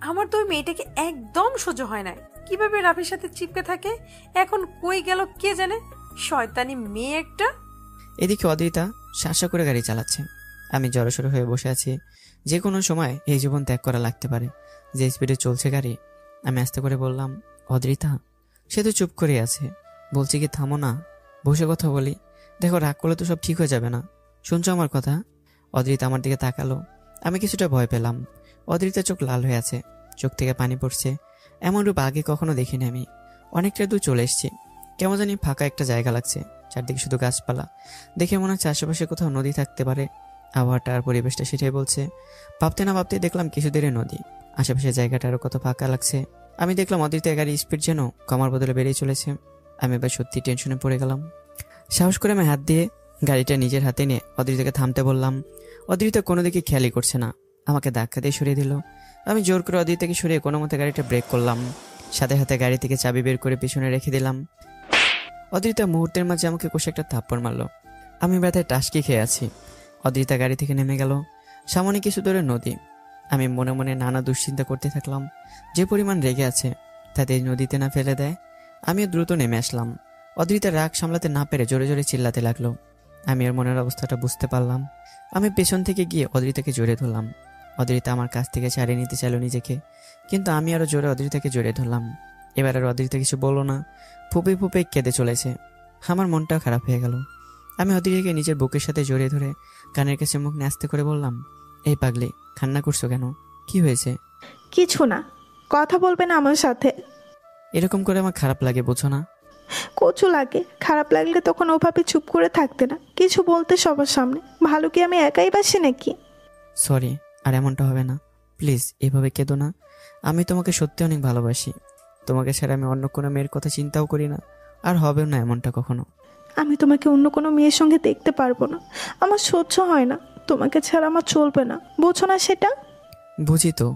আমার তো ওই মেয়েটাকে একদম সহ্য হয় না, কিভাবে রাফির সাথে চিপকে থাকে। এখন কই গেল কে জানে, শয়তানি মেয়ে একটা। এদিকে অদ্রিতা শাসা করে গাড়ি চালাচ্ছে। আমি জড়সড় হয়ে বসে আছি। যে কোনো সময় এই জীবন ত্যাগ করা লাগতে পারে, যে স্পিডে চলছে গাড়ি। আমি আস্তে করে বললাম, অদ্রিতা। সে তো চুপ করে আছে। বলছি কি, থামো না, বসে কথা বলি। দেখো, রাগ করলে তো সব ঠিক হয়ে যাবে না। শুনছো আমার কথা? অদ্রিতা আমার দিকে তাকালো। আমি কিছুটা ভয় পেলাম। অদ্রিতার চোখ লাল হয়ে আছে, চোখ থেকে পানি পড়ছে। এমন রূপ আগে কখনো দেখিনি আমি। অনেকটা দূর চলে এসেছি, কেমন জানি ফাঁকা একটা জায়গা লাগছে। চারদিকে শুধু গাছপালা। দেখে মনে হচ্ছে আশেপাশে কোথাও নদী থাকতে পারে। আবহাওয়াটা আর পরিবেশটা সেটাই বলছে। ভাবতে না ভাবতে দেখলাম কিছু দূরে নদী। আশেপাশে জায়গাটা আরো কত ফাঁকা লাগছে। আমি দেখলাম অদ্রিতার গাড়ির স্পিড যেন কমার বদলে বেড়েই চলেছে। আমি এবার সত্যি টেনশনে পড়ে গেলাম। সাহস করে আমি হাত দিয়ে গাড়িটা নিজের হাতে নিয়ে অদ্রিতাকে থামতে বললাম। অদ্রিতা কোনো দিকে খেয়ালই করছে না, আমাকে ধাক্কা দিয়ে সরিয়ে দিল। আমি জোর করে অদ্রিতাকে সরিয়ে কোনো মতে গাড়িটা ব্রেক করলাম। সাথে সাথে গাড়ি থেকে চাবি বের করে পিছনে রেখে দিলাম। অদ্রিতা মুহূর্তের মাঝে আমাকে কষে একটা থাপ্পড় মারলো। আমি ব্যথায় টাসকি খেয়ে আছি। অদ্রিতা গাড়ি থেকে নেমে গেল। সামনে কিছু দূরে নদী। আমি মনে মনে নানা দুশ্চিন্তা করতে থাকলাম। যে পরিমাণ রেগে আছে তাতে এই নদীতে না ফেলে দেয়। আমিও দ্রুত নেমে আসলাম। অদ্রিতা রাগ সামলাতে না পেরে জোরে জোরে চিল্লাতে লাগলো। আমি ওর মনের অবস্থাটা বুঝতে পারলাম। আমি পেছন থেকে গিয়ে অদ্রিতাকে জড়িয়ে ধরলাম। অদ্রিতা আমার কাছ থেকে ছাড়িয়ে নিতে চাইল নিজেকে, কিন্তু আমি আরো জোরে অদ্রিতাকে জড়িয়ে ধরলাম। এবার আর অদ্রিতা কিছু বলল না, ফুপে ফুপে কেঁদে চলেছে। আমার মনটাও খারাপ হয়ে গেল। আমি অদ্রিতাকে নিজের বুকের সাথে জড়িয়ে ধরে কানের কাছে মুখ নিয়ে আস্তে করে বললাম, এই পাগলি, কান্না করছো কেন? কি হয়েছে? কিছু না, কথা বলবে না আমার সাথে? এরকম করে আমার খারাপ লাগে, বোঝো না? কচু লাগে। খারাপ লাগলে তখন ওভাবে চুপ করে থাকতে না, কিছু বলতে সবার সামনে। ভালো কি আমি একাই বাসি নাকি? সরি, আর এমনটা হবে না। প্লিজ এভাবে কেঁদো না। আমি তোমাকে সত্যি অনেক ভালোবাসি। তোমাকে ছাড়া আমি অন্য কোনো মেয়ের কথা চিন্তাও করি না, আর হবেও না এমনটা কখনো। আমি তোমাকে অন্য কোনো মেয়ের সঙ্গে দেখতে পারবো না। আমার সহ্য হয় না। তোমাকে ছাড়া আমার চলবে না, বোঝো না সেটা? বুঝি তো,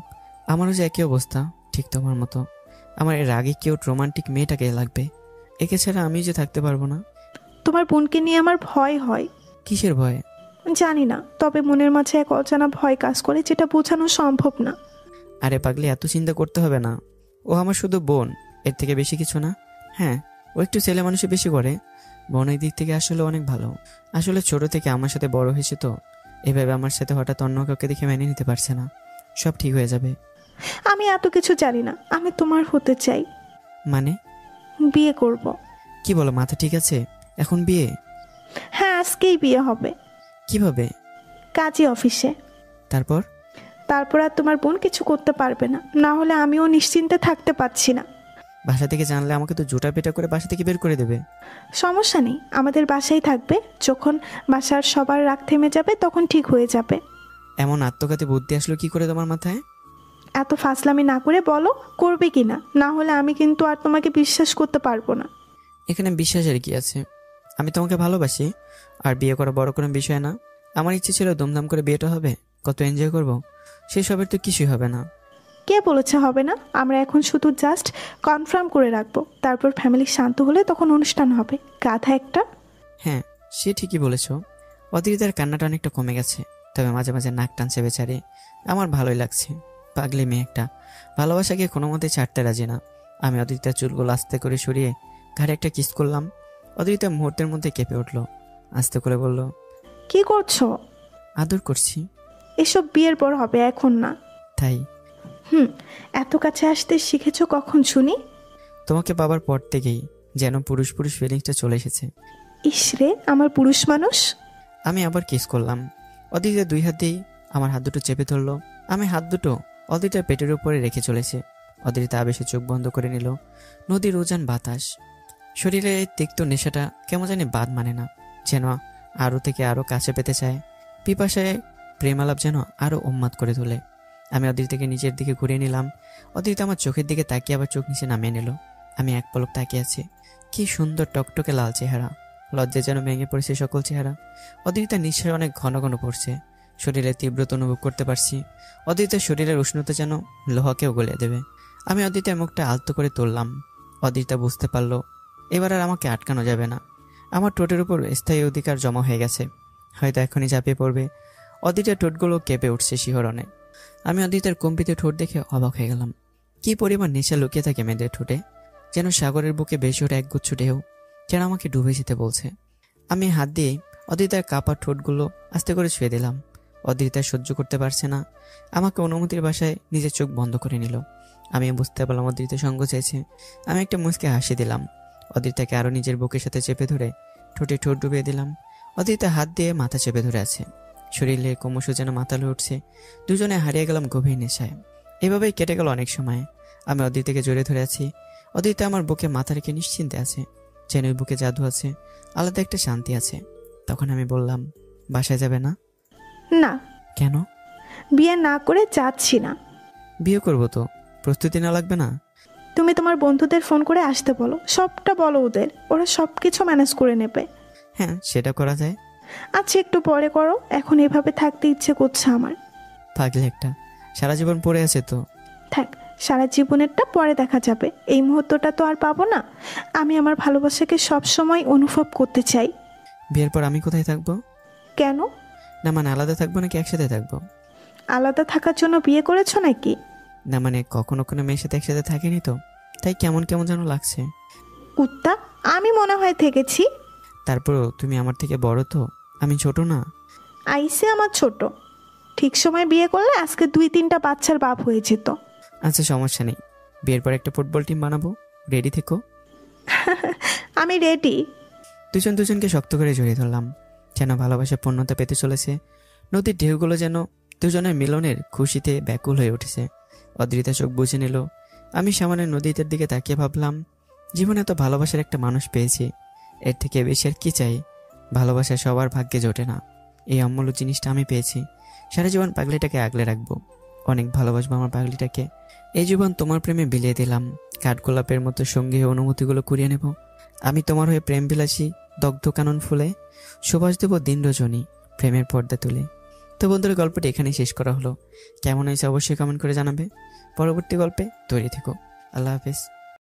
আমারও যে একই অবস্থা, ঠিক তোমার মতো। আমার এর আগে কেউ রোমান্টিক মেয়েটাকে লাগবে, একে ছাড়া আমি যে থাকতে পারবো না। তোমার বোনকে নিয়ে আমার ভয় হয়। কিসের ভয়? জানি না, তবে মনের মাঝে এক অজানা ভয় কাজ করে, যেটা বোঝানো সম্ভব না। আরে পাগলি, এত চিন্তা করতে হবে না। ও আমার শুধু বোন, এর থেকে বেশি কিছু না। হ্যাঁ, ও একটু ছেলে মানুষই বেশি করে। বোনের দিক থেকে আসলে অনেক ভালো। আসলে ছোট থেকে আমার সাথে বড় হয়েছে তো, এভাবে আমার সাথে হঠাৎ অন্য কাউকে দেখে মেনে নিতে পারছে না। সব ঠিক হয়ে যাবে। আমি এত কিছু জানি না, আমি তোমার হতে চাই। মানে? বিয়ে করব। কি বলো, মাথা ঠিক আছে? এখন বিয়ে? হ্যাঁ, আজকেই বিয়ে হবে। কিভাবে? কাজী অফিসে। তারপর? তারপর আর তোমার বোন কিছু করতে পারবে না, না হলে আমিও নিশ্চিন্তে থাকতে পারছি না। বাসা থেকে জানলে আমাকে তো জোটা পেটা করে বাসা থেকে বের করে দেবে। সমস্যা নেই, আমাদের বাসায় থাকবে। যখন বাসার সবার রাগ থেমে যাবে তখন ঠিক হয়ে যাবে। এমন আত্মঘাতী বুদ্ধি আসলো কি করে তোমার মাথায়? এত ফাজলামি না করে বলো, করবে কি না? না হলে আমি কিন্তু আর তোমাকে বিশ্বাস করতে পারবো না। এখানে বিশ্বাসের কি আছে? আমি তোমাকে ভালোবাসি, আর বিয়ে করা বড় কোনো বিষয় না। আমার ইচ্ছে ছিল ধুমধাম করে বিয়েটা হবে, কত এনজয় করব। সেসবের তো কিছুই হবে না। কে বলেছে হবে না? আমরা এখন শুধু জাস্ট কনফার্ম করে রাখবো, তারপর ফ্যামিলি শান্ত হলে তখন অনুষ্ঠান হবে। গাধা একটা। হ্যাঁ, সে ঠিকই বলেছ। অদ্রিতার কান্নাটা অনেকটা কমে গেছে, তবে মাঝে মাঝে নাক টানছে বেচারি। আমার ভালোই লাগছে। পাগলি মেয়ে একটা, ভালোবাসাকে কোনো মতে ছাড়তে রাজি না। আমি অদ্রিতার চুলগুলো আস্তে করে সরিয়ে ঘাড়ে একটা কিস করলাম। অদ্রিতা মুহূর্তের মধ্যে কেঁপে উঠলো, আস্তে করে বলল, কি করছো? আদর করছি। এসব বিয়ের পর হবে, এখন না। তাই? এত কাছে আসতে শিখেছো কখন শুনি? তোমাকে পাবার পর থেকেই যেন পুরুষ পুরুষ ফিলিংসটা চলে এসেছে। ইসরে, আমার পুরুষ মানুষ। আমি আবার কিস করলাম। অদ্রিতা দুই হাত দিয়েই আমার হাত দুটো চেপে ধরলো। আমি হাত দুটো অদ্রিতার পেটের উপরে রেখে চলেছে। অদ্রিতা আবেশে চোখ বন্ধ করে নিল। নদীর উজান বাতাস, শরীরে তিক্ত নেশাটা কেমন জানি বাদ মানে না, যেন আরো থেকে আরো কাছে পেতে চায়। পিপাসায় প্রেমালাপ যেন আরো উন্মাদ করে তোলে। আমি অদ্রিতাকে নিজের দিকে ঘুরিয়ে নিলাম। অদ্রিতা আমার চোখের দিকে তাকিয়ে আবার চোখ নিচে নামিয়ে নিল। আমি এক পলক তাকিয়ে আছি। কি সুন্দর টকটকে লাল চেহারা, লজ্জায় যেন ভেঙে পড়েছে সকল চেহারা। অদ্রিতার নিঃশ্বাস অনেক ঘন ঘন পড়ছে, শরীরে তীব্রতা অনুভব করতে পারছি। অদ্রিতার শরীরের উষ্ণতা যেন লোহাকেও গলিয়ে দেবে। আমি অদ্রিতার মুখটা আলতো করে তুললাম। অদ্রিতা বুঝতে পারলো এবার আর আমাকে আটকানো যাবে না। আমার ঠোঁটের উপর স্থায়ী অধিকার জমা হয়ে গেছে, হয়তো এখনই ঝাঁপিয়ে পড়বে। অদ্রিতার ঠোঁটগুলো কেঁপে উঠছে শিহরণে। আমি অদ্রিতার কম্পিত ঠোঁট দেখে অবাক হয়ে গেলাম। কি পরিমাণ নেশা লুকিয়ে থাকে মেয়েদের ঠোঁটে, যেন সাগরের বুকে বেশি ওঠে একগুচ্ছ ঢেউ, যেন আমাকে ডুবে যেতে বলছে। আমি হাত দিয়ে অদ্রিতার কাপা ঠোঁটগুলো আস্তে করে ছুঁয়ে দিলাম। অদ্রিতা সহ্য করতে পারছে না, আমাকে অনুমতির ভাষায় নিজের চোখ বন্ধ করে নিল। আমি বুঝতে পারলাম অদ্রিতা সঙ্গ চাইছে। আমি একটা মুচকে হাসি দিলাম। অদ্রিতাকে আরো নিজের বুকের সাথে চেপে ধরে ঠোঁটে ঠোঁট ডুবিয়ে দিলাম। অদ্রিতা হাত দিয়ে মাথা চেপে ধরে আছে, শরীরে ক্রমশ যেন মাতালে উঠছে। দুজনে হারিয়ে গেলাম গভীর নেশায়। এভাবেই কেটে গেল অনেক সময়। আমি অদ্রিতাকে জড়িয়ে ধরে আছি। অদ্রিতা আমার বুকে মাথা রেখে নিশ্চিন্তে আছে, যেন ওই বুকে জাদু আছে, আলাদা একটা শান্তি আছে। তখন আমি বললাম, বাসায় যাবে না? না। কেন? বিয়ে না করে যাচ্ছি না। বিয়ে করবো তো, প্রস্তুতি না লাগবে না? তুমি তোমার বন্ধুদের ফোন করে আসতে বলো, সবটা বলো ওদের, ওরা সব কিছু ম্যানেজ করে নেবে। হ্যাঁ, সেটা করা যায়। আচ্ছা, একটু পরে করো, এখন এভাবে থাকতে ইচ্ছে করছে আমার। পাগলে একটা, সারা জীবন পড়ে আছে তো। থাক, সারা জীবনেরটা পরে দেখা যাবে, এই মুহূর্তটা তো আর পাবো না। আমি আমার ভালোবাসাকে সব সময় অনুভব করতে চাই। বিয়ের পর আমি কোথায় থাকবো? কেন? না মানে আলাদা থাকবো নাকি একসাথে থাকবো? আলাদা থাকার জন্য বিয়ে করেছো নাকি? না মানে কখনো কোনো মেয়ের সাথে একসাথে থাকিনি তো, তাই কেমন কেমন যেন লাগছে। কুত্তা, আমি মনে হয় থেকেছি। তারপরও তুমি আমার থেকে বড় তো, আমি ছোট না। আইসে আমার ছোট, ঠিক সময় বিয়ে করলে আজকে 2-3টা বাচ্চার বাপ হয়ে যেত। আচ্ছা সমস্যা নেই, বিয়ের পর একটা ফুটবল টিম বানাবো, রেডি থেকো। আমি রেডি। দুজনকে শক্ত করে জড়িয়ে ধরলাম, যেন ভালোবাসা পূর্ণতা পেতে চলেছে। নদীর ঢেউগুলো যেন দুজনের মিলনের খুশিতে ব্যাকুল হয়ে উঠেছে। অদ্রিতা চোখ বুঝে নিল। আমি সামনে নদীটার দিকে তাকিয়ে ভাবলাম, জীবনে এত ভালোবাসার একটা মানুষ পেয়েছি, এর থেকে বেশি আর কি চাই? ভালোবাসা সবার ভাগ্যে জোটে না, এই অমূল্য জিনিসটা আমি পেয়েছি। সারা জীবন পাগলিটাকে আগলে রাখবো, অনেক ভালোবাসবো আমার পাগলিটাকে। এই জীবন তোমার প্রেমে বিলিয়ে দিলাম, কাঠগোলাপের মতো সঙ্গে অনুভূতিগুলো কুড়িয়ে নেব। আমি তোমার হয়ে প্রেম বিলাসী, দগ্ধ কানন ফুলে সুবাস দেব দিন রজনী, প্রেমের পর্দা তুলে। তো বন্ধুরা, গল্পটি এখানেই শেষ করা হলো। কেমন হয়েছে অবশ্যই কমেন্ট করে জানাবে। পরবর্তী গল্পে তৈরি থেকো। আল্লাহ হাফেজ।